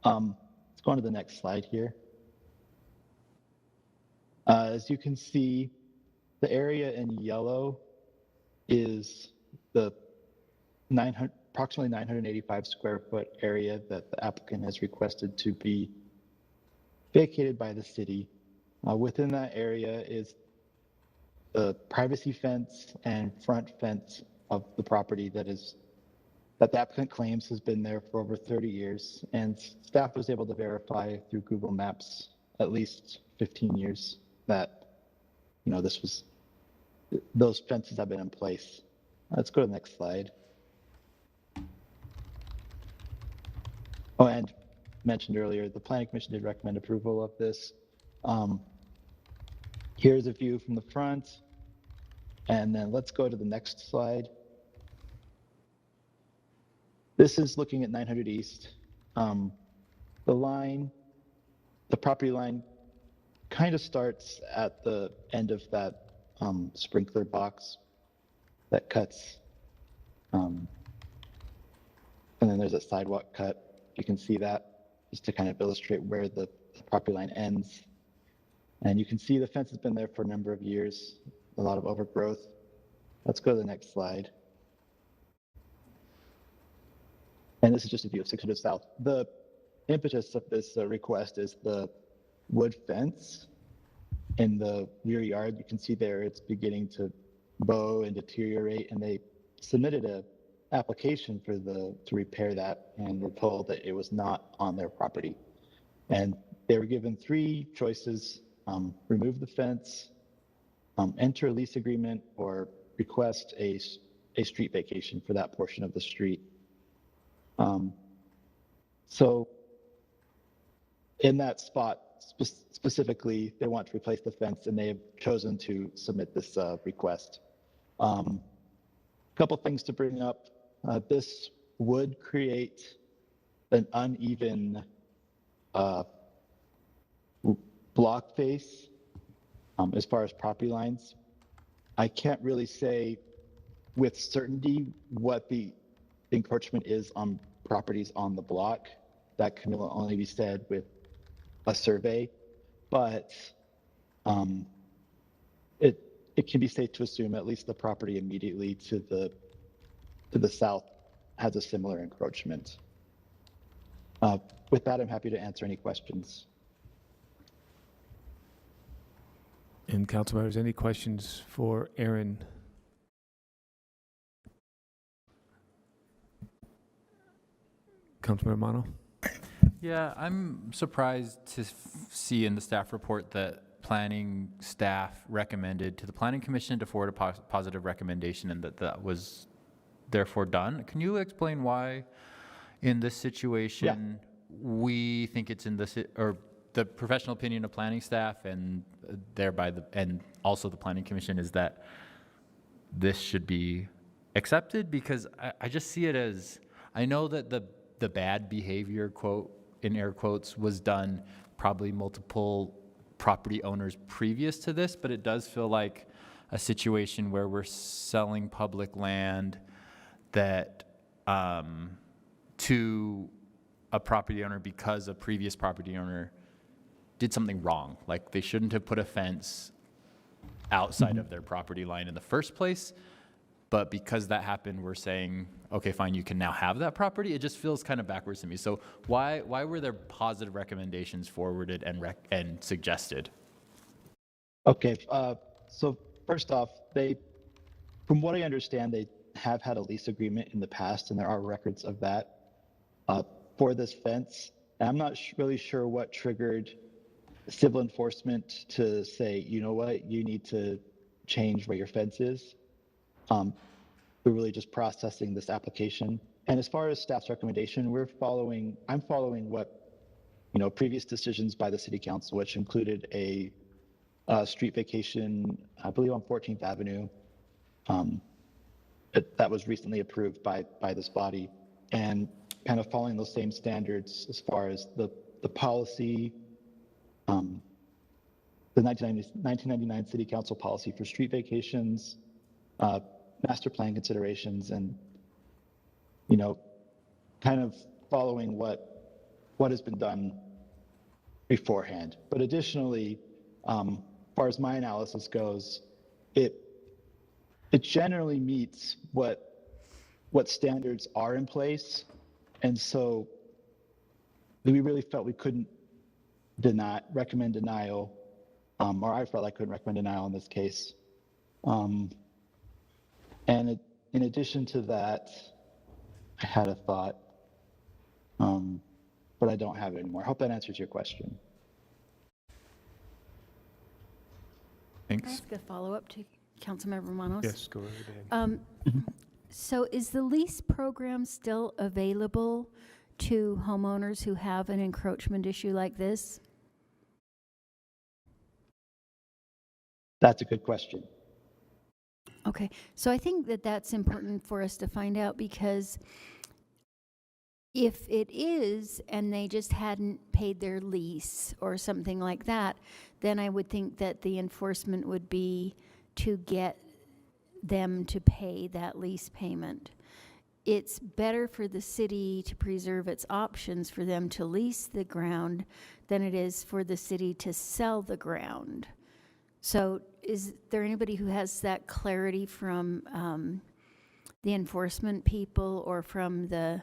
Let's go on to the next slide here. As you can see, the area in yellow is the approximately 985 square foot area that the applicant has requested to be vacated by the city. Within that area is the privacy fence and front fence of the property that the applicant claims has been there for over 30 years, and staff was able to verify through Google Maps at least 15 years that those fences have been in place. Let's go to the next slide. Oh, and mentioned earlier, the Planning Commission did recommend approval of this. Here's a view from the front, and then let's go to the next slide. This is looking at 900 East. The property line kind of starts at the end of that sprinkler box that cuts, and then there's a sidewalk cut. You can see that just to kind of illustrate where the property line ends. And you can see the fence has been there for a number of years, a lot of overgrowth. Let's go to the next slide. And this is just a view of 600 South. The impetus of this request is the wood fence in the rear yard. You can see there it's beginning to bow and deteriorate, and they submitted an application to repair that, and were told that it was not on their property. And they were given 3 choices: remove the fence, enter a lease agreement, or request a street vacation for that portion of the street. So in that spot specifically, they want to replace the fence, and they have chosen to submit this request. A couple things to bring up. This would create an uneven block face as far as property lines. I can't really say with certainty what the encroachment is on properties on the block. That can only be said with a survey, but it can be safe to assume at least the property immediately to the south has a similar encroachment. With that, I'm happy to answer any questions. And council members, any questions for Aaron? Councilmember Mano? Yeah, I'm surprised to see in the staff report that planning staff recommended to the Planning Commission to forward a positive recommendation, and that was therefore done. Can you explain why in this situation we think it's in this, or the professional opinion of planning staff and thereby and also the Planning Commission is that this should be accepted? Because I just see it as, I know that the bad behavior, quote, in air quotes, was done probably multiple property owners previous to this, but it does feel like a situation where we're selling public land that to a property owner because a previous property owner did something wrong. Like they shouldn't have put a fence outside of their property line in the first place. But because that happened, we're saying, okay, fine, you can now have that property. It just feels kind of backwards to me. So why were there positive recommendations forwarded and suggested? Okay, so first off, from what I understand, they have had a lease agreement in the past, and there are records of that for this fence. And I'm not really sure what triggered civil enforcement to say, you know what, you need to change where your fence is. We're really just processing this application. And as far as staff's recommendation, I'm following what, previous decisions by the city council, which included a street vacation, I believe on 14th Avenue, that was recently approved by this body, and kind of following those same standards as far as the policy, the 1999 City Council policy for street vacations, master plan considerations, and kind of following what has been done beforehand. But additionally, as far as my analysis goes, it generally meets what standards are in place, and so we really felt we couldn't recommend denial, or I felt I couldn't recommend denial in this case. And in addition to that, I had a thought, but I don't have it anymore. I hope that answers your question. Can I Thanks. ask a follow-up to Councilmember Manos? Yes, go ahead. So is the lease program still available to homeowners who have an encroachment issue like this? That's a good question. Okay, so I think that that's important for us to find out, because if it is and they just hadn't paid their lease or something like that, then I would think that the enforcement would be to get them to pay that lease payment. It's better for the city to preserve its options for them to lease the ground than it is for the city to sell the ground. So is there anybody who has that clarity from the enforcement people or from the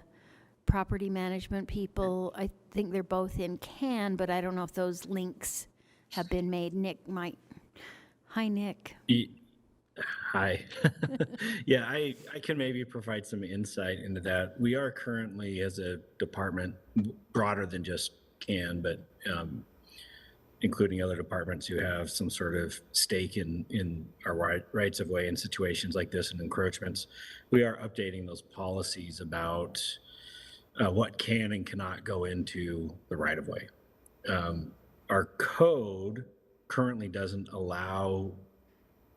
property management people? I think they're both in CAN, but I don't know if those links have been made. Nick might. Hi, Nick. Hi. Yeah, I can maybe provide some insight into that. We are currently, as a department, broader than just CAN, but including other departments who have some sort of stake in our rights of way in situations like this and encroachments. We are updating those policies about what can and cannot go into the right of way. Our code currently doesn't allow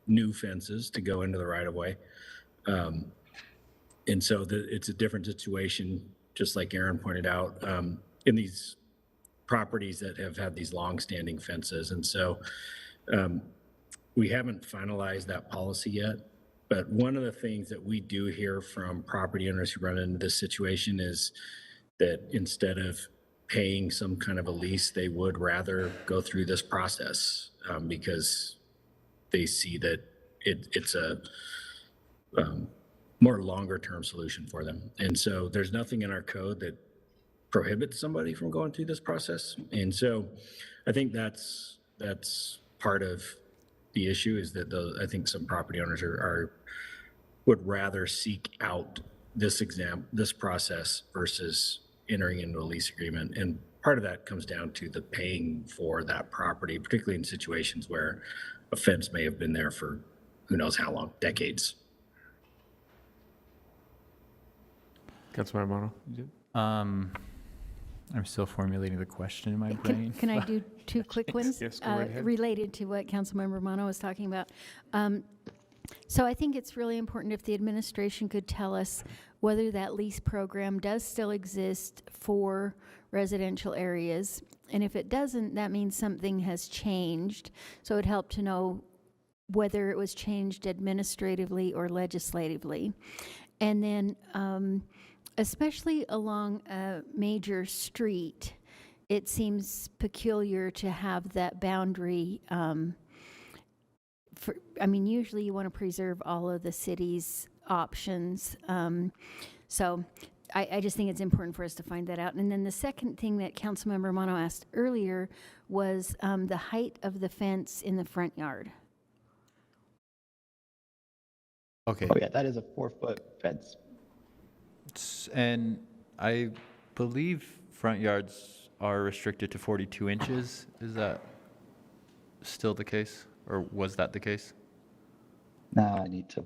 new fences to go into the right of way. And so it's a different situation, just like Aaron pointed out, in these properties that have had these long-standing fences. And so we haven't finalized that policy yet, but one of the things that we do hear from property owners who run into this situation is that instead of paying some kind of a lease, they would rather go through this process because they see that it's a more longer-term solution for them. And so there's nothing in our code that prohibits somebody from going through this process. And so I think that's part of the issue, is that I think some property owners would rather seek out this process versus entering into a lease agreement. And part of that comes down to the paying for that property, particularly in situations where a fence may have been there for who knows how long, decades. Councilmember Mono? I'm still formulating the question in my brain. Can I do two quick ones? Yes, go right ahead. Related to what Councilmember Mono was talking about. So I think it's really important if the administration could tell us whether that lease program does still exist for residential areas. And if it doesn't, that means something has changed. So it'd help to know whether it was changed administratively or legislatively. And then especially along a major street, it seems peculiar to have that boundary. Usually you want to preserve all of the city's options. So I just think it's important for us to find that out. And then the second thing that Councilmember Mono asked earlier was the height of the fence in the front yard. Okay. Oh yeah, that is a 4-foot fence. And I believe front yards are restricted to 42 inches. Is that still the case, or was that the case? Now I need to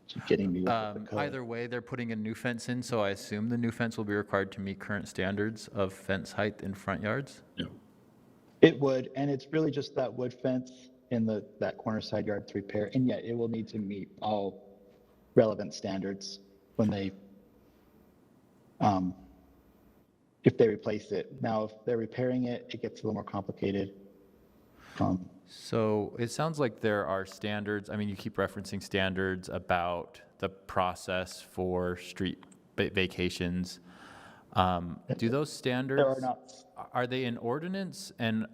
keep getting me with the code. Either way, they're putting a new fence in, so I assume the new fence will be required to meet current standards of fence height in front yards? No. It would, and it's really just that wood fence in that corner side yard to repair, and yet it will need to meet all relevant standards when they, if they replace it. Now, if they're repairing it, it gets a little more complicated. So it sounds like there are standards. I mean, you keep referencing standards about the process for street vacations. Do those standards, are they in ordinance, and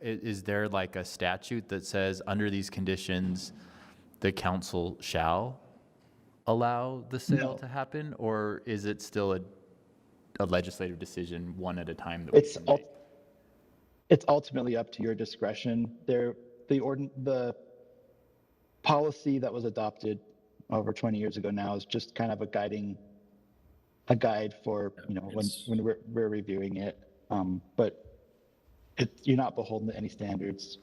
is there like a statute that says under these conditions, the council shall allow the sale to happen, or is it still a legislative decision one at a time that we can make? It's ultimately up to your discretion. The policy that was adopted over 20 years ago now is just kind of a guide for, when we're reviewing it. But you're not beholden to any standards.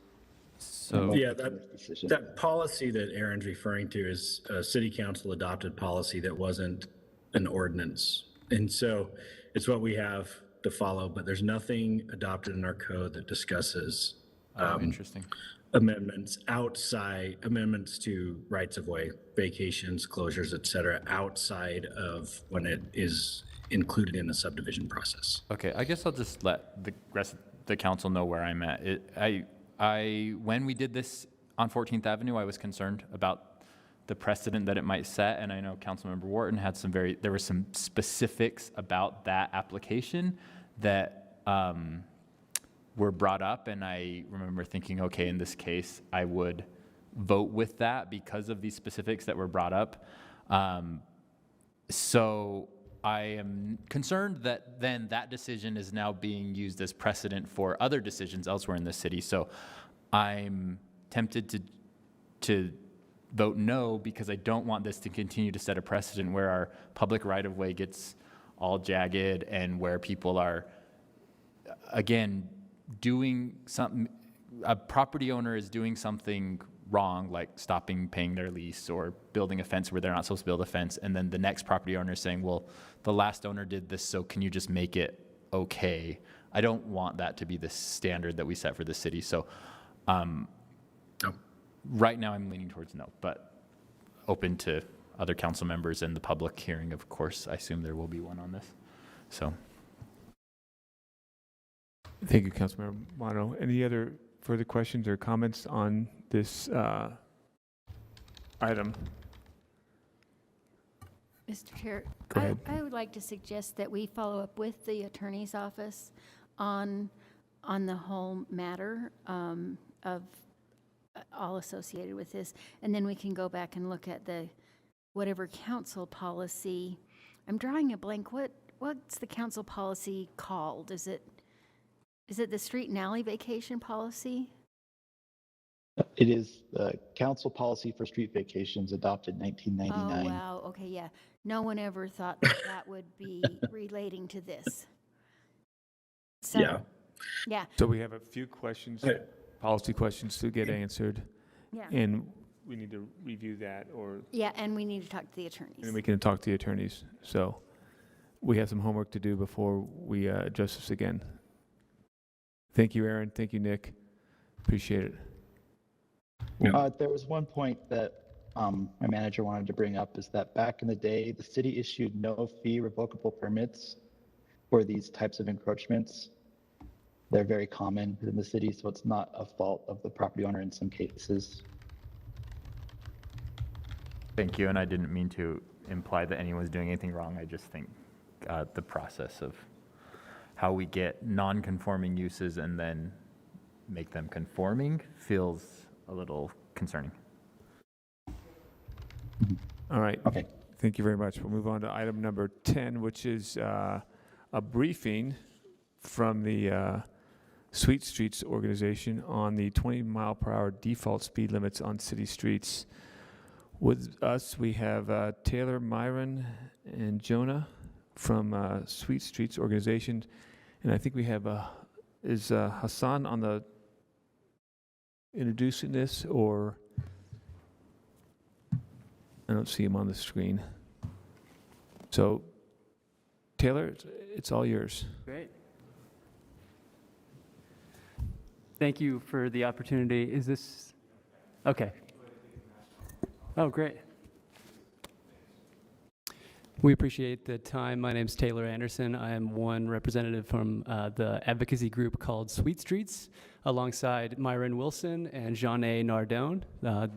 So yeah, that policy that Aaron's referring to is a city council adopted policy that wasn't an ordinance. And so it's what we have to follow, but there's nothing adopted in our code that discusses interesting amendments to rights of way, vacations, closures, et cetera, outside of when it is included in the subdivision process. Okay, I guess I'll just let the rest of the council know where I'm at. When we did this on 14th Avenue, I was concerned about the precedent that it might set, and I know Councilmember Wharton had there were some specifics about that application that were brought up, and I remember thinking, okay, in this case, I would vote with that because of these specifics that were brought up. So I am concerned that then that decision is now being used as precedent for other decisions elsewhere in the city. So I'm tempted to vote no, because I don't want this to continue to set a precedent where our public right-of-way gets all jagged and where people are, again, doing something, a property owner is doing something wrong, like stopping paying their lease or building a fence where they're not supposed to build a fence, and then the next property owner is saying, well, the last owner did this, so can you just make it okay? I don't want that to be the standard that we set for the city. So right now I'm leaning towards no, but open to other council members and the public hearing, of course. I assume there will be one on this. So. Thank you, Councilmember Mono. Any other further questions or comments on this item? Mr. Chair, Go ahead. I would like to suggest that we follow up with the attorney's office on the whole matter of all associated with this, and then we can go back and look at whatever council policy. I'm drawing a blank. What's the council policy called? Is it the street and alley vacation policy? It is the council policy for street vacations adopted 1999. Oh, wow. Okay, yeah. No one ever thought that would be relating to this. So, yeah. So we have a few questions, policy questions to get answered. Yeah. And we need to review that, or. Yeah, and we need to talk to the attorneys. And we can talk to the attorneys. So we have some homework to do before we address this again. Thank you, Aaron. Thank you, Nick. Appreciate it. There was one point that my manager wanted to bring up, is that back in the day, the city issued no fee revocable permits for these types of encroachments. They're very common in the city, so it's not a fault of the property owner in some cases. Thank you, and I didn't mean to imply that anyone's doing anything wrong. I just think the process of how we get non-conforming uses and then make them conforming feels a little concerning. All right. Okay. Thank you very much. We'll move on to item number 10, which is a briefing from the Sweet Streets organization on the 20-mile-per-hour default speed limits on city streets. With us, we have Taylor, Myron, and Jonah from Sweet Streets organization, and I think we have is Hassan on the introducing this, or I don't see him on the screen. So, Taylor, it's all yours. Great. Thank you for the opportunity. Is this okay? Oh, great. We appreciate the time. My name's Taylor Anderson. I am one representative from the advocacy group called Sweet Streets, alongside Myron Wilson and Jeanne Nardone.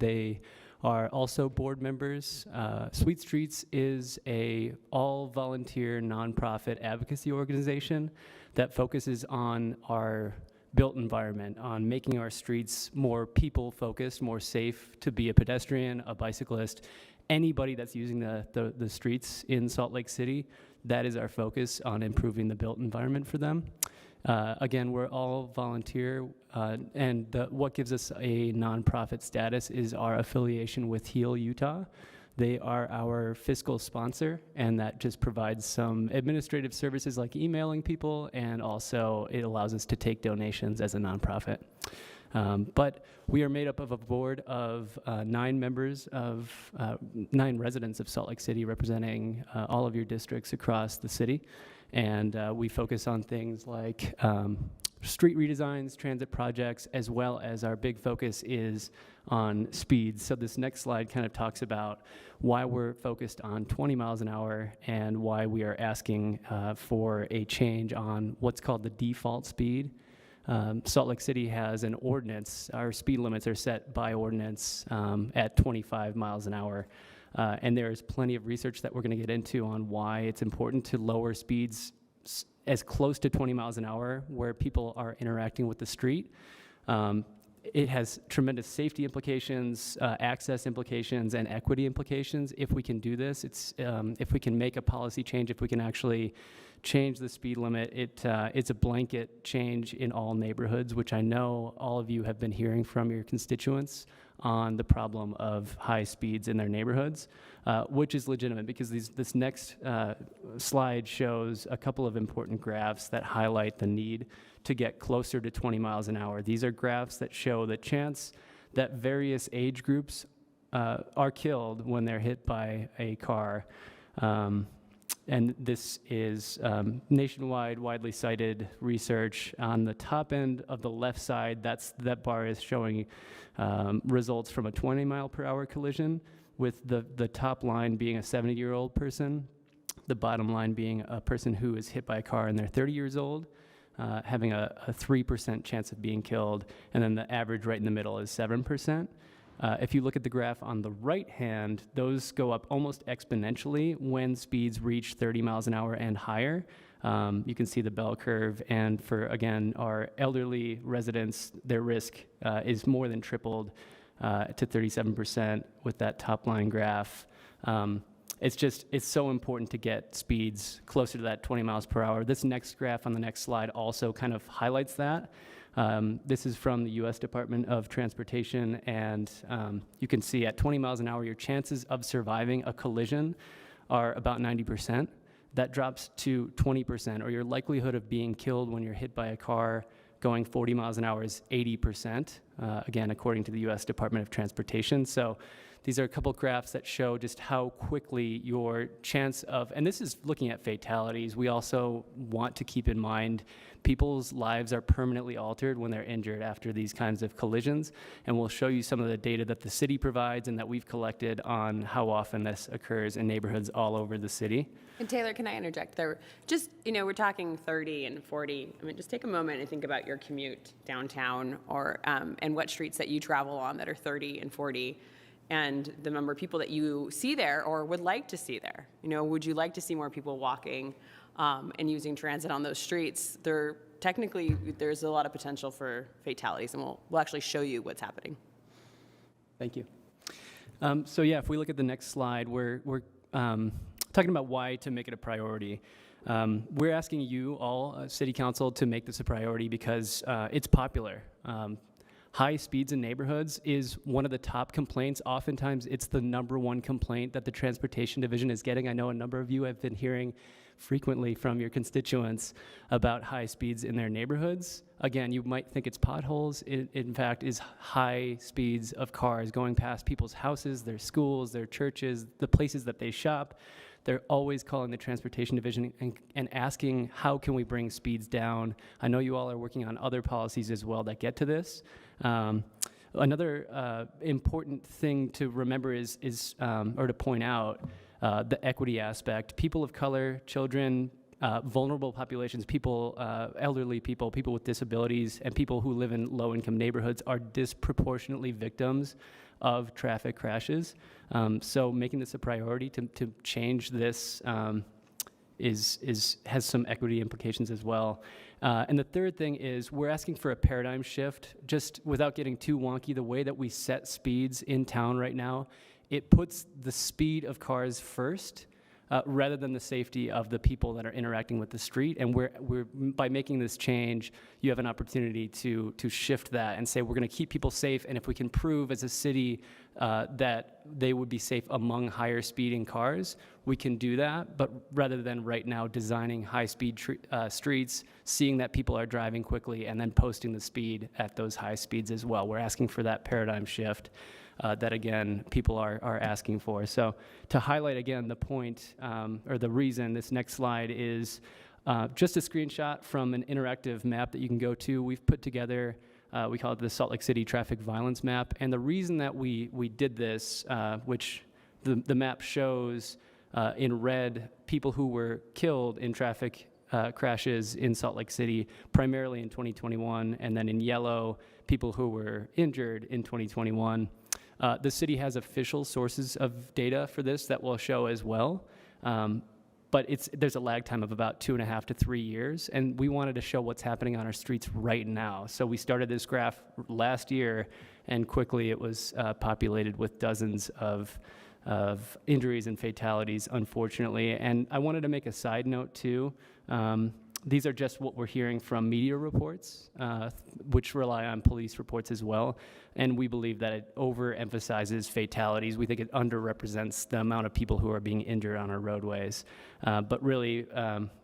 They are also board members. Sweet Streets is a all-volunteer nonprofit advocacy organization that focuses on our built environment, on making our streets more people-focused, more safe to be a pedestrian, a bicyclist, anybody that's using the streets in Salt Lake City. That is our focus, on improving the built environment for them. Again, we're all volunteer, and what gives us a nonprofit status is our affiliation with Heal Utah. They are our fiscal sponsor, and that just provides some administrative services like emailing people, and also it allows us to take donations as a nonprofit. But we are made up of a board of 9 members of 9 residents of Salt Lake City, representing all of your districts across the city. And we focus on things like street redesigns, transit projects, as well as our big focus is on speeds. So this next slide kind of talks about why we're focused on 20 miles an hour and why we are asking for a change on what's called the default speed. Salt Lake City has an ordinance. Our speed limits are set by ordinance at 25 miles an hour. And there's plenty of research that we're going to get into on why it's important to lower speeds as close to 20 miles an hour where people are interacting with the street. It has tremendous safety implications, access implications, and equity implications. If we can do this, if we can make a policy change, if we can actually change the speed limit, it's a blanket change in all neighborhoods, which I know all of you have been hearing from your constituents on the problem of high speeds in their neighborhoods, which is legitimate because this next slide shows a couple of important graphs that highlight the need to get closer to 20 miles an hour. These are graphs that show the chance that various age groups are killed when they're hit by a car. And this is nationwide, widely cited research. On the top end of the left side, that bar is showing results from a 20-mile-per-hour collision, with the top line being a 70-year-old person, the bottom line being a person who is hit by a car and they're 30 years old, having a 3% chance of being killed, and then the average right in the middle is 7%. If you look at the graph on the right hand, those go up almost exponentially when speeds reach 30 miles an hour and higher. You can see the bell curve, and for, again, our elderly residents, their risk is more than tripled to 37% with that top line graph. It's so important to get speeds closer to that 20 miles per hour. This next graph on the next slide also kind of highlights that. This is from the U.S. Department of Transportation, and you can see at 20 miles an hour, your chances of surviving a collision are about 90%. That drops to 20%, or your likelihood of being killed when you're hit by a car going 40 miles an hour is 80%, again, according to the U.S. Department of Transportation. So these are a couple graphs that show just how quickly your chance of, and this is looking at fatalities. We also want to keep in mind people's lives are permanently altered when they're injured after these kinds of collisions. And we'll show you some of the data that the city provides and that we've collected on how often this occurs in neighborhoods all over the city. And Taylor, can I interject there? Just, we're talking 30 and 40. I mean, just take a moment and think about your commute downtown, or and what streets that you travel on that are 30 and 40. And the number of people that you see there or would like to see there. Would you like to see more people walking and using transit on those streets? There's a lot of potential for fatalities, and we'll actually show you what's happening. Thank you. So yeah, if we look at the next slide, we're talking about why to make it a priority. We're asking you all, City Council, to make this a priority because it's popular. High speeds in neighborhoods is one of the top complaints. Oftentimes, it's the #1 complaint that the Transportation Division is getting. I know a number of you have been hearing frequently from your constituents about high speeds in their neighborhoods. Again, you might think it's potholes. It, in fact, is high speeds of cars going past people's houses, their schools, their churches, the places that they shop. They're always calling the Transportation Division and asking, how can we bring speeds down? I know you all are working on other policies as well that get to this. Another important thing to remember is or to point out, the equity aspect. People of color, children, vulnerable populations, people, elderly people, people with disabilities, and people who live in low-income neighborhoods are disproportionately victims of traffic crashes. So making this a priority to change this has some equity implications as well. And the third thing is we're asking for a paradigm shift, just without getting too wonky. The way that we set speeds in town right now, it puts the speed of cars first rather than the safety of the people that are interacting with the street. And we're by making this change, you have an opportunity to shift that and say we're going to keep people safe. And if we can prove as a city that they would be safe among higher speeding cars, we can do that. But rather than right now designing high-speed streets, seeing that people are driving quickly, and then posting the speed at those high speeds as well. We're asking for that paradigm shift that, again, people are asking for. So to highlight, again, the point or the reason, this next slide is just a screenshot from an interactive map that you can go to. We've put together, we call it the Salt Lake City Traffic Violence Map. And the reason that we did this, which the map shows in red people who were killed in traffic crashes in Salt Lake City, primarily in 2021, and then in yellow, people who were injured in 2021. The city has official sources of data for this that we'll show as well. But there's a lag time of about 2.5 to 3 years, and we wanted to show what's happening on our streets right now. So we started this graph last year, and quickly it was populated with dozens of injuries and fatalities, unfortunately. And I wanted to make a side note too. These are just what we're hearing from media reports, which rely on police reports as well. And we believe that it overemphasizes fatalities. We think it underrepresents the amount of people who are being injured on our roadways. But really,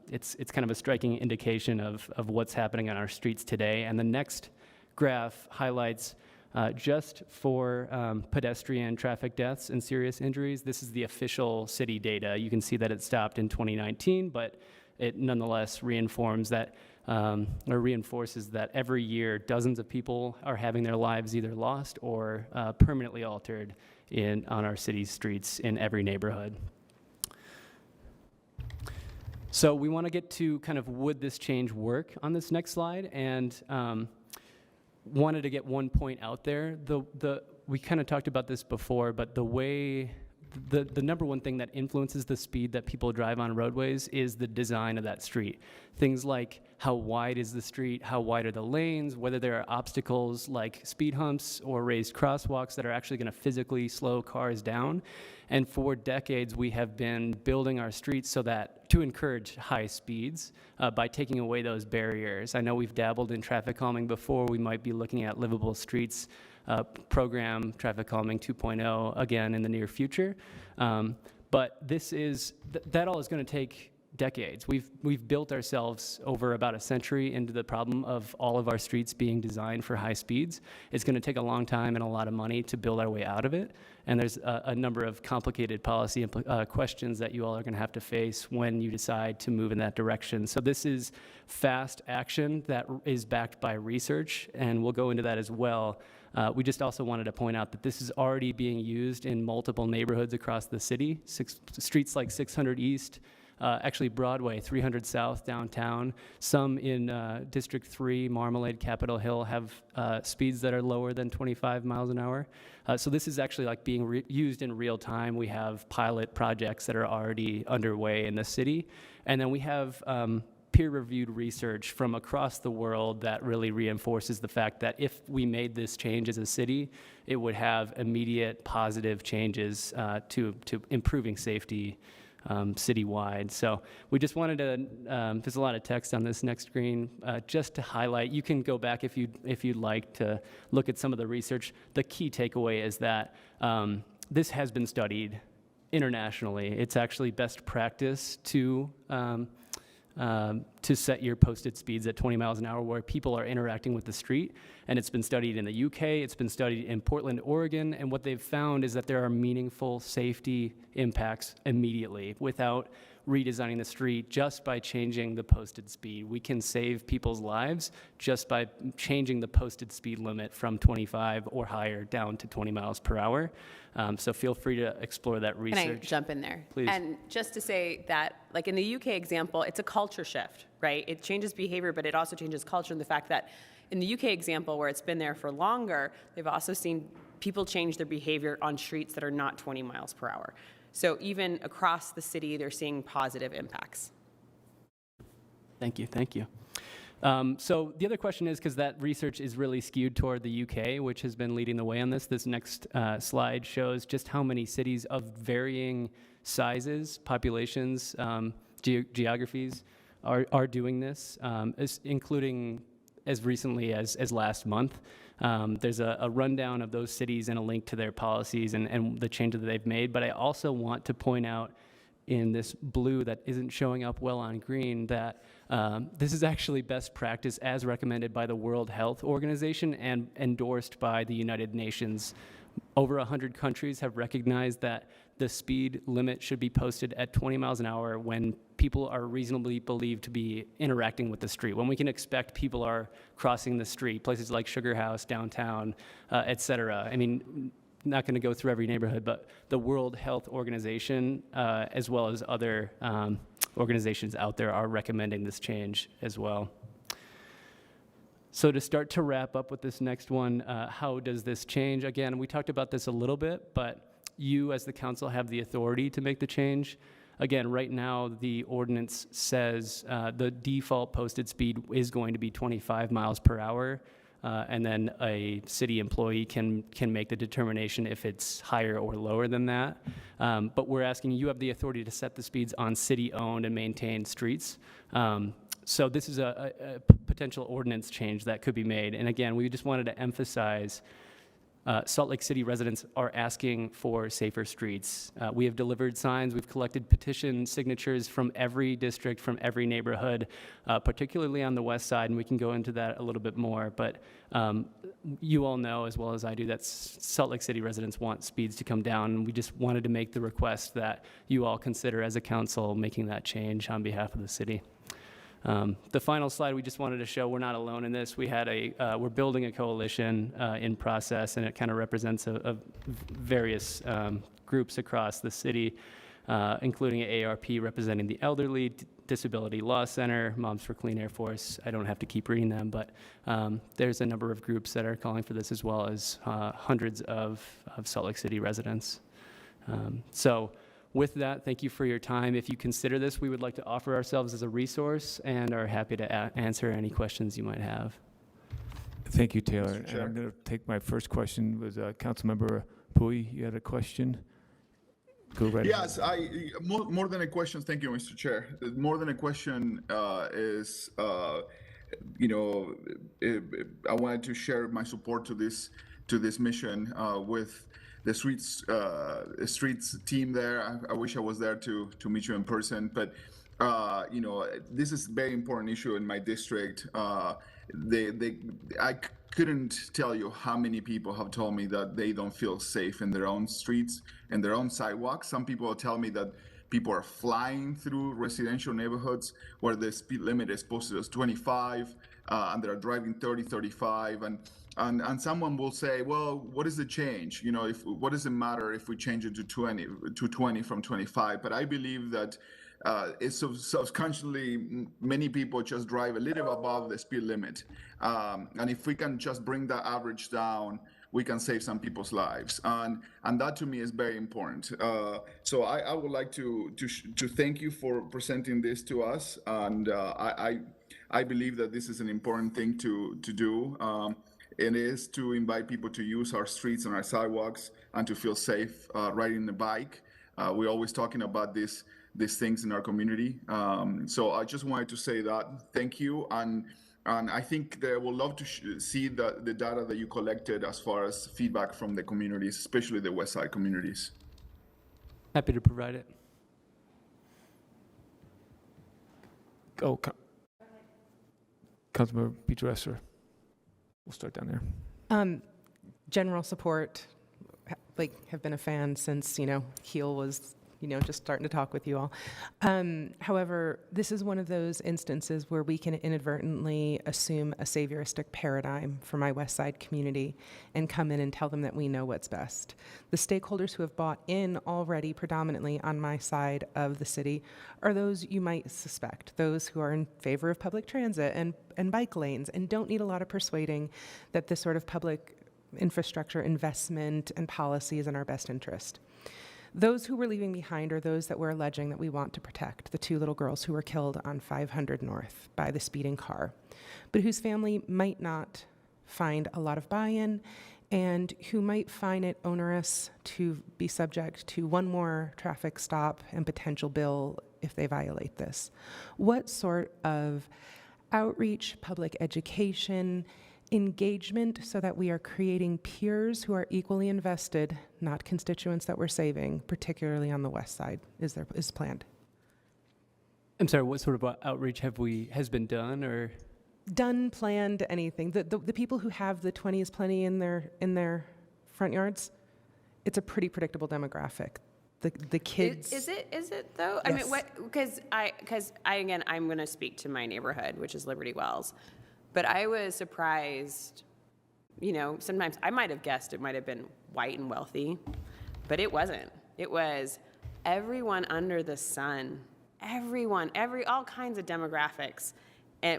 it's kind of a striking indication of what's happening on our streets today. And the next graph highlights just for pedestrian traffic deaths and serious injuries. This is the official city data. You can see that it stopped in 2019, but it nonetheless reinforces that every year dozens of people are having their lives either lost or permanently altered on our city's streets in every neighborhood. So we want to get to kind of would this change work on this next slide, and wanted to get one point out there. We kind of talked about this before, but the #1 thing that influences the speed that people drive on roadways is the design of that street. Things like how wide is the street, how wide are the lanes, whether there are obstacles like speed humps or raised crosswalks that are actually going to physically slow cars down. And for decades, we have been building our streets so that to encourage high speeds by taking away those barriers. I know we've dabbled in traffic calming before. We might be looking at livable streets program, traffic calming 2.0, again in the near future. But that all is going to take decades. We've built ourselves over about a century into the problem of all of our streets being designed for high speeds. It's going to take a long time and a lot of money to build our way out of it. And there's a number of complicated policy questions that you all are going to have to face when you decide to move in that direction. So this is fast action that is backed by research, and we'll go into that as well. We just also wanted to point out that this is already being used in multiple neighborhoods across the city, streets like 600 East, actually Broadway, 300 South downtown. Some in District 3, Marmalade, Capitol Hill have speeds that are lower than 25 miles an hour. So this is actually like being used in real time. We have pilot projects that are already underway in the city. And then we have peer-reviewed research from across the world that really reinforces the fact that if we made this change as a city, it would have immediate positive changes to improving safety citywide. So we just wanted to, there's a lot of text on this next screen, just to highlight. You can go back if you'd like to look at some of the research. The key takeaway is that this has been studied internationally. It's actually best practice to set your posted speeds at 20 miles an hour where people are interacting with the street. And it's been studied in the UK, it's been studied in Portland, Oregon, and what they've found is that there are meaningful safety impacts immediately without redesigning the street just by changing the posted speed. We can save people's lives just by changing the posted speed limit from 25 or higher down to 20 miles per hour. So feel free to explore that research. Can I jump in there? Please. And just to say that, like in the UK example, it's a culture shift, right? It changes behavior, but it also changes culture, and the fact that in the UK example, where it's been there for longer, they've also seen people change their behavior on streets that are not 20 miles per hour. So even across the city, they're seeing positive impacts. Thank you, thank you. So the other question is, because that research is really skewed toward the UK, which has been leading the way on this. This next slide shows just how many cities of varying sizes, populations, geographies are doing this, including as recently as last month. There's a rundown of those cities and a link to their policies and the changes that they've made. But I also want to point out in this blue that isn't showing up well on green that this is actually best practice as recommended by the World Health Organization and endorsed by the United Nations. Over 100 countries have recognized that the speed limit should be posted at 20 miles an hour when people are reasonably believed to be interacting with the street, when we can expect people are crossing the street, places like Sugar House, downtown, et cetera. I mean, not going to go through every neighborhood, but the World Health Organization, as well as other organizations out there, are recommending this change as well. So to start to wrap up with this next one, how does this change? Again, we talked about this a little bit, but you as the council have the authority to make the change. Again, right now, the ordinance says the default posted speed is going to be 25 miles per hour, and then a city employee can make the determination if it's higher or lower than that. But we're asking, you have the authority to set the speeds on city-owned and maintained streets. So this is a potential ordinance change that could be made. And again, we just wanted to emphasize Salt Lake City residents are asking for safer streets. We have delivered signs. We've collected petition signatures from every district, from every neighborhood, particularly on the west side, and we can go into that a little bit more. But you all know, as well as I do, that Salt Lake City residents want speeds to come down, and we just wanted to make the request that you all consider as a council making that change on behalf of the city. The final slide we just wanted to show, we're not alone in this. We had we're building a coalition in process, and it kind of represents various groups across the city, including AARP representing the elderly, Disability Law Center, Moms for Clean Air Force. I don't have to keep reading them, but there's a number of groups that are calling for this, as well as hundreds of Salt Lake City residents. So with that, thank you for your time. If you consider this, we would like to offer ourselves as a resource and are happy to answer any questions you might have. Thank you, Taylor. And I'm going to take my first question with Councilmember Pui. You had a question? Go right ahead. Yes, more than a question. Thank you, Mr. Chair. More than a question is, you know, I wanted to share my support to this mission with the streets team there. I wish I was there to meet you in person, but you know, this is a very important issue in my district. I couldn't tell you how many people have told me that they don't feel safe in their own streets and their own sidewalks. Some people tell me that people are flying through residential neighborhoods where the speed limit is posted as 25, and they're driving 30, 35, and someone will say, well, what is the change? You know, what does it matter if we change it to 20 from 25? But I believe that it's subconsciously many people just drive a little above the speed limit. And if we can just bring that average down, we can save some people's lives. And that to me is very important. So I would like to thank you for presenting this to us. And I believe that this is an important thing to do. It is to invite people to use our streets and our sidewalks and to feel safe riding the bike. We're always talking about these things in our community. So I just wanted to say that. Thank you. And I think they will love to see the data that you collected as far as feedback from the communities, especially the West Side communities. Happy to provide it. Oh, Councilmember Petresser. We'll start down there. General support, have been a fan since, Heel was, just starting to talk with you all. However, this is one of those instances where we can inadvertently assume a savioristic paradigm for my West Side community and come in and tell them that we know what's best. The stakeholders who have bought in already predominantly on my side of the city are those you might suspect, those who are in favor of public transit and bike lanes and don't need a lot of persuading that this sort of public infrastructure investment and policy is in our best interest. Those who we're leaving behind are those that we're alleging that we want to protect, the 2 little girls who were killed on 500 North by the speeding car, but whose family might not find a lot of buy-in and who might find it onerous to be subject to one more traffic stop and potential bill if they violate this. What sort of outreach, public education, engagement so that we are creating peers who are equally invested, not constituents that we're saving, particularly on the West Side, is planned? I'm sorry, what sort of outreach has been done or? Done, planned, anything. The people who have the 20 is plenty in their front yards, it's a pretty predictable demographic. The kids. Is it though? Yes. I mean, because again, I'm going to speak to my neighborhood, which is Liberty Wells. But I was surprised, sometimes I might have guessed it might have been white and wealthy, but it wasn't. It was everyone under the sun, all kinds of demographics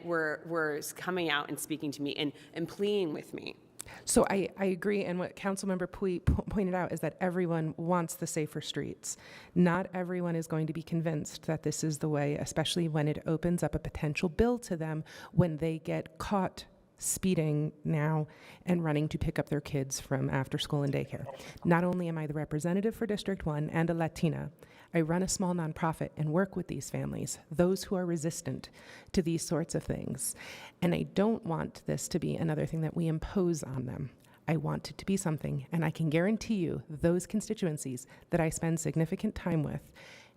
were coming out and speaking to me and pleading with me. So I agree, and what Councilmember Pui pointed out is that everyone wants the safer streets. Not everyone is going to be convinced that this is the way, especially when it opens up a potential bill to them when they get caught speeding now and running to pick up their kids from after school and daycare. Not only am I the representative for District 1 and a Latina, I run a small nonprofit and work with these families, those who are resistant to these sorts of things. And I don't want this to be another thing that we impose on them. I want it to be something, and I can guarantee you those constituencies that I spend significant time with,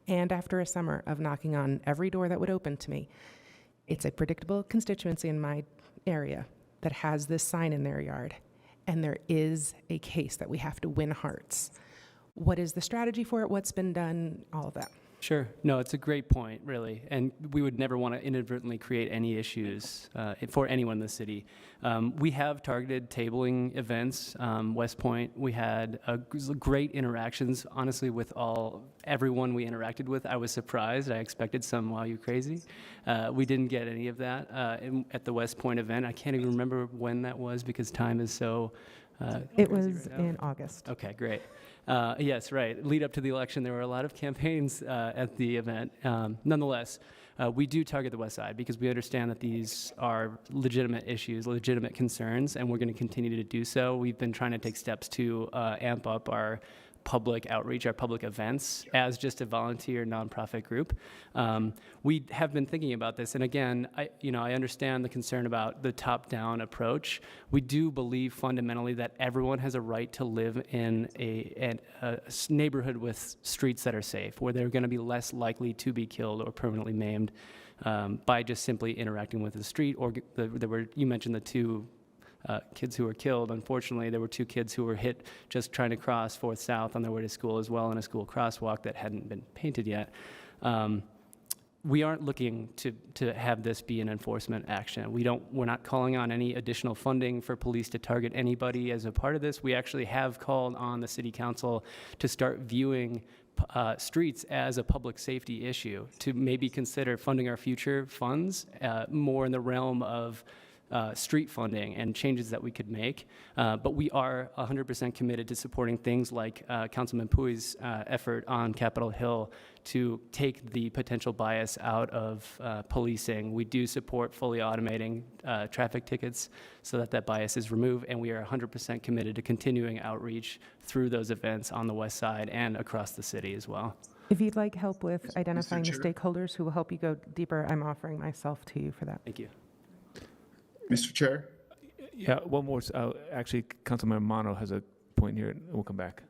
and after a summer of knocking on every door that would open to me, it's a predictable constituency in my area that has this sign in their yard, and there is a case that we have to win hearts. What is the strategy for it? What's been done? All of that. Sure. No, it's a great point, really. And we would never want to inadvertently create any issues for anyone in the city. We have targeted tabling events. West Point, we had great interactions, honestly, with everyone we interacted with. I was surprised. I expected some, wow, you crazy? We didn't get any of that at the West Point event. I can't even remember when that was because time is so it was in August. Okay, great. Yes, right. Lead up to the election, there were a lot of campaigns at the event. Nonetheless, we do target the West Side because we understand that these are legitimate issues, legitimate concerns, and we're going to continue to do so. We've been trying to take steps to amp up our public outreach, our public events, as just a volunteer nonprofit group. We have been thinking about this, and again, I understand the concern about the top-down approach. We do believe fundamentally that everyone has a right to live in a neighborhood with streets that are safe, where they're going to be less likely to be killed or permanently maimed by just simply interacting with the street. Or you mentioned the 2 kids who were killed. Unfortunately, there were 2 kids who were hit just trying to cross 4th South on their way to school as well in a school crosswalk that hadn't been painted yet. We aren't looking to have this be an enforcement action. We're not calling on any additional funding for police to target anybody as a part of this. We actually have called on the City Council to start viewing streets as a public safety issue, to maybe consider funding our future funds more in the realm of street funding and changes that we could make. But we are 100% committed to supporting things like Councilman Pui's effort on Capitol Hill to take the potential bias out of policing. We do support fully automating traffic tickets so that that bias is removed, and we are 100% committed to continuing outreach through those events on the west side and across the city as well. If you'd like help with identifying the stakeholders who will help you go deeper, I'm offering myself to you for that. Thank you. Mr. Chair? Yeah, one more. Actually, Councilmember Mano has a point here, and we'll come back.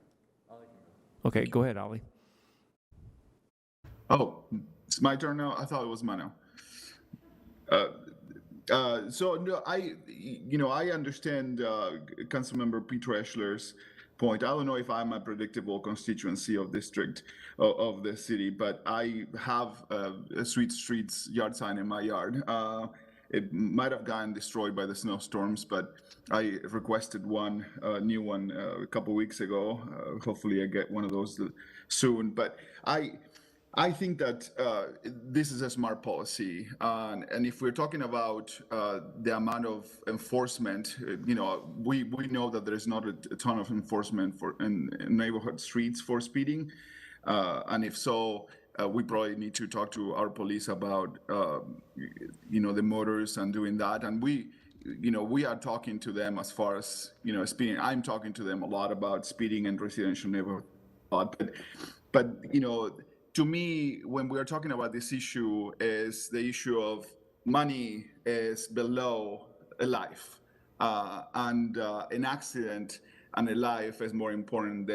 Okay, go ahead, Ollie. Oh, it's my turn now? I thought it was Mano. So no, I understand Councilmember Peter Eschler's point. I don't know if I'm a predictable constituency of district of the city, but I have a Sweet Streets yard sign in my yard. It might have gotten destroyed by the snowstorms, but I requested one, new one, a couple weeks ago. Hopefully I get one of those soon. But I think that this is a smart policy, and if we're talking about the amount of enforcement, we know that there is not a ton of enforcement in neighborhood streets for speeding, and if so, we probably need to talk to our police about the motors and doing that, and we are talking to them as far as speeding. I'm talking to them a lot about speeding in residential neighborhood, but to me, when we are talking about this issue, is the issue of money is below a life, and an accident and a life is more important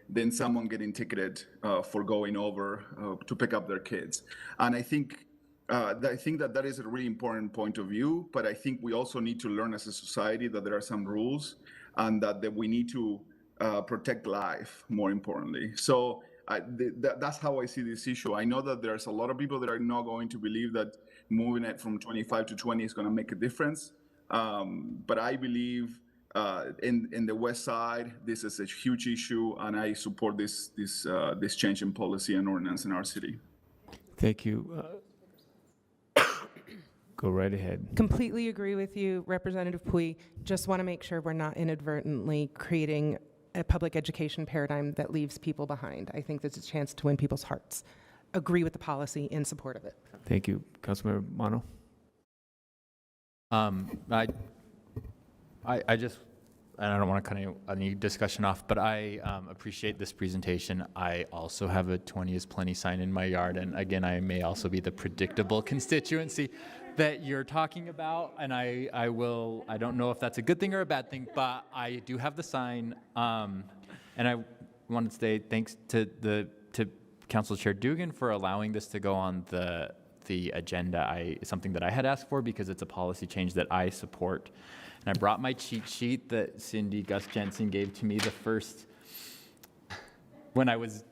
than someone getting ticketed for going over to pick up their kids. And I think that is a really important point of view, but I think we also need to learn as a society that there are some rules and that we need to protect life more importantly. So that's how I see this issue. I know that there's a lot of people that are not going to believe that moving it from 25 to 20 is going to make a difference. But I believe in the West Side, this is a huge issue, and I support this change in policy and ordinance in our city. Thank you. Go right ahead. Completely agree with you, Representative Pui. Just want to make sure we're not inadvertently creating a public education paradigm that leaves people behind. I think there's a chance to win people's hearts. Agree with the policy, in support of it. Thank you. Councilmember Mano. I don't want to cut any discussion off, but I appreciate this presentation. I also have a 20 is plenty sign in my yard, and again, I may also be the predictable constituency that you're talking about, and I don't know if that's a good thing or a bad thing, but I do have the sign, and I want to say thanks to Council Chair Dugan for allowing this to go on the agenda. Something that I had asked for because it's a policy change that I support. And I brought my cheat sheet that Cindy Gus Jensen gave to me when I was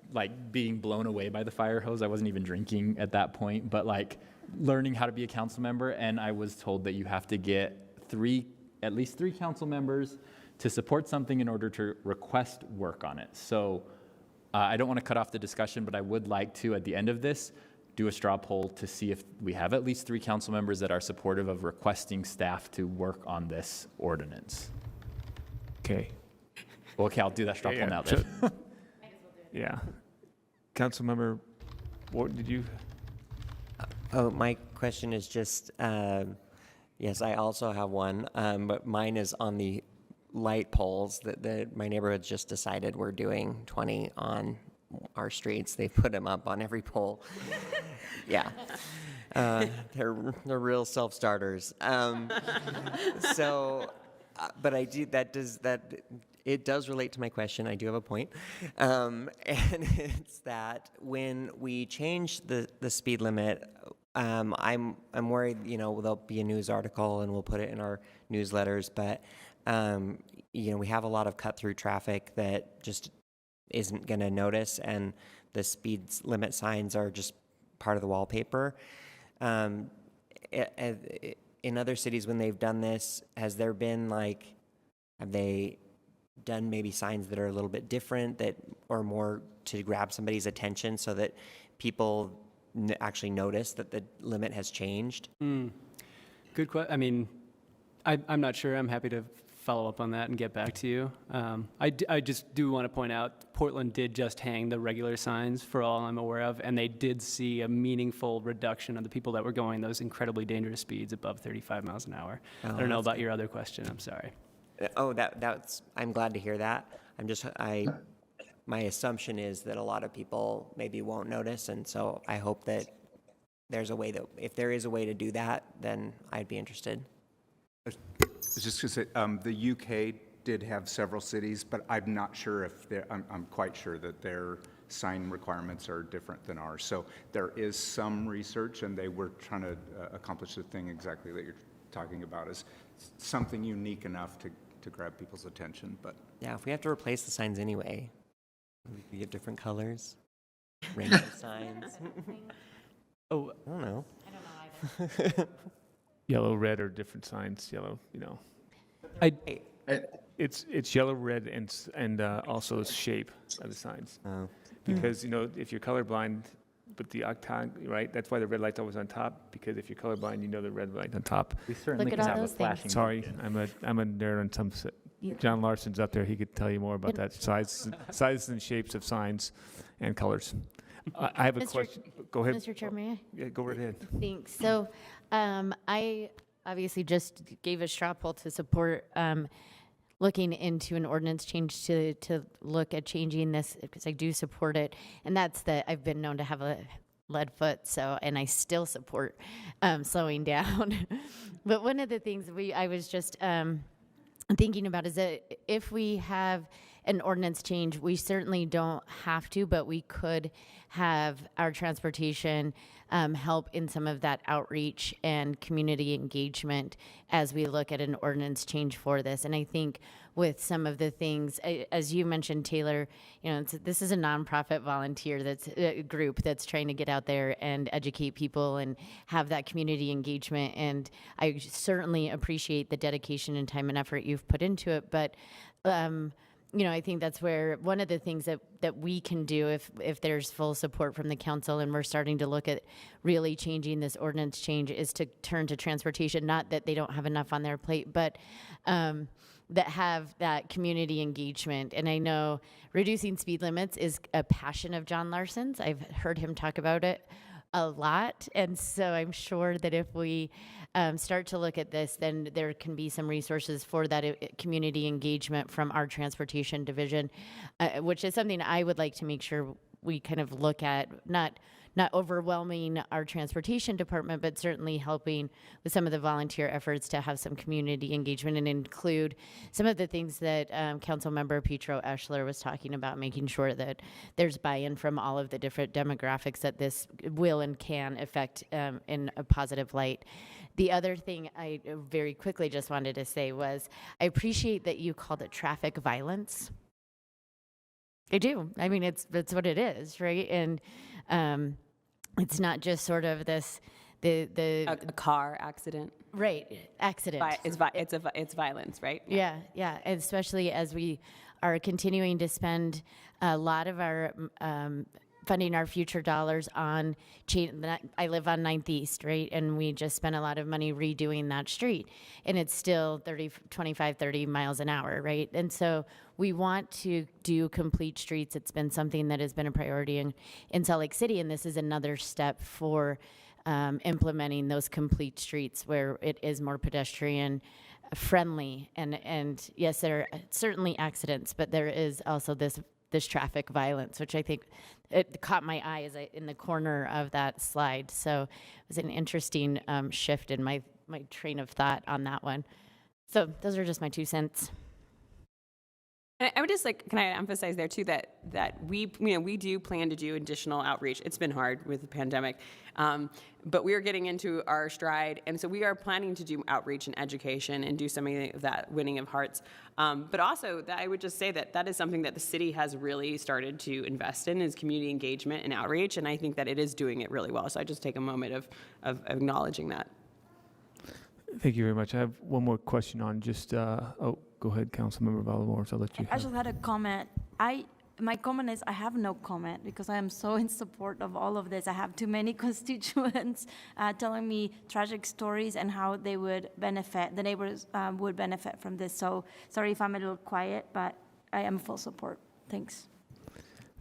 being blown away by the fire hose. I wasn't even drinking at that point, but learning how to be a council member, and I was told that you have to get at least three council members to support something in order to request work on it. So I don't want to cut off the discussion, but I would like to, at the end of this, do a straw poll to see if we have at least three council members that are supportive of requesting staff to work on this ordinance. Okay. Well, okay, I'll do that straw poll now then. Yeah. Councilmember Wharton, did you? Oh, my question is just, yes, I also have one, but mine is on the light poles that my neighborhood just decided we're doing 20 on our streets. They put them up on every pole. Yeah. They're real self-starters. But it does relate to my question. I do have a point. And it's that when we change the speed limit, I'm worried, there'll be a news article and we'll put it in our newsletters, but we have a lot of cut-through traffic that just isn't going to notice, and the speed limit signs are just part of the wallpaper. In other cities, when they've done this, has there been have they done maybe signs that are a little bit different, that or more to grab somebody's attention so that people actually notice that the limit has changed? Good question. I mean, I'm not sure. I'm happy to follow up on that and get back to you. I just do want to point out, Portland did just hang the regular signs for all I'm aware of, and they did see a meaningful reduction of the people that were going those incredibly dangerous speeds above 35 miles an hour. I don't know about your other question. I'm sorry. Oh, that's, I'm glad to hear that. My assumption is that a lot of people maybe won't notice, and so I hope that there's a way that, if there is a way to do that, then I'd be interested. I was just going to say, the UK did have several cities, but I'm not sure if I'm quite sure that their sign requirements are different than ours. So there is some research, and they were trying to accomplish the thing exactly that you're talking about, is something unique enough to grab people's attention. But yeah, if we have to replace the signs anyway, we could get different colors, rainbow signs. Oh, I don't know. Yellow, red, or different signs. Yellow, it's yellow, red, and also the shape of the signs. Oh. Because if you're colorblind, but the octagon, right? That's why the red light's always on top. Because if you're colorblind, you know the red light on top. We certainly Look at can all have a those flashing. things. Sorry, I'm a nerd on some. John Larson's up there. He could tell you more about that. Sizes and shapes of signs and colors. I have a question. Go ahead. Mr. Chair, may I? Yeah, go right ahead. Thanks. So I obviously just gave a straw poll to support looking into an ordinance change to look at changing this, because I do support it. And that's that I've been known to have a lead foot, and I still support slowing down. But one of the things I was just thinking about is that if we have an ordinance change, we certainly don't have to, but we could have our transportation help in some of that outreach and community engagement as we look at an ordinance change for this. And I think with some of the things, as you mentioned, Taylor, this is a nonprofit volunteer group that's trying to get out there and educate people and have that community engagement. And I certainly appreciate the dedication and time and effort you've put into it. But I think that's where one of the things that we can do if there's full support from the council and we're starting to look at really changing this ordinance change is to turn to transportation, not that they don't have enough on their plate, but that have that community engagement. And I know reducing speed limits is a passion of John Larson's. I've heard him talk about it a lot. And so I'm sure that if we start to look at this, then there can be some resources for that community engagement from our transportation division, which is something I would like to make sure we kind of look at, not overwhelming our transportation department, but certainly helping with some of the volunteer efforts to have some community engagement and include some of the things that Council Member Petro Eschler was talking about, making sure that there's buy-in from all of the different demographics that this will and can affect in a positive light. The other thing I very quickly just wanted to say was I appreciate that you called it traffic violence. I do. I mean, that's what it is, right? And it's not just sort of this a car accident, right? Accident. It's violence, right? Yeah, and especially as we are continuing to spend a lot of our funding our future dollars on I live on 9th East, right? And we just spent a lot of money redoing that street, and it's still 30 miles an hour, right? And so we want to do complete streets. It's been something that has been a priority in Salt Lake City, and this is another step for implementing those complete streets where it is more pedestrian friendly. And yes, there are certainly accidents, but there is also this traffic violence, which I think it caught my eye in the corner of that slide. So it was an interesting shift in my train of thought on that one. So those are just my 2 cents. And I would just can I emphasize there too that we do plan to do additional outreach. It's been hard with the pandemic, but we are getting into our stride, and so we are planning to do outreach and education and do some of that winning of hearts. But also, I would just say that is something that the city has really started to invest in, is community engagement and outreach, and I think that it is doing it really well. So I just take a moment of acknowledging that. Thank you very much. I have one more question on just, go ahead, Councilmember Valamores. I'll let you. I just had a comment. I my comment is I have no comment because I am so in support of all of this. I have too many constituents telling me tragic stories and how they would benefit, the neighbors would benefit from this. So sorry if I'm a little quiet, but I am full support. Thanks.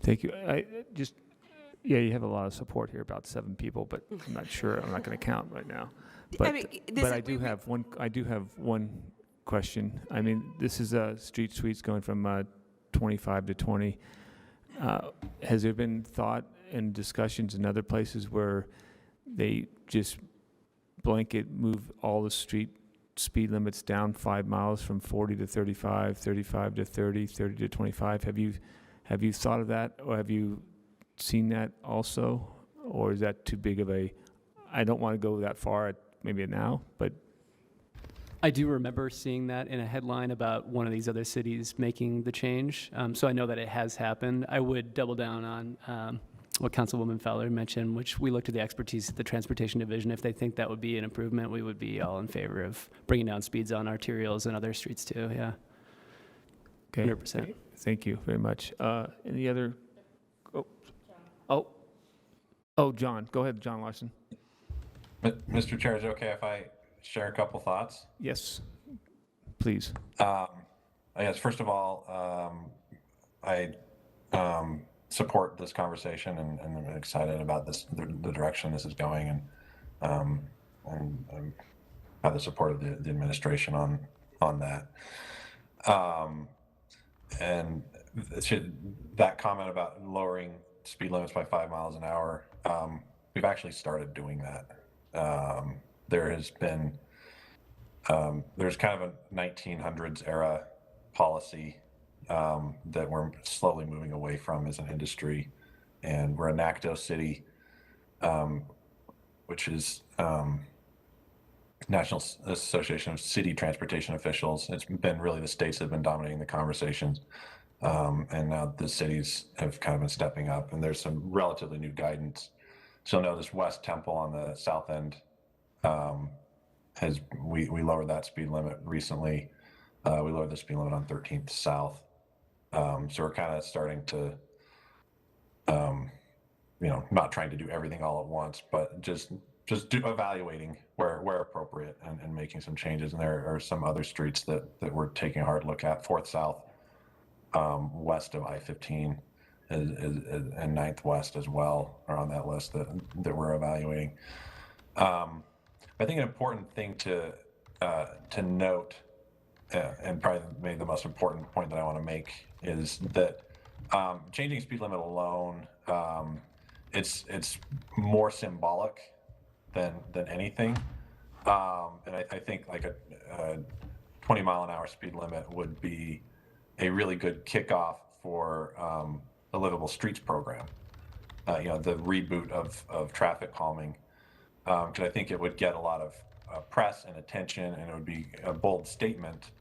Thank you. Yeah, you have a lot of support here, about 7 people, but I'm not sure. I'm not going to count right now. But I do have one question. I mean, this is street sweeps going from 25 to 20. Has there been thought and discussions in other places where they just blanket move all the street speed limits down 5 miles from 40 to 35, 35 to 30, 30 to 25? Have you thought of that, or have you seen that also, or is that too big of a? I don't want to go that far, maybe now, but I do remember seeing that in a headline about one of these other cities making the change. So I know that it has happened. I would double down on what Councilwoman Fowler mentioned, which we looked at the expertise at the Transportation Division. If they think that would be an improvement, we would be all in favor of bringing down speeds on arterials and other streets too, yeah. okay. 100%. Thank you very much. Any other? John. Go ahead, John Larson. Mr. Chair, is it okay if I share a couple thoughts? Yes, please. I guess, first of all, I support this conversation and I'm excited about the direction this is going, and have the support of the administration on that. And that comment about lowering speed limits by 5 miles an hour, we've actually started doing that. There has been, there's kind of a 1900s era policy that we're slowly moving away from as an industry. And we're a NACDO city, which is National Association of City Transportation Officials. It's been really the states that have been dominating the conversations. And now the cities have kind of been stepping up, and there's some relatively new guidance. So now this West Temple on the south end, we lowered that speed limit recently. We lowered the speed limit on 13th South. So we're kind of starting to, not trying to do everything all at once, but just evaluating where appropriate and making some changes. And there are some other streets that we're taking a hard look at. 4th South, west of I-15 and 9th West as well are on that list that we're evaluating. I think an important thing to note, and probably maybe the most important point that I want to make, is that changing speed limit alone, it's more symbolic than anything. And I think like a 20 mile an hour speed limit would be a really good kickoff for the Livable Streets program, the reboot of traffic calming, because I think it would get a lot of press and attention, and it would be a bold statement.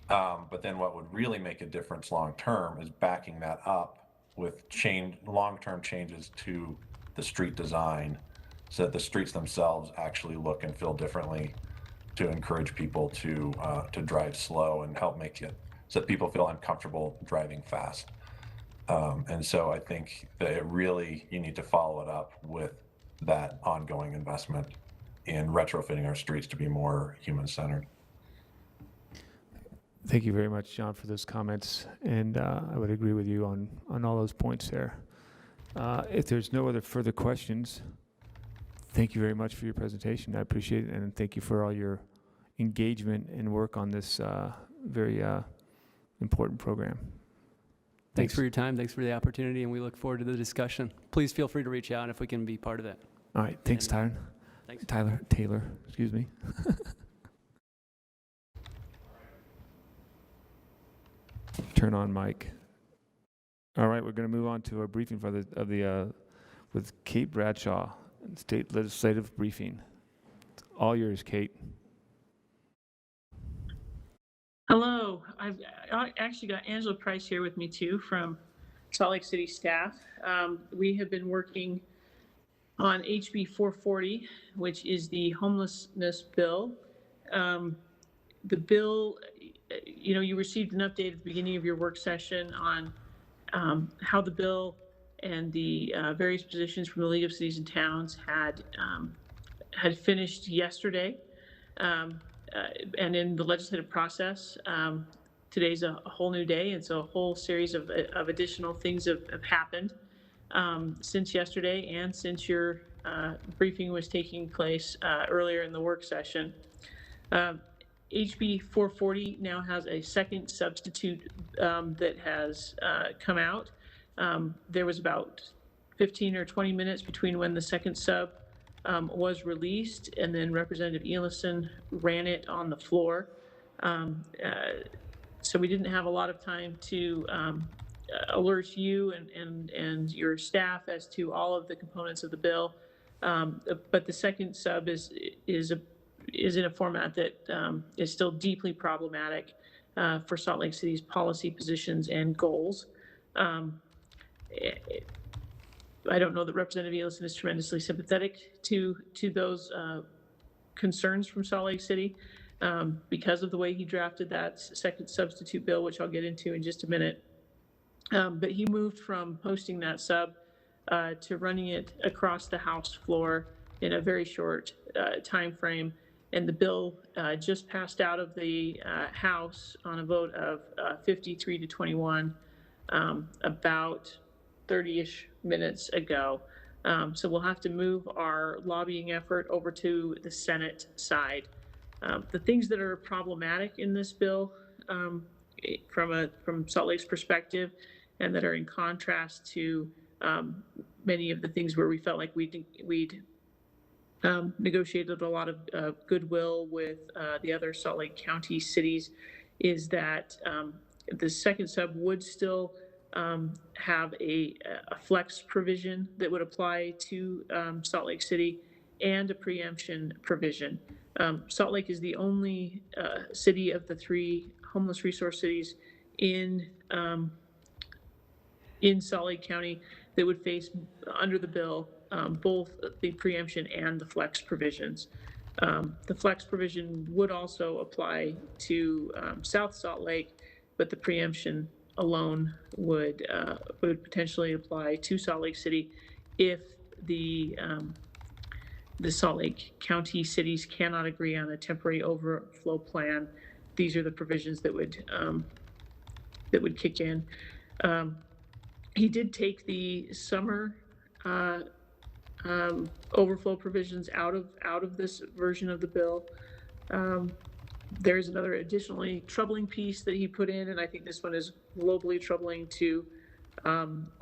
But then what would really make a difference long term is backing that up with long-term changes to the street design, so that the streets themselves actually look and feel differently, to encourage people to drive slow and help make it so that people feel uncomfortable driving fast. And so I think that you need to follow it up with that ongoing investment in retrofitting our streets to be more human-centered. Thank you very much, John, for those comments, and I would agree with you on all those points there. If there's no other further questions, thank you very much for your presentation. I appreciate it, and thank you for all your engagement and work on this very important program. Thanks for your time. Thanks for the opportunity, and we look forward to the discussion. Please feel free to reach out if we can be part of it. All right. Thanks, Tyler. Thanks. Taylor, excuse me. Turn on mic. All right, we're going to move on to our briefing with Kate Bradshaw, State Legislative Briefing. It's all yours, Kate. Hello, I've actually got Angela Price here with me too from Salt Lake City staff. We have been working on HB 440, which is the homelessness bill. The bill, you received an update at the beginning of your work session on how the bill and the various positions from the League of Cities and Towns had finished yesterday. And in the legislative process, today's a whole new day, and so a whole series of additional things have happened since yesterday and since your briefing was taking place earlier in the work session. HB 440 now has a second substitute that has come out. There was about 15 or 20 minutes between when the second sub was released, and then Representative Elison ran it on the floor. So we didn't have a lot of time to alert you and your staff as to all of the components of the bill. But the second sub is in a format that is still deeply problematic for Salt Lake City's policy positions and goals. I don't know that Representative Elison is tremendously sympathetic to those concerns from Salt Lake City because of the way he drafted that second substitute bill, which I'll get into in just a minute. But he moved from posting that sub to running it across the House floor in a very short time frame. And the bill just passed out of the House on a vote of 53 to 21 about 30-ish minutes ago. So we'll have to move our lobbying effort over to the Senate side. The things that are problematic in this bill from Salt Lake's perspective, and that are in contrast to many of the things where we felt like we'd negotiated a lot of goodwill with the other Salt Lake County cities, is that the second sub would still have a flex provision that would apply to Salt Lake City, and a preemption provision. Salt Lake is the only city of the three homeless resource cities in Salt Lake County that would face, under the bill, both the preemption and the flex provisions. The flex provision would also apply to South Salt Lake, but the preemption alone would potentially apply to Salt Lake City if the Salt Lake County cities cannot agree on a temporary overflow plan. These are the provisions that would kick in. He did take the summer overflow provisions out of this version of the bill. There's another additionally troubling piece that he put in, and I think this one is globally troubling to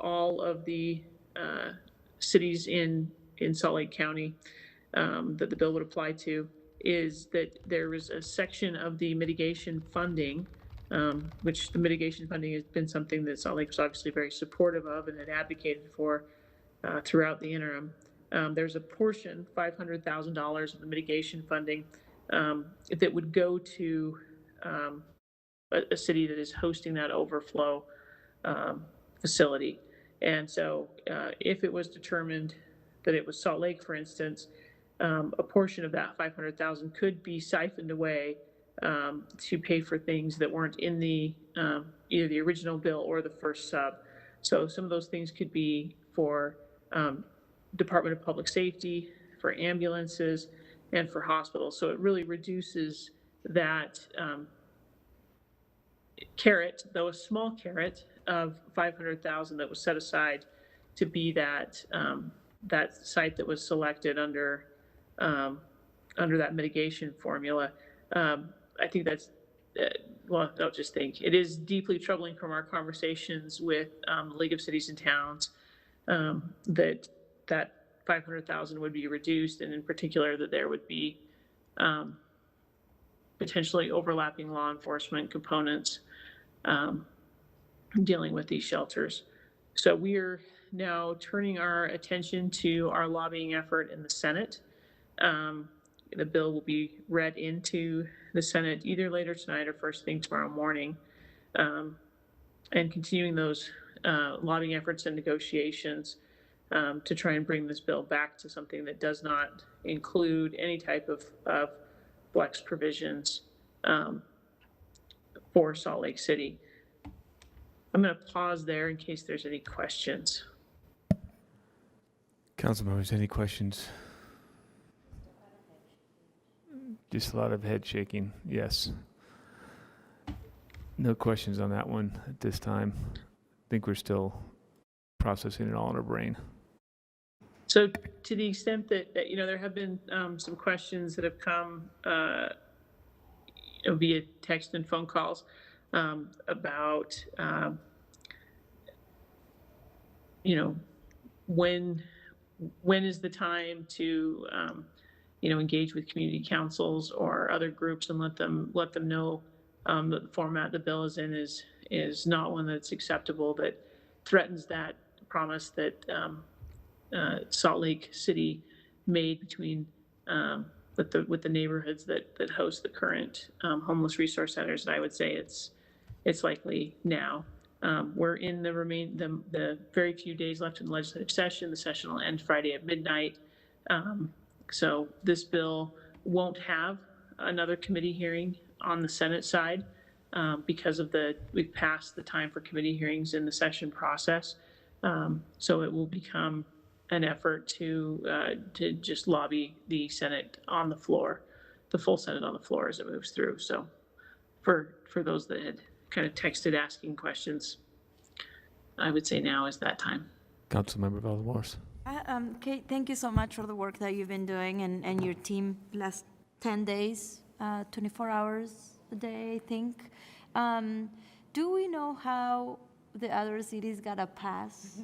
all of the cities in Salt Lake County that the bill would apply to, is that there is a section of the mitigation funding, which the mitigation funding has been something that Salt Lake was obviously very supportive of and had advocated for throughout the interim. There's a portion, $500,000 of the mitigation funding, that would go to a city that is hosting that overflow facility. And so if it was determined that it was Salt Lake, for instance, a portion of that $500,000 could be siphoned away to pay for things that weren't in the either the original bill or the first sub. So some of those things could be for Department of Public Safety, for ambulances, and for hospitals. So it really reduces that carrot, though a small carrot, of $500,000 that was set aside to be that that site that was selected under that mitigation formula. I think that's, well, don't just think, it is deeply troubling from our conversations with the League of Cities and Towns that 500,000 would be reduced, and in particular that there would be potentially overlapping law enforcement components dealing with these shelters. So we're now turning our attention to our lobbying effort in the Senate. The bill will be read into the Senate either later tonight or first thing tomorrow morning, and continuing those lobbying efforts and negotiations to try and bring this bill back to something that does not include any type of flex provisions for Salt Lake City. I'm going to pause there in case there's any questions. Council members, any questions? Just a lot of head shaking, yes. No questions on that one at this time. I think we're still processing it all in our brain. So to the extent that there have been some questions that have come via text and phone calls about when is the time to engage with community councils or other groups and let them know that the format the bill is in is not one that's acceptable, that threatens that promise that Salt Lake City made between with the neighborhoods that host the current homeless resource centers. And I would say it's likely now. We're in the very few days left in the legislative session. The session will end Friday at midnight. So this bill won't have another committee hearing on the Senate side because we've passed the time for committee hearings in the session process. So it will become an effort to just lobby the Senate on the floor, the full Senate on the floor as it moves through. So for those that had kind of texted asking questions, I would say now is that time. Councilmember Valdemars. Kate, thank you so much for the work that you've been doing and your team last 10 days, 24 hours a day, I think. Do we know how the other cities got a pass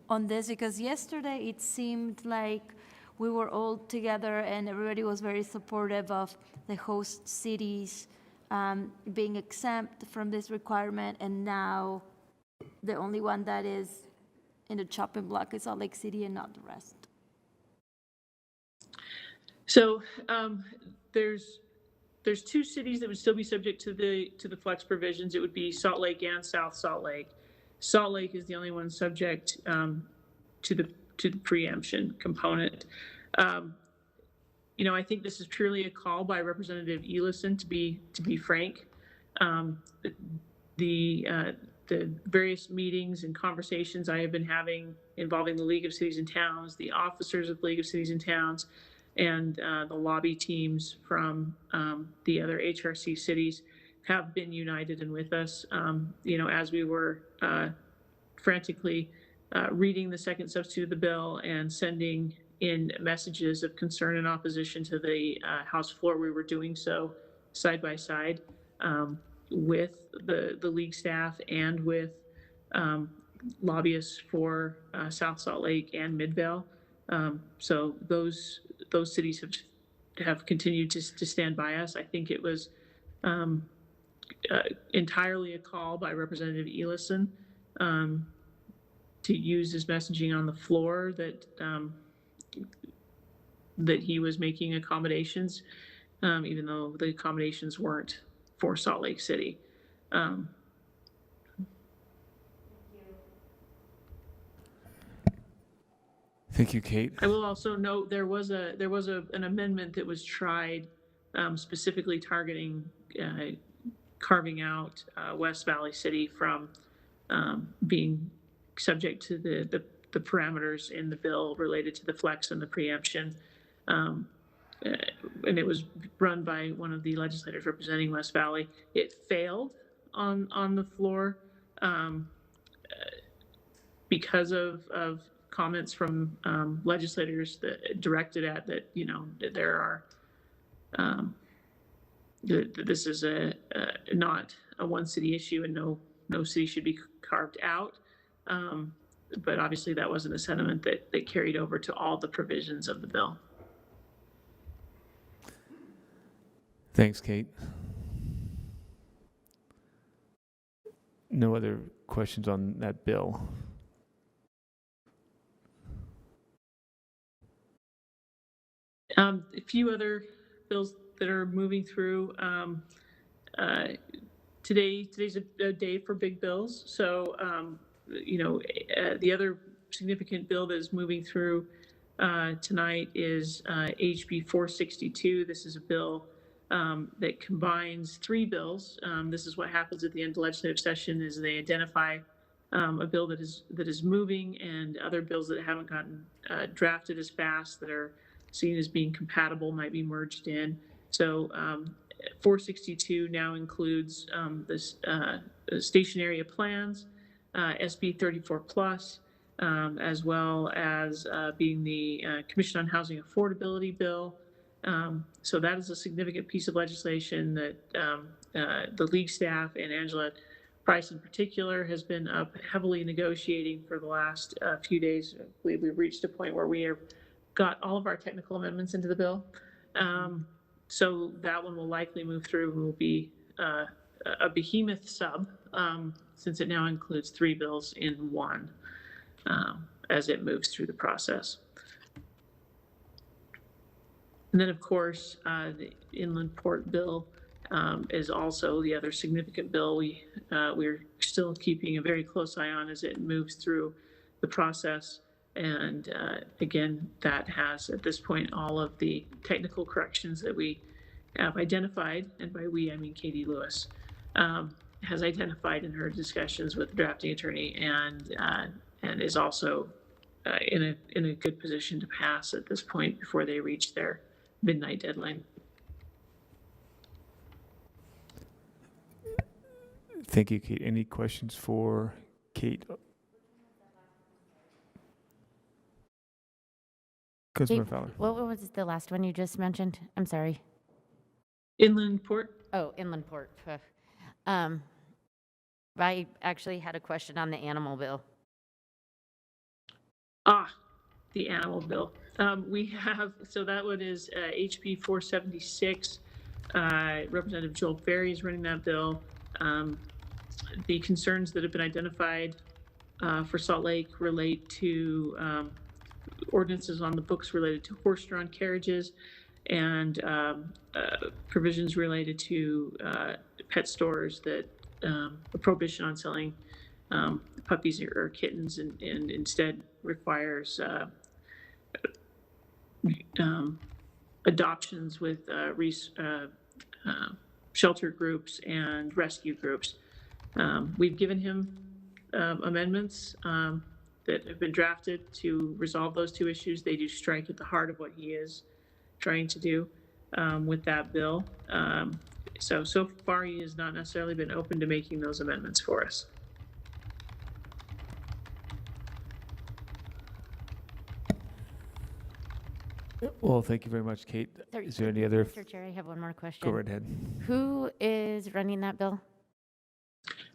on this? Because yesterday it seemed like we were all together and everybody was very supportive of the host cities being exempt from this requirement, and now the only one that is in the chopping block is Salt Lake City and not the rest. So there's two cities that would still be subject to the flex provisions. It would be Salt Lake and South Salt Lake. Salt Lake is the only one subject to the preemption component. I think this is purely a call by Representative Elison, to be frank. The various meetings and conversations I have been having involving the League of Cities and Towns, the officers of the League of Cities and Towns, and the lobby teams from the other HRC cities have been united and with us. As we were frantically reading the second substitute of the bill and sending in messages of concern and opposition to the House floor, we were doing so side by side with the league staff and with lobbyists for South Salt Lake and Midvale. So those cities have continued to stand by us. I think it was entirely a call by Representative Elison to use his messaging on the floor that he was making accommodations, even though the accommodations weren't for Salt Lake City. Thank you, Kate. I will also note there was an amendment that was tried specifically targeting carving out West Valley City from being subject to the parameters in the bill related to the flex and the preemption. And it was run by one of the legislators representing West Valley. It failed on the floor because of comments from legislators that directed at that there are that this is not a one city issue and no city should be carved out. But obviously that wasn't a sentiment that carried over to all the provisions of the bill. Thanks, Kate. No other questions on that bill. A few other bills that are moving through. Today's a day for big bills. So, the other significant bill that is moving through tonight is HB 462. This is a bill that combines three bills. This is what happens at the end of the legislative session is they identify a bill that is moving, and other bills that haven't gotten drafted as fast that are seen as being compatible might be merged in. So 462 now includes this station area plans, SB 34 plus, as well as being the Commission on Housing Affordability bill. So that is a significant piece of legislation that the league staff and Angela Price in particular has been up heavily negotiating for the last few days. I believe we've reached a point where we have got all of our technical amendments into the bill. So that one will likely move through and will be a behemoth sub, since it now includes 3 bills in one as it moves through the process. And then, of course, the Inland Port Bill is also the other significant bill we're still keeping a very close eye on as it moves through the process. And again, that has at this point all of the technical corrections that we have identified, and by we I mean Katie Lewis, has identified in her discussions with the drafting attorney, and is also in a good position to pass at this point before they reach their midnight deadline. Thank you, Kate. Any questions for Kate? Councilmember Fowler. What was the last one you just mentioned? I'm sorry. Inland Port. Oh, Inland Port. I actually had a question on the animal bill. The animal bill. We have, so that one is HB 476. Representative Joel Ferry is running that bill. The concerns that have been identified for Salt Lake relate to ordinances on the books related to horse-drawn carriages and provisions related to pet stores that a prohibition on selling puppies or kittens, and instead requires adoptions with shelter groups and rescue groups. We've given him amendments that have been drafted to resolve those 2 issues. They do strike at the heart of what he is trying to do with that bill. So far, he has not necessarily been open to making those amendments for us. Well, thank you very much, Kate. Is there any other? Mr. Chair, I have one more question. Go right ahead. Who is running that bill?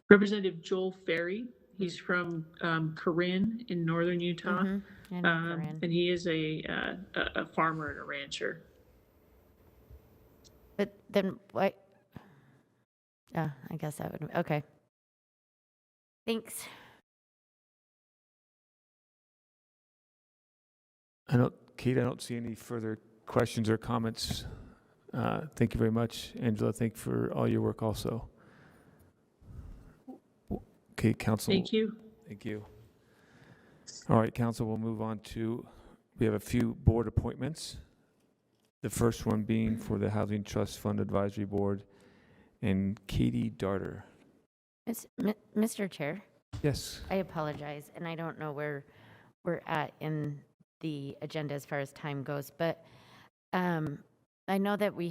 Representative Joel Ferry. He's from Corinne in northern Utah, and he is a farmer and a rancher. But then what? I guess that would, okay. Thanks. Kate, I don't see any further questions or comments. Thank you very much. Angela, thank you for all your work also. Okay, Council. Thank you. Thank you. All right, Council, we'll move on to, we have a few board appointments. The first one being for the Housing Trust Fund Advisory Board and Katie Darter. Mr. Chair? Yes. I apologize, and I don't know where we're at in the agenda as far as time goes, but I know that we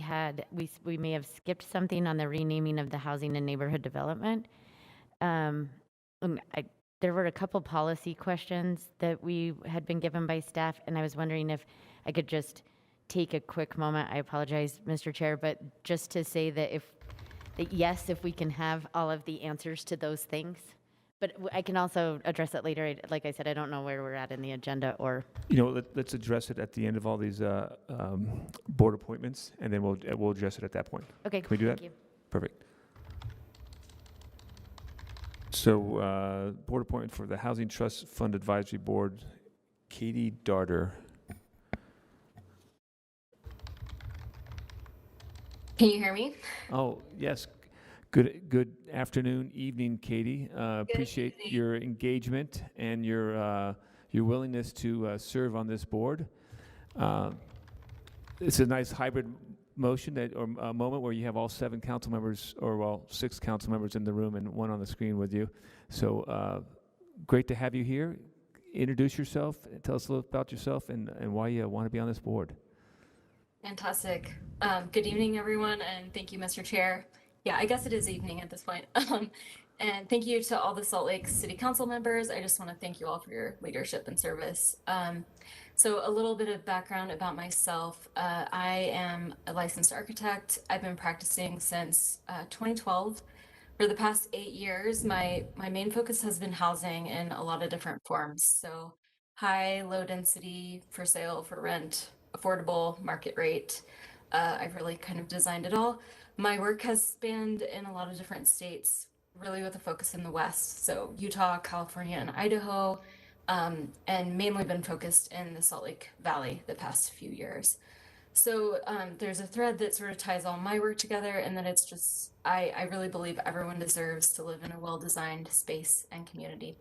may have skipped something on the renaming of the Housing and Neighborhood Development. There were a couple policy questions that we had been given by staff, and I was wondering if I could just take a quick moment. I apologize, Mr. Chair, but just to say that yes, if we can have all of the answers to those things. But I can also address it later. Like I said, I don't know where we're at in the agenda or. Let's address it at the end of all these board appointments, and then we'll address it at that point. Okay. Can we do that? Thank you. Perfect. So, board appointment for the Housing Trust Fund Advisory Board, Katie Darter. Can you hear me? Oh, yes. Good afternoon, evening, Katie. Appreciate your engagement and your willingness to serve on this board. It's a nice hybrid motion or a moment where you have all 7 council members, or 6 council members in the room and 1 on the screen with you. So Great to have you here. Introduce yourself, tell us a little about yourself and why you want to be on this board. Fantastic. Good evening, everyone, and thank you, Mr. Chair. Yeah, I guess it is evening at this point. And thank you to all the Salt Lake City Council members. I just want to thank you all for your leadership and service. So a little bit of background about myself. I am a licensed architect. I've been practicing since 2012. For the past 8 years, my main focus has been housing in a lot of different forms. So high, low density, for sale, for rent, affordable, market rate. I've really kind of designed it all. My work has spanned in a lot of different states, really with a focus in the West. So Utah, California, and Idaho, and mainly been focused in the Salt Lake Valley the past few years. So there's a thread that sort of ties all my work together, and that it's just, I really believe everyone deserves to live in a well-designed space and community.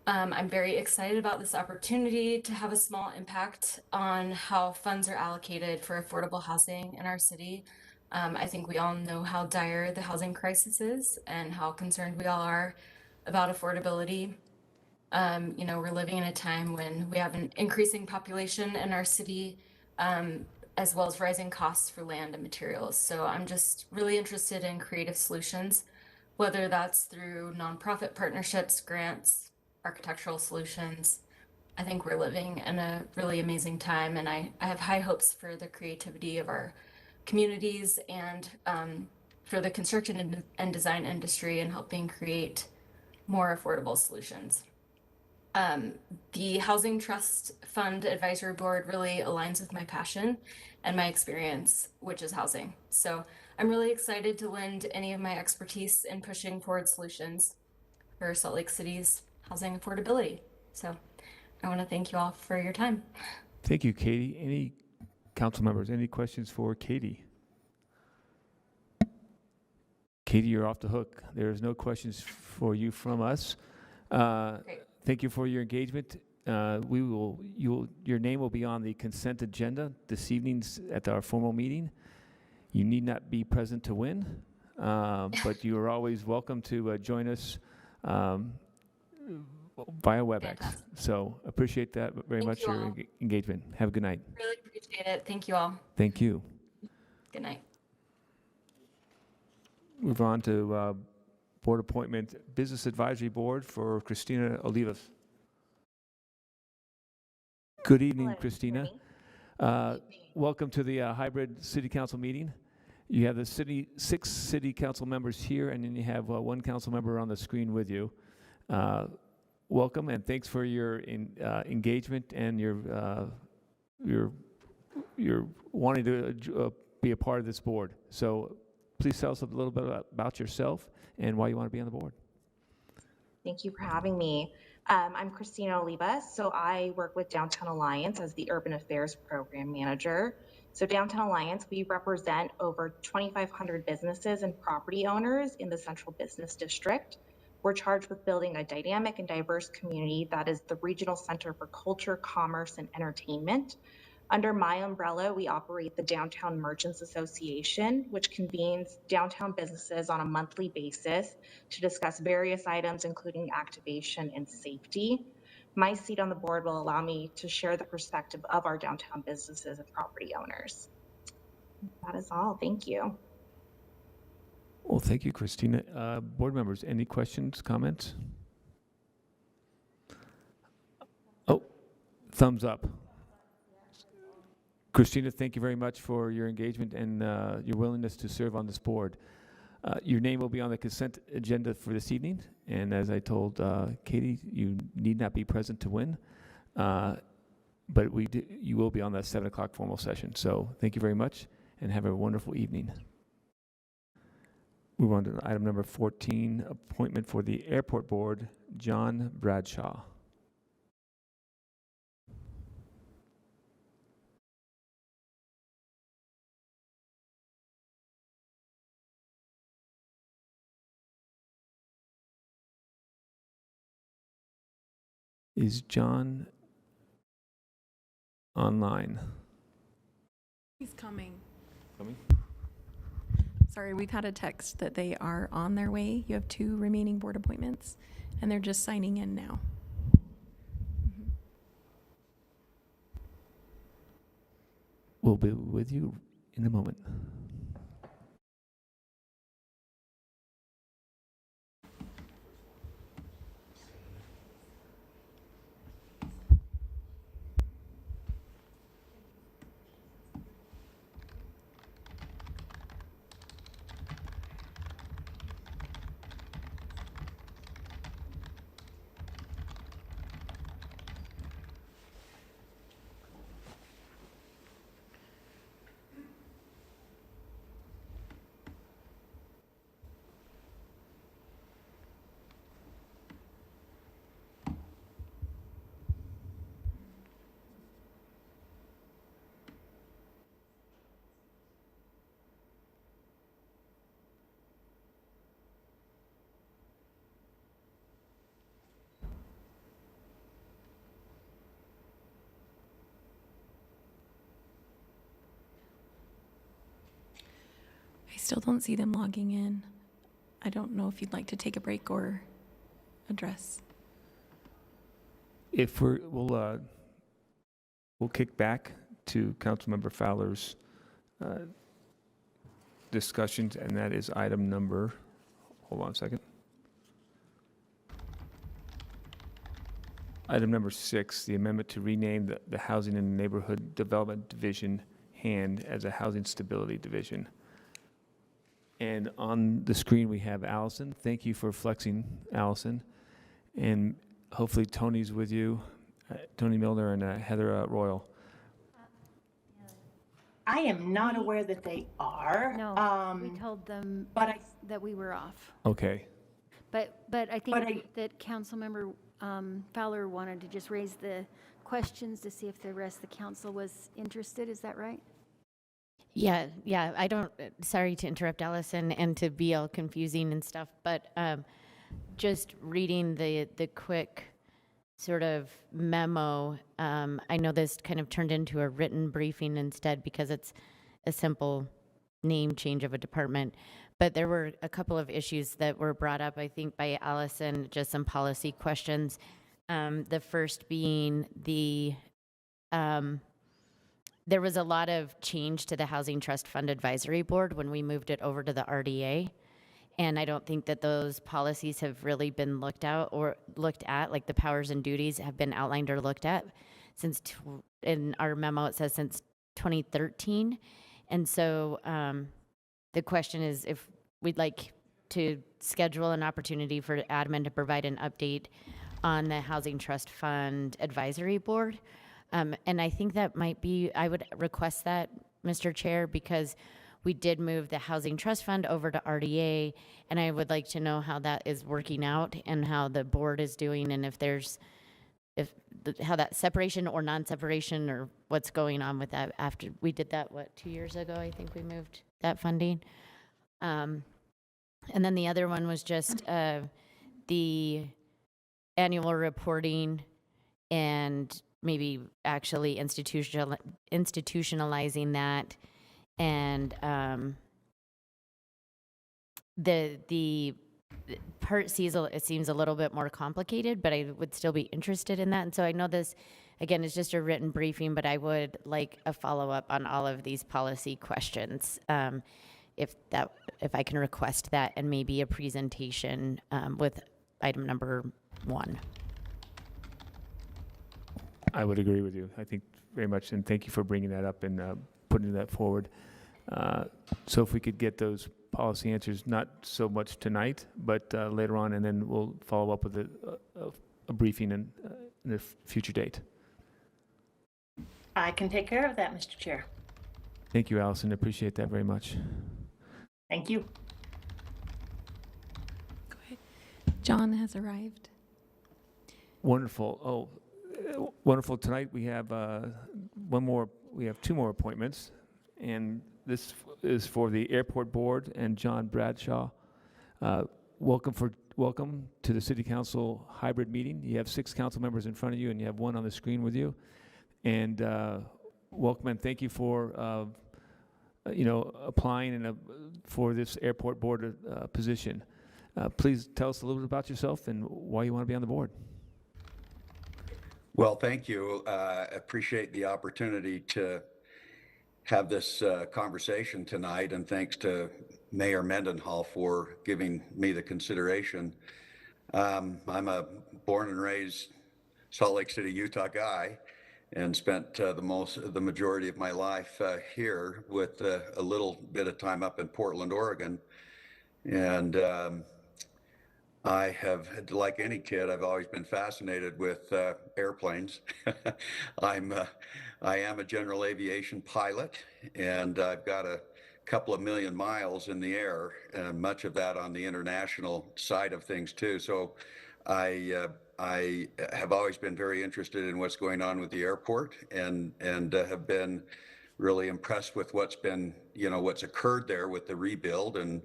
I'm very excited about this opportunity to have a small impact on how funds are allocated for affordable housing in our city. I think we all know how dire the housing crisis is and how concerned we all are about affordability. You know, we're living in a time when we have an increasing population in our city, as well as rising costs for land and materials. So I'm just really interested in creative solutions, whether that's through nonprofit partnerships, grants, architectural solutions. I think we're living in a really amazing time, and I have high hopes for the creativity of our communities and for the construction and design industry and helping create more affordable solutions. The Housing Trust Fund Advisory Board really aligns with my passion and my experience, which is housing. So I'm really excited to lend any of my expertise in pushing forward solutions for Salt Lake City's housing affordability. So I want to thank you all for your time. Thank you, Katie. Any council members, any questions for Katie? Katie, you're off the hook. There's no questions for you from us. Great. Thank you for your engagement. Your name will be on the consent agenda this evening at our formal meeting. You need not be present to win, but you are always welcome to join us via WebEx. Fantastic. So appreciate that very Thank much, you your all. engagement. Have a good night. Really appreciate it. Thank you all. Thank you. Good night. Move on to Board Appointment Business Advisory Board for Christina Olivas. Good evening, Hello, Christina. Ernie. Welcome to the hybrid City Council meeting. You have the 6 City Council members here, and then you have 1 council member on the screen with you. Welcome, and thanks for your engagement and your wanting to be a part of this board. So please tell us a little bit about yourself and why you want to be on the board. Thank you for having me. I'm Christina Olivas, so I work with Downtown Alliance as the Urban Affairs Program Manager. So Downtown Alliance, we represent over 2,500 businesses and property owners in the Central Business District. We're charged with building a dynamic and diverse community that is the regional center for culture, commerce, and entertainment. Under my umbrella, we operate the Downtown Merchants Association, which convenes downtown businesses on a monthly basis to discuss various items, including activation and safety. My seat on the board will allow me to share the perspective of our downtown businesses and property owners. That is all. Thank you. Well, thank you, Christina. Board members, any questions, comments? Oh, thumbs up. Christina, thank you very much for your engagement and your willingness to serve on this board. Your name will be on the consent agenda for this evening, and as I told Katie, you need not be present to win, but you will be on that 7 o'clock formal session. So thank you very much, and have a wonderful evening. Move on to item number 14, appointment for the Airport Board, John Bradshaw. Is John online? He's coming. Coming? Sorry, we've had a text that they are on their way. You have 2 remaining board appointments, and they're just signing in now. We'll be with you in a moment. I still don't see them logging in. I don't know if you'd like to take a break or address. If we'll kick back to Councilmember Fowler's discussions, and that is item number, hold on a second. Item number 6, the amendment to rename the Housing and Neighborhood Development Division HAND as a Housing Stability Division. And on the screen, we have Allison. Thank you for flexing, Allison. And hopefully Tony's with you, Tony Milner and Heather Royal. I am not aware that they are. No, we told them that we were off. Okay. But I think that Councilmember Fowler wanted to just raise the questions to see if the rest of the council was interested. Is that right? Yeah, I don't, sorry to interrupt, Allison, and to be all confusing and stuff, but just reading the quick sort of memo, I know this kind of turned into a written briefing instead because it's a simple name change of a department, but there were a couple of issues that were brought up, I think, by Allison, just some policy questions. The first being there was a lot of change to the Housing Trust Fund Advisory Board when we moved it over to the RDA. And I don't think that those policies have really been looked at, like the powers and duties have been outlined or looked at since, in our memo, it says since 2013. And so the question is if we'd like to schedule an opportunity for admin to provide an update on the Housing Trust Fund Advisory Board. And I think that might be, I would request that, Mr. Chair, because we did move the Housing Trust Fund over to RDA, and I would like to know how that is working out and how the board is doing, and how that separation or non-separation or what's going on with that after we did that, 2 years ago, I think we moved that funding. And then the other one was just the annual reporting and maybe actually institutionalizing that, and the part Cecil, it seems a little bit more complicated, but I would still be interested in that. And so I know this, again, is just a written briefing, but I would like a follow-up on all of these policy questions, if I can request that, and maybe a presentation with item number 1. I would agree with you. I think very much, and thank you for bringing that up and putting that forward. So if we could get those policy answers, not so much tonight, but later on, and then we'll follow up with a briefing in a future date. I can take care of that, Mr. Chair. Thank you, Allison. Appreciate that very much. Thank you. Go ahead. John has arrived. Wonderful. Oh, wonderful. Tonight we have we have 2 more appointments, and this is for the Airport Board and John Bradshaw. Welcome to the City Council hybrid meeting. You have 6 council members in front of you, and you have 1 on the screen with you. And welcome, and thank you for applying for this airport board position. Please tell us a little bit about yourself and why you want to be on the board. Well, thank you. Appreciate the opportunity to have this conversation tonight, and thanks to Mayor Mendenhall for giving me the consideration. I'm a born and raised Salt Lake City, Utah guy, and spent the majority of my life here, with a little bit of time up in Portland, Oregon. And I have, like any kid, I've always been fascinated with airplanes. I am a general aviation pilot, and I've got a couple of million miles in the air, and much of that on the international side of things too. So I have always been very interested in what's going on with the airport, and have been really impressed with what's occurred there with the rebuild, and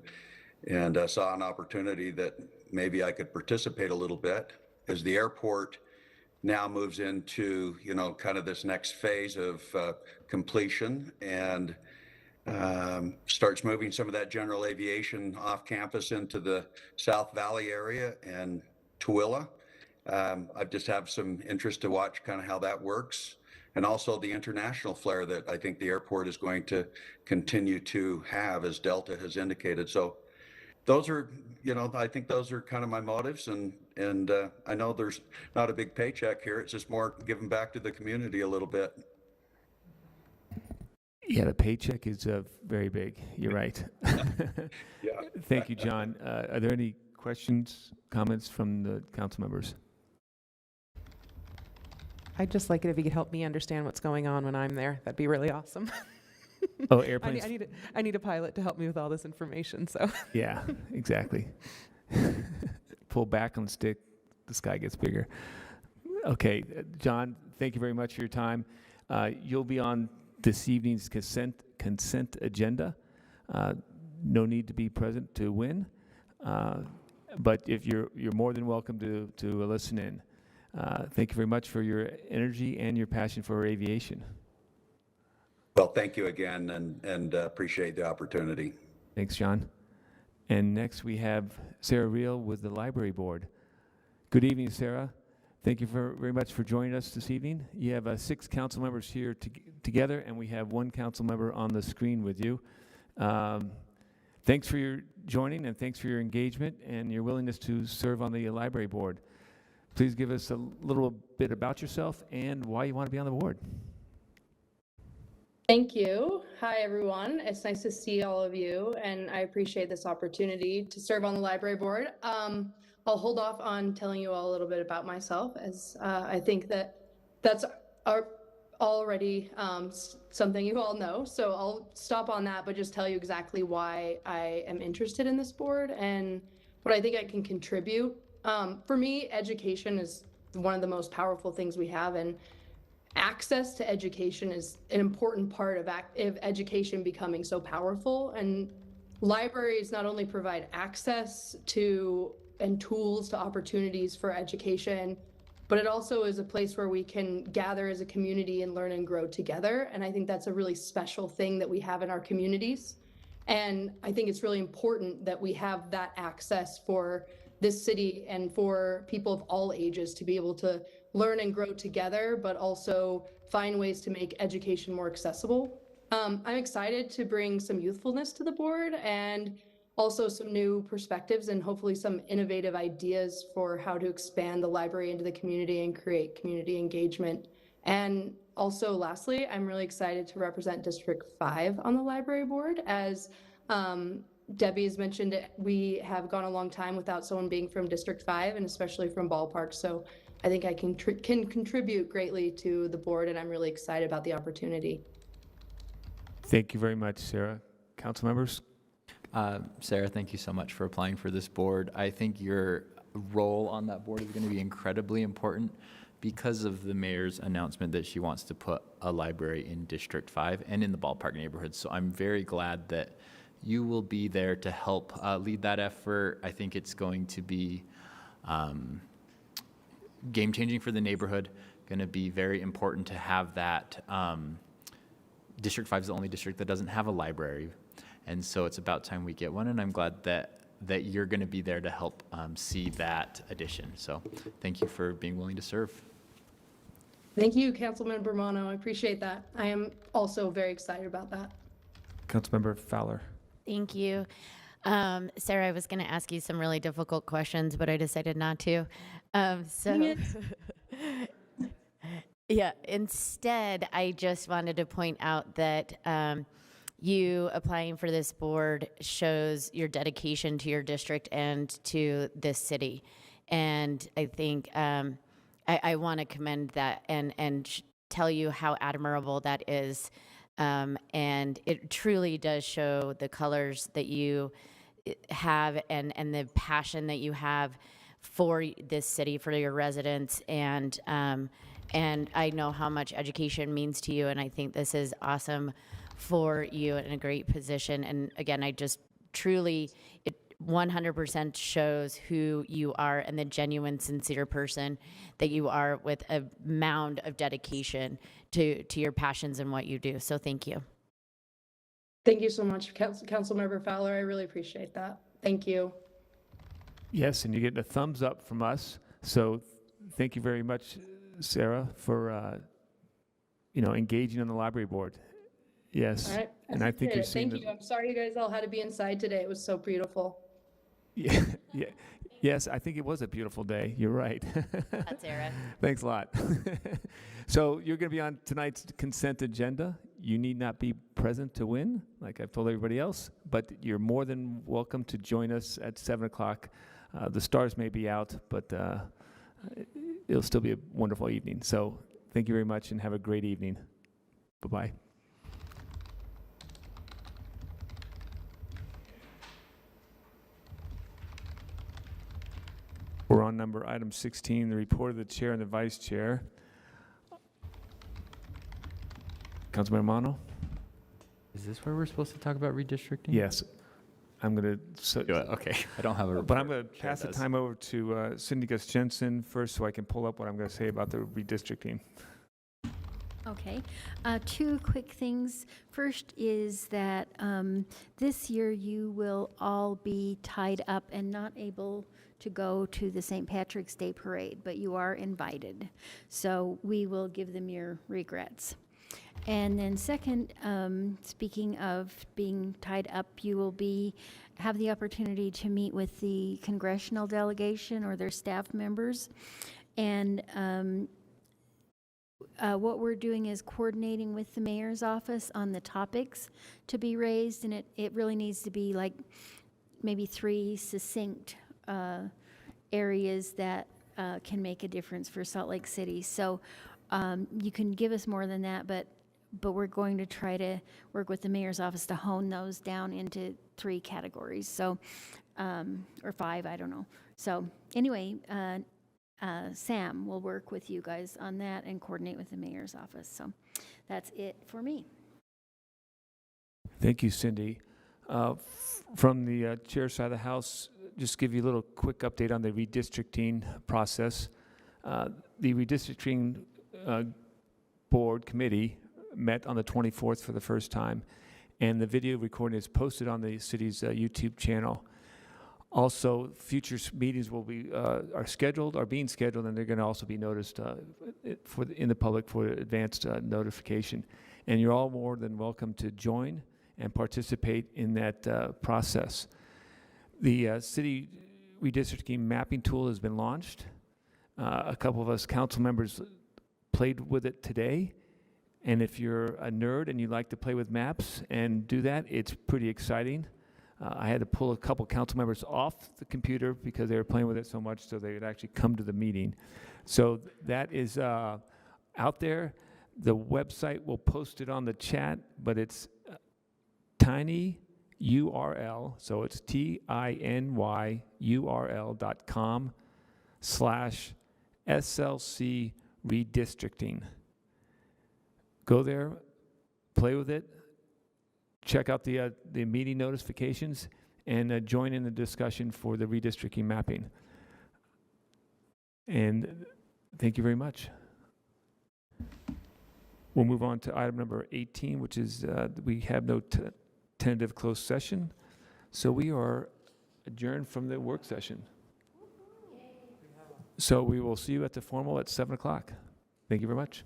saw an opportunity that maybe I could participate a little bit as the airport now moves into, kind of this next phase of completion, and starts moving some of that general aviation off campus into the South Valley area and Tooele. I just have some interest to watch kind of how that works, and also the international flair that I think the airport is going to continue to have, as Delta has indicated. So those are, I think those are kind of my motives, and I know there's not a big paycheck here. It's just more giving back to the community a little bit. Yeah, the paycheck is very big. You're right. Yeah. Thank you, John. Are there any questions, comments from the council members? I'd just like it if you could help me understand what's going on when I'm there. That'd be really awesome. Oh, airplanes. I need a pilot to help me with all this information. So. Yeah, exactly. Pull back on the stick, the sky gets bigger. Okay, John, thank you very much for your time. You'll be on this evening's consent agenda. No need to be present to win, but if you're more than welcome to listen in. Thank you very much for your energy and your passion for aviation. Well, thank you again, and appreciate the opportunity. Thanks, John. And next we have Sarah Reel with the Library Board. Good evening, Sarah. Thank you very much for joining us this evening. You have 6 council members here together, and we have 1 council member on the screen with you. Thanks for your joining, and thanks for your engagement and your willingness to serve on the Library Board. Please give us a little bit about yourself and why you want to be on the board. Thank you. Hi, everyone. It's nice to see all of you, and I appreciate this opportunity to serve on the library board. I'll hold off on telling you all a little bit about myself, as I think that's already something you all know. So I'll stop on that, but just tell you exactly why I am interested in this board and what I think I can contribute. For me, education is one of the most powerful things we have, and access to education is an important part of education becoming so powerful. And libraries not only provide access to and tools to opportunities for education, but it also is a place where we can gather as a community and learn and grow together. And I think that's a really special thing that we have in our communities. And I think it's really important that we have that access for this city and for people of all ages to be able to learn and grow together, but also find ways to make education more accessible. I'm excited to bring some youthfulness to the board and also some new perspectives and hopefully some innovative ideas for how to expand the library into the community and create community engagement. And also, lastly, I'm really excited to represent District 5 on the library board. As Debbie has mentioned, we have gone a long time without someone being from District 5, and especially from Ballpark. So I think I can contribute greatly to the board, and I'm really excited about the opportunity. Thank you very much, Sarah. Council members? Sarah, thank you so much for applying for this board. I think your role on that board is going to be incredibly important because of the mayor's announcement that she wants to put a library in District 5 and in the Ballpark neighborhood. So I'm very glad that you will be there to help lead that effort. I think it's going to be game-changing for the neighborhood, going to be very important to have that District 5 is the only district that doesn't have a library. And so it's about time we get one, and I'm glad that you're going to be there to help see that addition. So thank you for being willing to serve. Thank you, Councilmember Mono. I appreciate that. I am also very excited about that. Councilmember Fowler. Thank you. Sarah, I was going to ask you some really difficult questions, but I decided not to. Yeah, instead, I just wanted to point out that you applying for this board shows your dedication to your district and to this city. And I think I want to commend that and tell you how admirable that is. And it truly does show the colors that you have and the passion that you have for this city, for your residents. And I know how much education means to you. And I think this is awesome for you in a great position. And again, I just truly, it 100% shows who you are and the genuine, sincere person that you are, with a mound of dedication to your passions and what you do. So thank you. Thank you so much, Councilmember Fowler. I really appreciate that. Thank you. Yes, and you get a thumbs up from us. So thank you very much, Sarah, for engaging on the library board. Yes, All right. and I think you're seeing. Thank you. I'm sorry you guys all had to be inside today. It was so beautiful. Yeah, yes, I think it was a beautiful day. You're right. That's Sarah. Thanks a lot. So you're going to be on tonight's consent agenda. You need not be present to win, like I've told everybody else, but you're more than welcome to join us at 7 o'clock. The stars may be out, but it'll still be a wonderful evening. So thank you very much and have a great evening. Bye-bye. We're on item 16, the report of the chair and the vice chair. Councilman Mono? Is this where we're supposed to talk about redistricting? Yes. I'm going to... okay. I don't have a report. But I'm going to pass the time over to Cindy Gus-Jensen first so I can pull up what I'm going to say about the redistricting. Okay. Two quick things. First is that this year you will all be tied up and not able to go to the St. Patrick's Day Parade, but you are invited. So we will give them your regrets. And then second, speaking of being tied up, you will have the opportunity to meet with the congressional delegation or their staff members. And what we're doing is coordinating with the mayor's office on the topics to be raised, and it really needs to be like maybe 3 succinct areas that can make a difference for Salt Lake City. So you can give us more than that, but we're going to try to work with the mayor's office to hone those down into 3 categories. So, or 5, I don't know. So anyway, Sam will work with you guys on that and coordinate with the mayor's office. So that's it for me. Thank you, Cindy. From the chair side of the House, just give you a little quick update on the redistricting process. The redistricting board committee met on the 24th for the first time, and the video recording is posted on the city's YouTube channel. Also, future meetings will be are being scheduled, and they're going to also be noticed in the public for advanced notification. And you're all more than welcome to join and participate in that process. The city redistricting mapping tool has been launched. A couple of us council members played with it today. And if you're a nerd and you like to play with maps and do that, it's pretty exciting. I had to pull a couple council members off the computer because they were playing with it so much so they would actually come to the meeting. So that is out there. The website will post it on the chat, but it's tiny URL, so it's tinyurl.com/SLC redistricting. Go there, play with it, check out the meeting notifications, and join in the discussion for the redistricting mapping. And thank you very much. We'll move on to item number 18, which is we have no tentative closed session. So we are adjourned from the work session. So we will see you at the formal at 7 o'clock. Thank you very much.